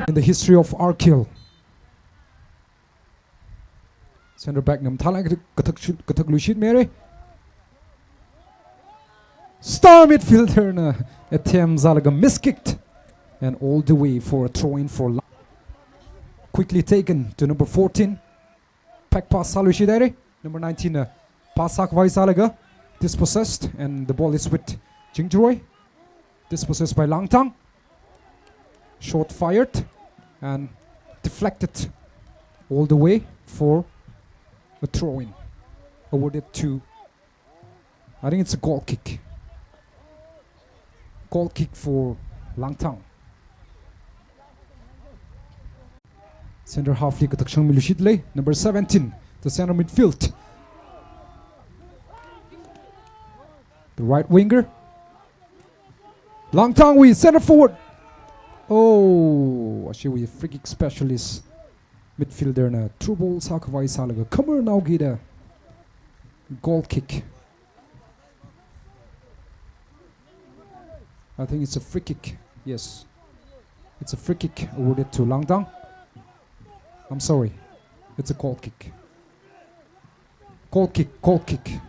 In the history of RKL, center back nam thalai kathak lushit mere star midfielder na attempt zalaga miskicked and all the way for a throw in for quickly taken to number 14 pack pass salushi dere number 19 na pasak vai zalaga dispossessed and the ball is with Jingjuroy, dispossessed by Langtang. Shot fired and deflected all the way for a throw-in. Awarded to, I think it's a goal kick. Goal kick for Langtang. Center half league attack Milushidle, number 17, the center midfield. The right winger. Langtang with center forward. Oh, actually, free kick specialist midfielder na true ball sakavai salaga. Kamer now get a goal kick. I think it's a free kick. Yes, it's a free kick awarded to Langtang. I'm sorry, it's a goal kick. Goal kick, goal kick.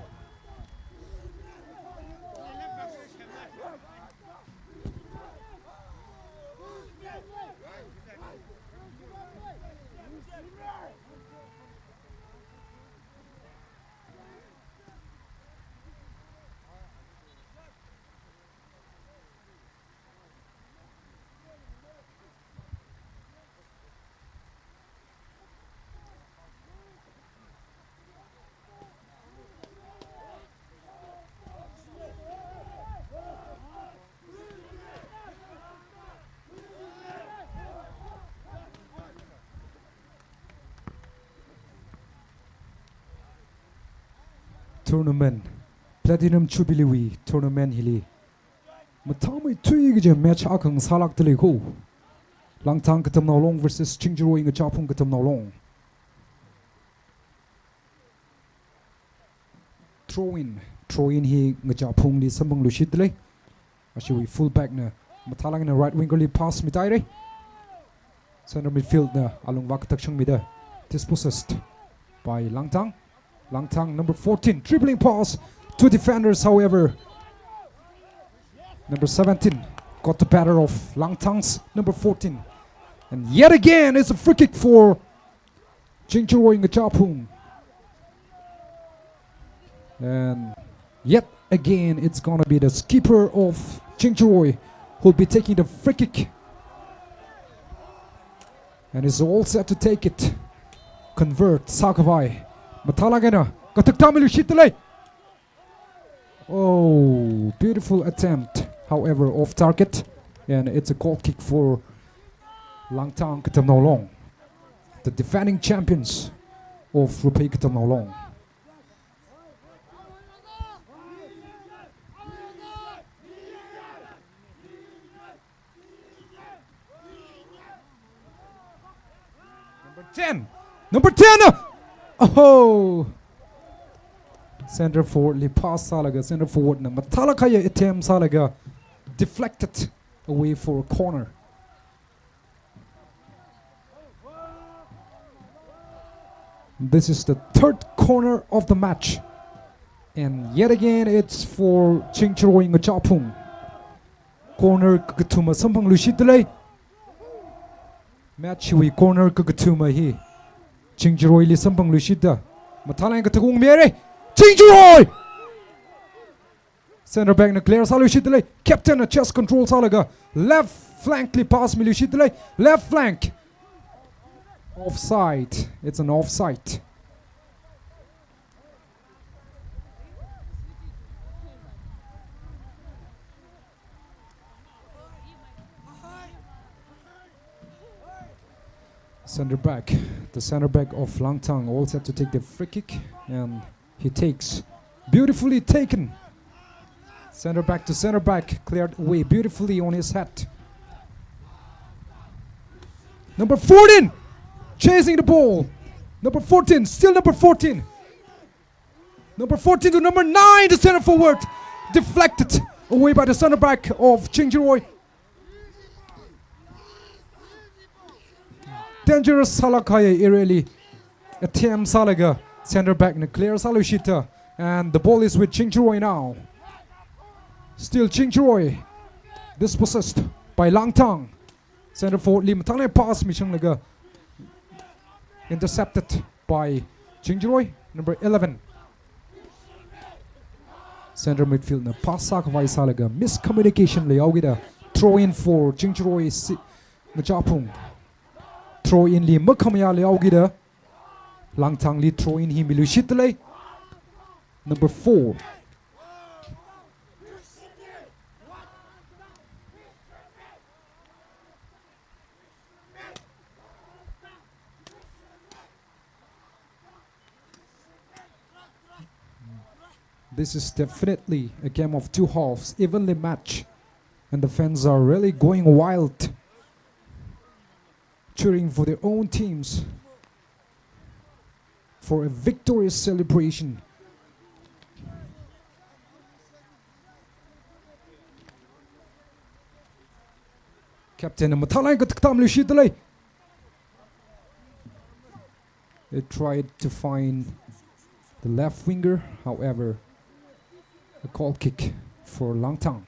Tournament Platinum Jubilee Tournament hili matami tui ge match akang salak dele ko Langtang KATAMNAO long versus Jingjuroy nga chapung KATAMNAO long. Throw in hi nga chapung li sambang lushit dele ashiwi full back na matalang na right winger li pass mitaire center midfield na along wakatak chang mida dispossessed by Langtang. Langtang, number 14, dribbling pass to defenders, however. Number 17 got the better of Langtang's number 14. And yet again, it's a free kick for Jingjuroy Ngachapung. And yet again, it's gonna be the skipper of Jingjuroy who'll be taking the free kick. And is all set to take it. Convert Sakavai. Matalagana Kataktamil Shitale. Oh, beautiful attempt, however, off target. And it's a goal kick for Langtang KATAMNAO long, the defending champions of RAPHEI KATAMNAO long. Number 10. Oh, center forward li pass salaga, center forward na matalakaya attempt salaga, deflected away for a corner. This is the third corner of the match, and yet again it's for Jingjuroy Ngachapung. Corner kagatuma sampang lushidle. Match wi corner kagatuma hi. Jingjuroy li sampang lushida. Matalang katagong mere. Jingjuroy! Center back na clear salu shitale. Captain na chest control salaga. Left flank li pass milu shitale. Left flank. Offside. It's an offside. Center back, the center back of Langtang all set to take the free kick, and he takes. Beautifully taken. Center back to center back, cleared away beautifully on his head. Number 14, chasing the ball. Number 14, still number 14. Number 14 to number 9, the center forward. Deflected away by the center back of Chingjiroy. Dangerous Salakaya Ireli. Attempt Salaga. Center back na clear Salushita. And the ball is with Chingjiroy now. Still Chingjiroy. Dispossessed by Langtang. Center forward Lim Tane pass Mishang Laga. Intercepted by Chingjiroy. Number 11. Center midfield na pass sakavai Salaga. Miscommunication Leaugida. Throw in for Chingjiroy Majapung. Throw in li makamaya leaugida. Langtang li throw in hi milushitale. Number 4. This is definitely a game of two halves, evenly matched, and the fans are really going wild, cheering for their own teams for a victorious celebration. Captain Matalai Kataktamlu Shidale. They tried to find the left winger, however, a goal kick for Langtang.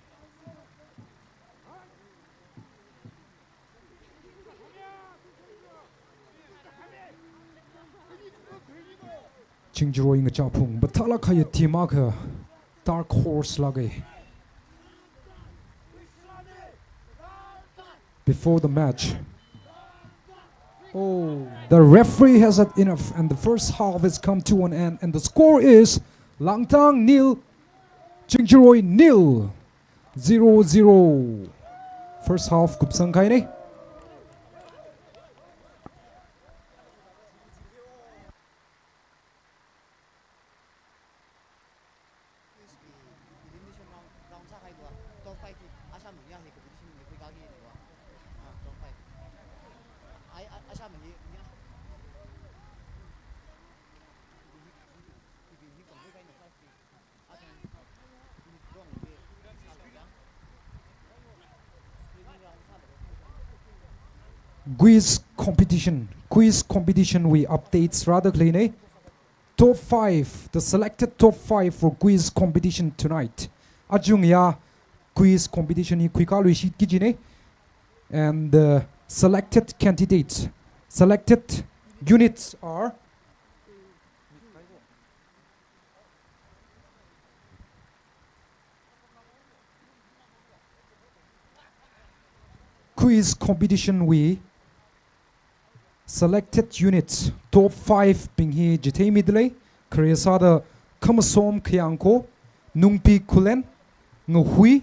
Chingjiroy nga chapung batala khaya timaka dark horse lagay. Before the match, the referee has had enough, and the first half has come to an end, and the score is Langtang 0, Chingjiroy 0, 0-0. First half kupsang kaini. Quiz competition we updates rather clean. Top 5, the selected top 5 for quiz competition tonight. Ajung ya quiz competition ni kwikalu sheet kijine, and the selected candidates, selected units are quiz competition we selected units top 5 pinghi jithe midlei kresada kamasom khyanko nungpi kulen nghui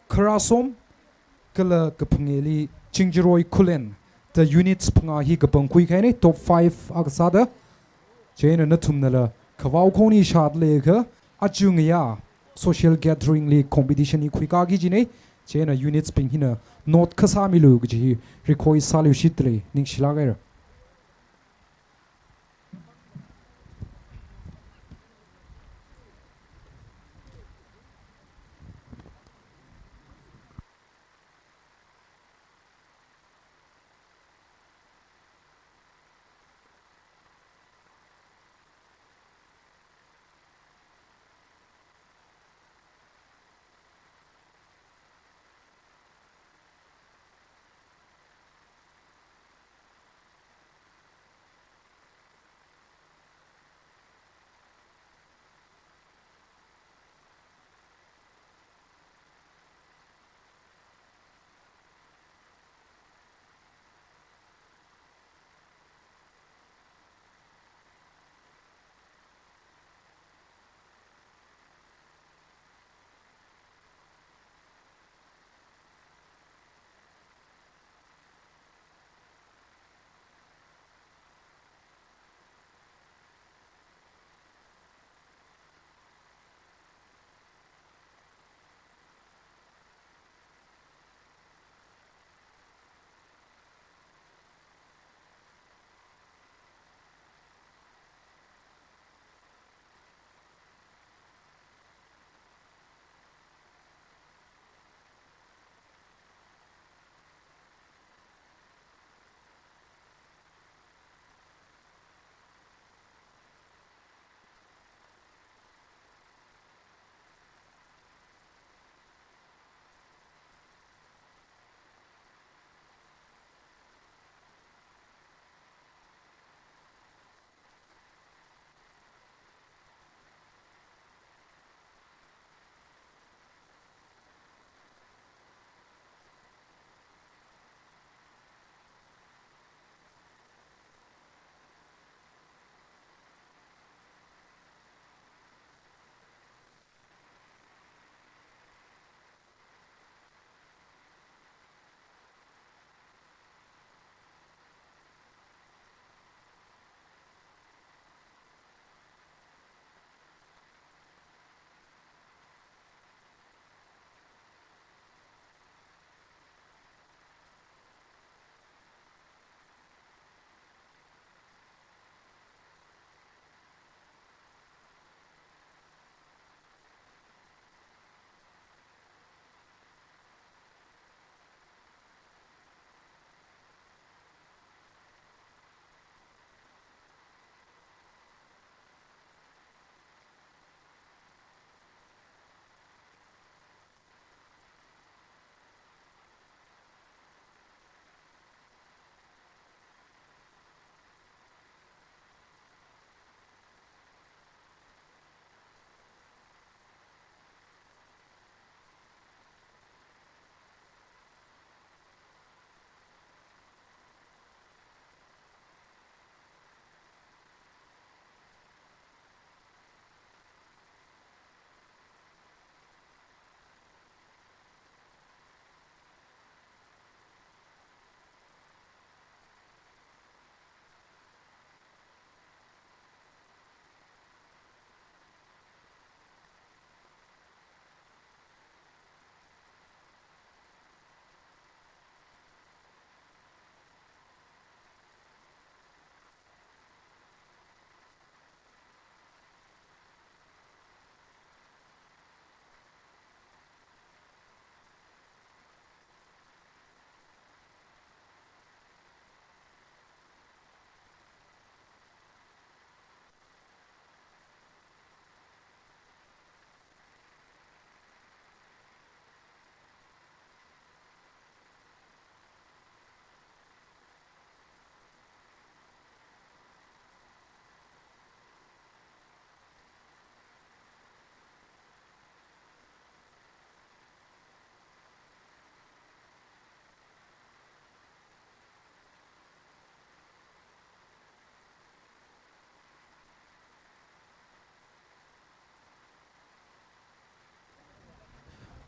krasom kala kapungeli Chingjiroy kulen the units panga hi kapangkui khaine top 5 agsada chena nathumnala khawau khoni shadle kha achungya social gathering li competition ni khuika gi jine chena units pinghina not khasamilu gi recoi salu shitle ning shilagaira.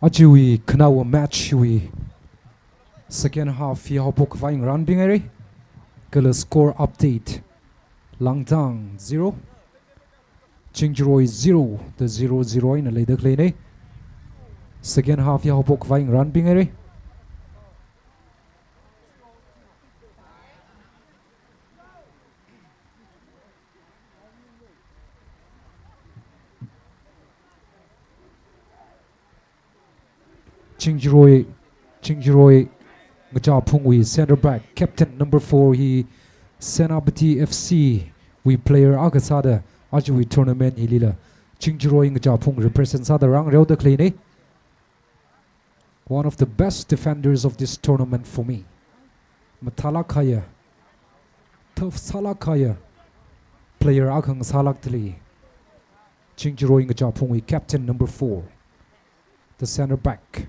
Achiwi kanawa match wi second half ya hopok vaing run bingeri kala score update Langtang 0 Chingjiroi 0 the 0-0 in a later clay second half ya hopok vaing run bingeri Chingjiroi Ngaja Pungwi center back captain number 4 he Senapati FC we player Agasada Ajui tournament hilila Chingjiroi Ngaja Pung represents other rang reo the clay one of the best defenders of this tournament for me Matalakaya Tough Salakaya player Agang Salaktli Chingjiroi Ngaja Pungwi captain number 4 the center back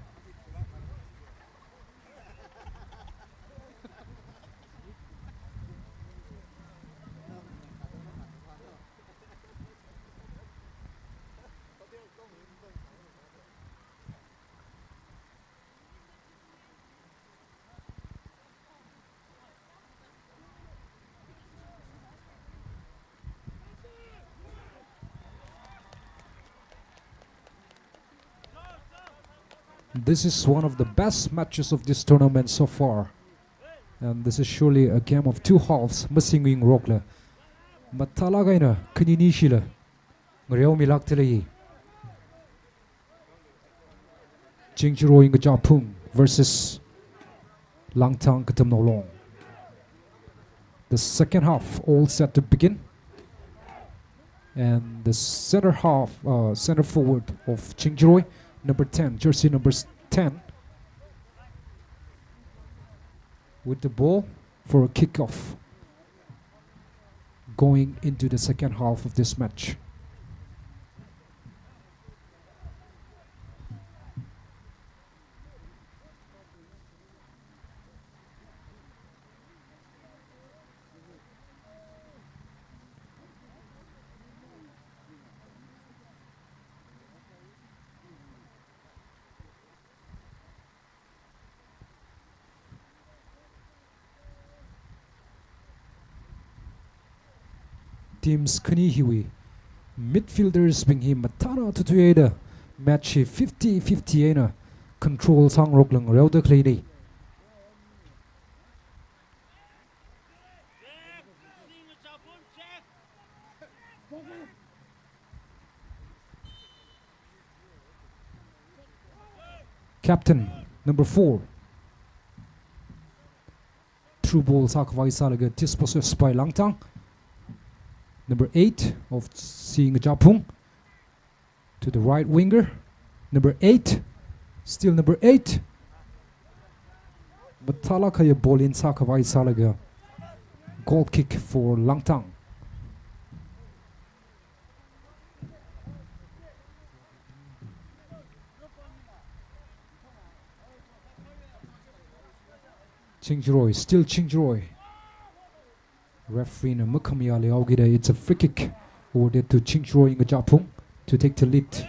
This is one of the best matches of this tournament so far. And this is surely a game of two halves. Masingwing Rokla. Matalagaina, Kaninishila. Mariao Milaktele. Jingjiro Ingajapung versus Langtang KATAMNAO Long. The second half all set to begin. And the center forward of Jingjiro, number 10, jersey number 10, with the ball for a kickoff going into the second half of this match. Teams Kanihiwi midfielders bing him matana tutueda match 50-50 ena control sang roklang reuda clay captain number 4 through ball sakwai salaga dispossessed by Langtang. Number 8 of Seeing Japung to the right winger. Number 8, still number 8. Matala kaya ball in Sakawai Salaga. Goal kick for Langtang. Chingjiroi, still Chingjiroi. Referee na Mukamia Leaugida, it's a free kick awarded to Chingjiroi Ngajapung to take the lead.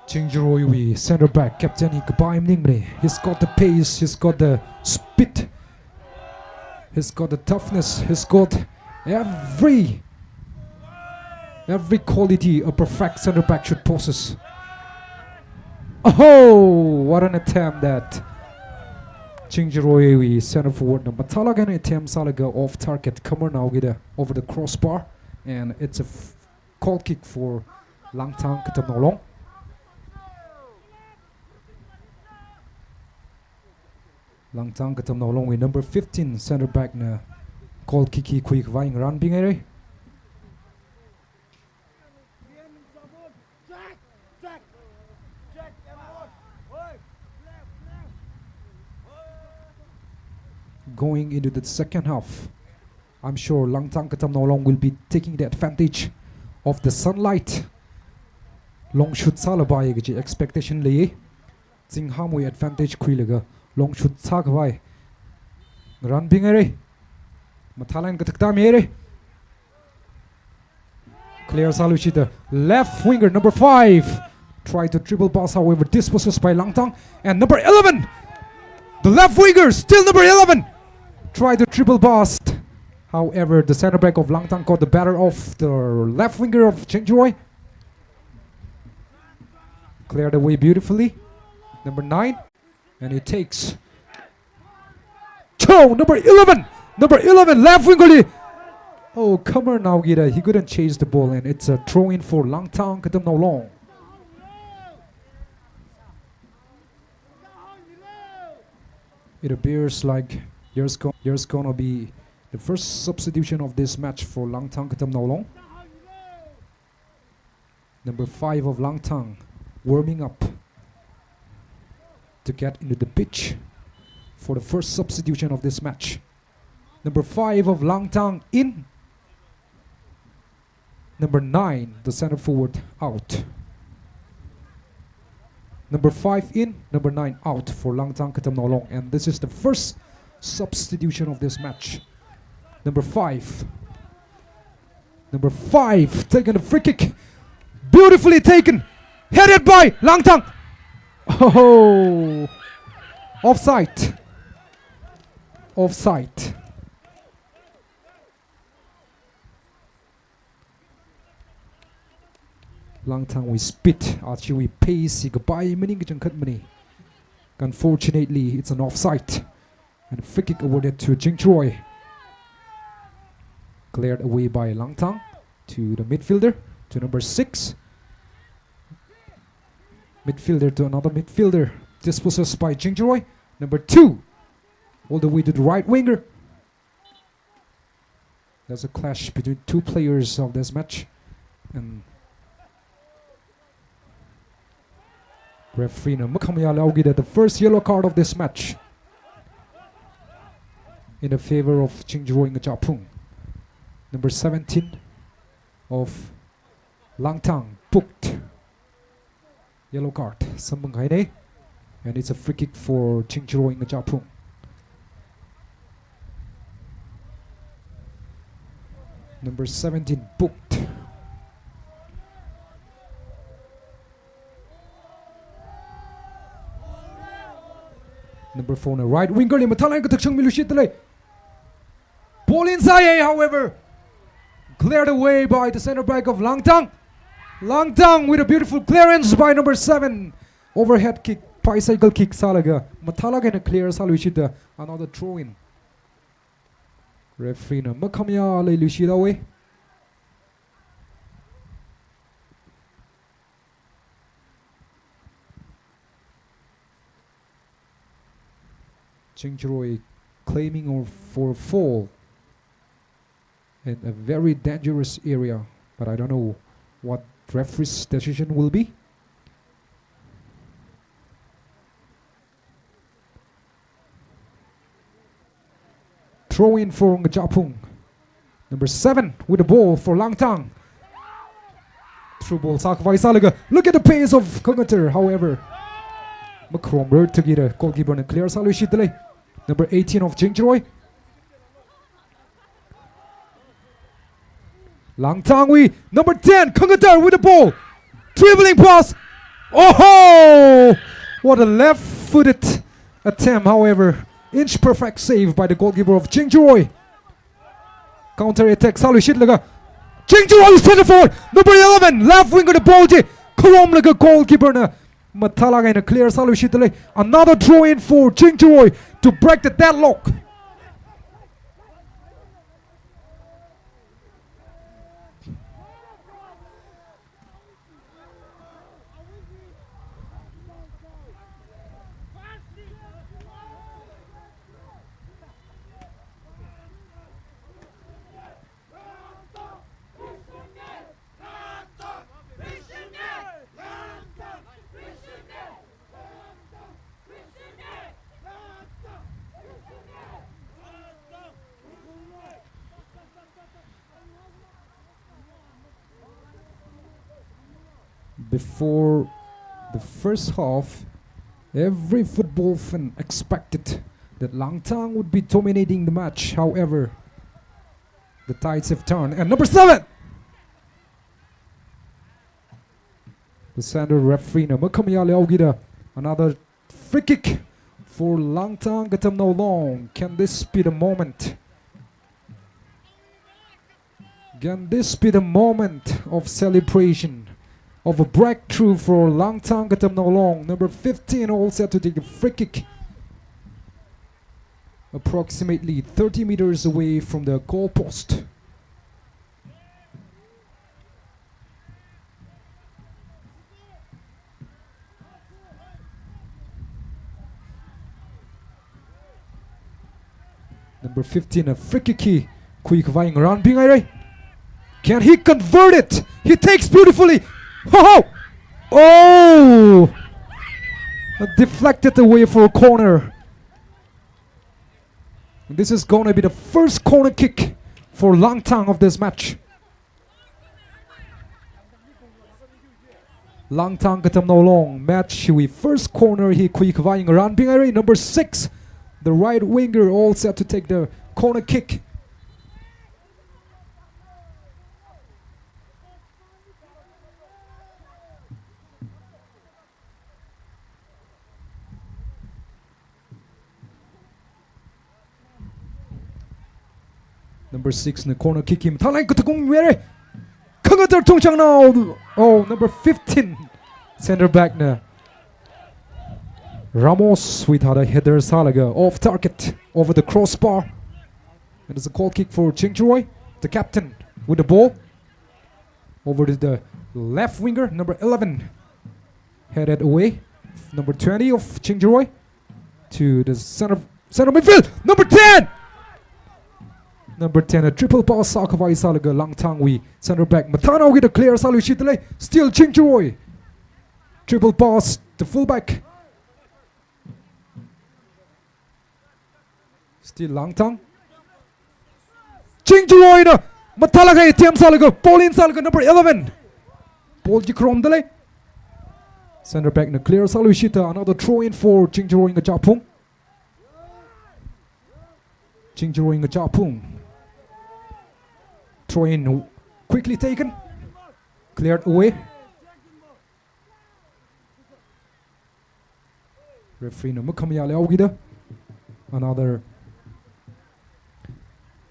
Chingjiroi, center back, captain Ningre. He's got the pace, he's got the speed, he's got the toughness, he's got every quality a perfect center back should possess. Oh, what an attempt that Chingjiroi center forward number Talagan attempt Salaga off target. Come on now, get over the crossbar, and it's a goal kick for Langtang KATAMNAO Long. Langtang KATAMNAO Long with number 15 center back na goal kick quick vying run bingere. Going into the second half, I'm sure Langtang KATAMNAO Long will be taking the advantage of the sunlight. Long shoot salabai ge expectation le jing hamui advantage khuilega long shoot sakbai run bingere mathalan ka thakta mere clear saluchi the left winger number 5 try to triple pass, however dispossessed by Langtang, and number 11 the left winger still number 11 try to triple pass, however the center back of Langtang got the better of the left winger of Chengjuoi. Cleared away beautifully. Number 9. And it takes. Number 11! Number 11, left winger. Oh, come on now, Gita. He couldn't chase the ball, and it's a throw in for Langtang KATAMNAO Long. It appears like here's gonna be the first substitution of this match for Langtang KATAMNAO Long. Number 5 of Langtang warming up to get into the pitch for the first substitution of this match. Number 5 of Langtang in. Number 9, the center forward, out. Number 5 in, number 9 out for Langtang KATAMNAO Long, and this is the first substitution of this match. Number 5. Number 5 taking a free kick, beautifully taken. Headed by Langtang. Oh, offside. Offside. Langtang with speed, actually we pace. Goodbye, many. Unfortunately, it's an offside, and free kick awarded to Chengjuoi. Cleared away by Langtang to the midfielder, to number 6. Midfielder to another midfielder, dispossessed by Chengjuoi. Number 2, all the way to the right winger. There's a clash between 2 players of this match, and referee Makamaya Laugida the first yellow card of this match in the favor of Chengjuoi Ngachapung. Number 17 of Langtang booked. Yellow card, and it's a free kick for Chengjuoi Ngachapung. Number 17 booked. Number 4, the right winger, ball inside, however, cleared away by the center back of Langtang. Langtang with a beautiful clearance by number 7. Overhead kick, bicycle kick salaga. Matalaga and clear salushida. Another throw in. Referee na makamya lay lushida away. Chengjuoi claiming for a fall in a very dangerous area, but I don't know what referee's decision will be. Throw in for Ngachapung. Number 7 with the ball for Langtang. Through ball Sakvai Salaga. Look at the pace of Kungater, however. Macron to get a goalkeeper and clear Salushitale. Number 18 of Chengjuoi. Langtang number 10, Kungater with the ball. Dribbling pass. Oh! What a left-footed attempt, however. Inch perfect save by the goalkeeper of Chengjuoi. Counter attack, Salushit laga. Chengjuoi is center forward. Number 11, left winger the ball. Karom laga goalkeeper na. Matalaga in a clear Salushit. Another throw in for Chengjuoi to break the deadlock. Before the first half, every football fan expected that Langtang would be dominating the match. However, the tides have turned. And number 7! The center referee na makamaya leogida. Another free kick for Langtang KATAMNAO Long. Can this be the moment? Can this be the moment of celebration, of a breakthrough for Langtang KATAMNAO Long? Number 15 all set to take the free kick. Approximately 30 meters away from the goal post. Number 15, a free kick. Quick vying around being right. Can he convert it? He takes beautifully. Oh! Oh! Deflected away for a corner. This is going to be the first corner kick for Langtang of this match. Langtang KATAMNAO Long match with first corner. He quick vying around being right. Number 6. The right winger all set to take the corner kick. Number 6 in the corner kick him. Thalang kutukung mere. Kangatar Tangkhul. Oh, number 15 center back na. Ramos with a header Salaga off target over the crossbar. It is a goal kick for Chingchuroy, the captain, with the ball over to the left winger, number 11, headed away. Number 20 of Chingchuroy to the center midfield. Number 10. Number 10, a triple pass. Sakavai Salaga Langtang we center back. Matano with a clear Salushitale. Still Chingchuroy. Triple pass. The fullback. Still Langtang. Chingchuroy na Matalagay Tiam Salaga. Pauline Salaga number 11. Paul Jikrom Dele. Center back na clear Salushita. Another throw in for Chingchuroy in the Japung. Chingchuroy in the Japung. Throw in quickly taken. Cleared away. Referee na Mukamaya Leogida.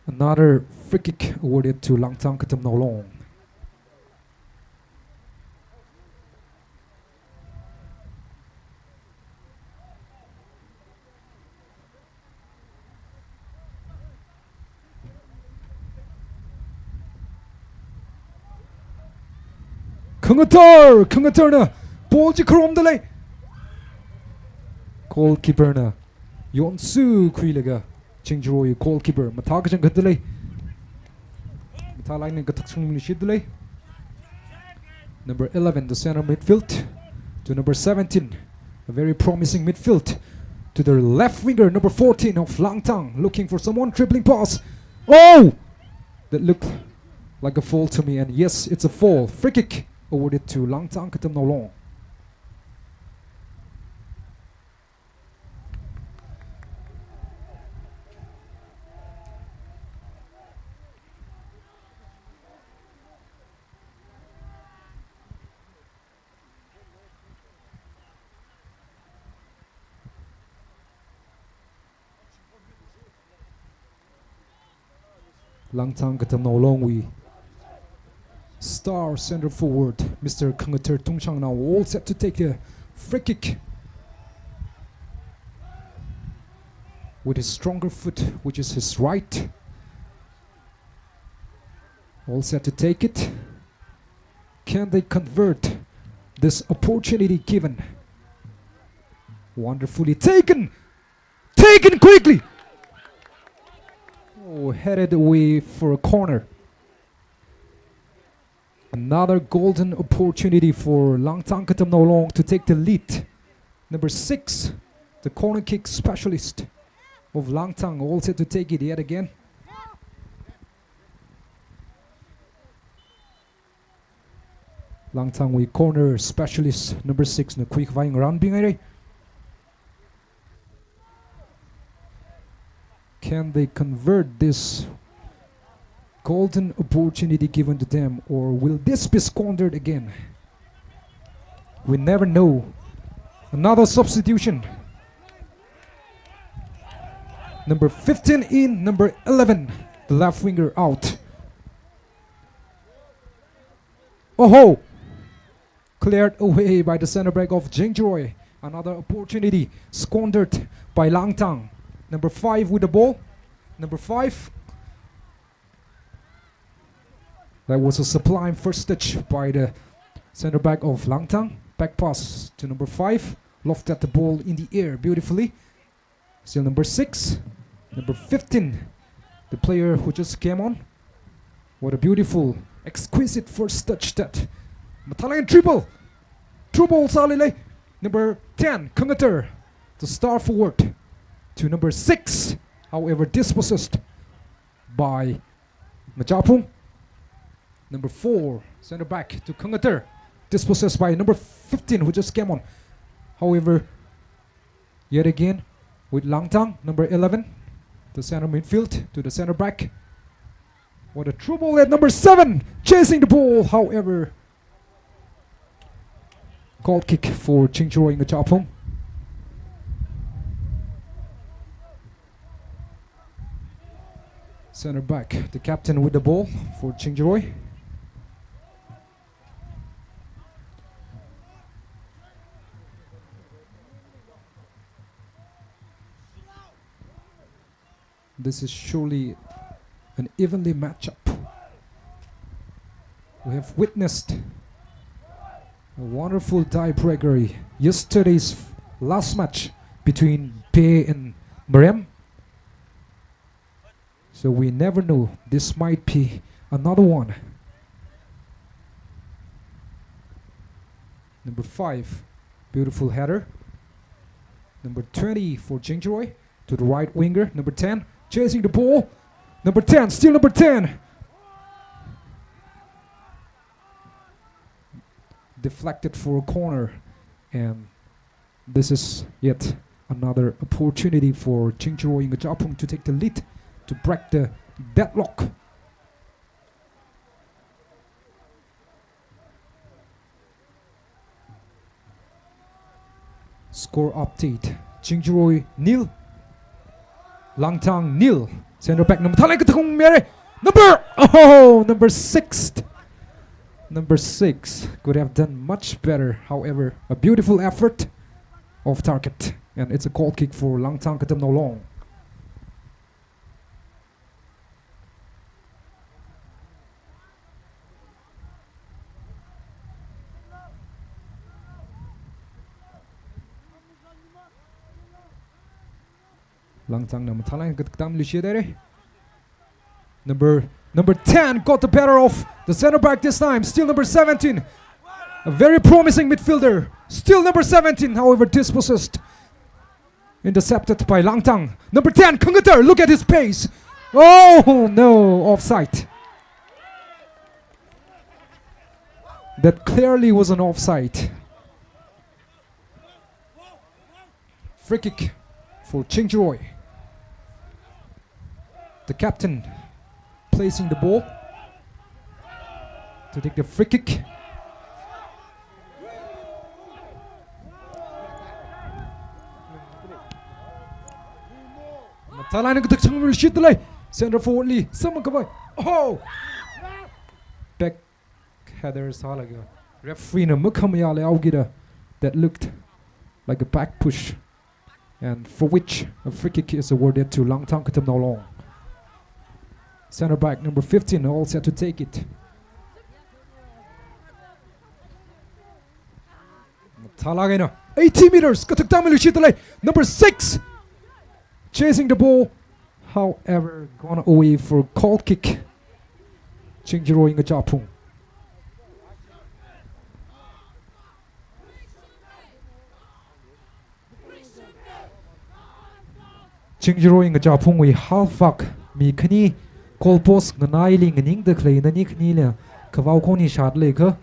Another free kick awarded to Langtang KATAMNAO Long. Kangatar na Bolji Kromdale. Goalkeeper na Yonsu Kuilaga. Chingchuroy goalkeeper Matakajan Gadale. Matalain Gataksung Shidale. Number 11, the center midfield. To number 17, a very promising midfield. To the left winger, number 14 of Langtang, looking for someone, dribbling pass. Oh! That looked like a fall to me, and yes, it's a fall. Free kick awarded to Langtang KATAMNAO Long. Langtang KATAMNAO Long we star center forward Mr. Kangatar Tungchang now all set to take a free kick with his stronger foot, which is his right. All set to take it. Can they convert this opportunity given? Wonderfully taken! Taken quickly! Oh, headed away for a corner. Another golden opportunity for Langtang KATAMNAO Long to take the lead. Number 6, the corner kick specialist of Langtang, all set to take it yet again. Langtang we corner specialist number 6 na quick vying run bing ai. Can they convert this golden opportunity given to them, or will this be squandered again? We never know. Another substitution. Number 15 in, number 11, the left winger out. Oh, cleared away by the center back of Jingjoy. Another opportunity squandered by Langtang. Number 5 with the ball. Number 5. That was a sublime first touch by the center back of Langtang. Back pass to number 5. Lofted the ball in the air beautifully. Still number 6. Number 15. The player who just came on. What a beautiful, exquisite first touch that. Matalang dribble. Through ball Salile. Number 10. Kungater. The star forward. To number 6. However, dispossessed by Majapung. Number 4. Center back to Kungater. Dispossessed by number 15 who just came on. However, yet again with Langtang, number 11, the center midfield to the center back. What a through ball at number 7, chasing the ball. However, goal kick for Chingchuroi Ngachapong. Center back, the captain with the ball for Chingchuroi. This is surely an evenly matchup. We have witnessed a wonderful tiebreaker yesterday's last match between Pe and Merem. So we never know, this might be another one. Number 5, beautiful header. Number 20 for Jingjoy to the right winger. Number 10, chasing the ball. Number 10, still number 10. Deflected for a corner. And this is yet another opportunity for Chingchuroi Ngachapong to take the lead, to break the deadlock. Score update. Chingchuroi 0. Langtang 0. Center back number number 6. Number 6 could have done much better. However, a beautiful effort off target, and it's a goal kick for Langtang KATAMNAO long. Langtang na matalang katam Lucia. Number 10 got the better of the center back this time. Still number 17. A very promising midfielder. Still number 17, however dispossessed. Intercepted by Langtang. Number 10, Kungater, look at his pace. Oh no, offside. That clearly was an offside. Free kick for Chingchuroi. The captain placing the ball to take the free kick. Center forwardly. Someone come on. Oh! Back header Salaga. Referee na Mukamaya Augida that looked like a back push, and for which a free kick is awarded to Langtang KATAMNAO long. Center back number 15 all set to take it. 80 meters. Number 6 chasing the ball. However, gone away for a goal kick. Chingchuroi Ngachapong. Chingchuroi Ngachapong we half-back. Mi khani goal post na nai ling ning de clay na ni khni le khawau khoni shot le kha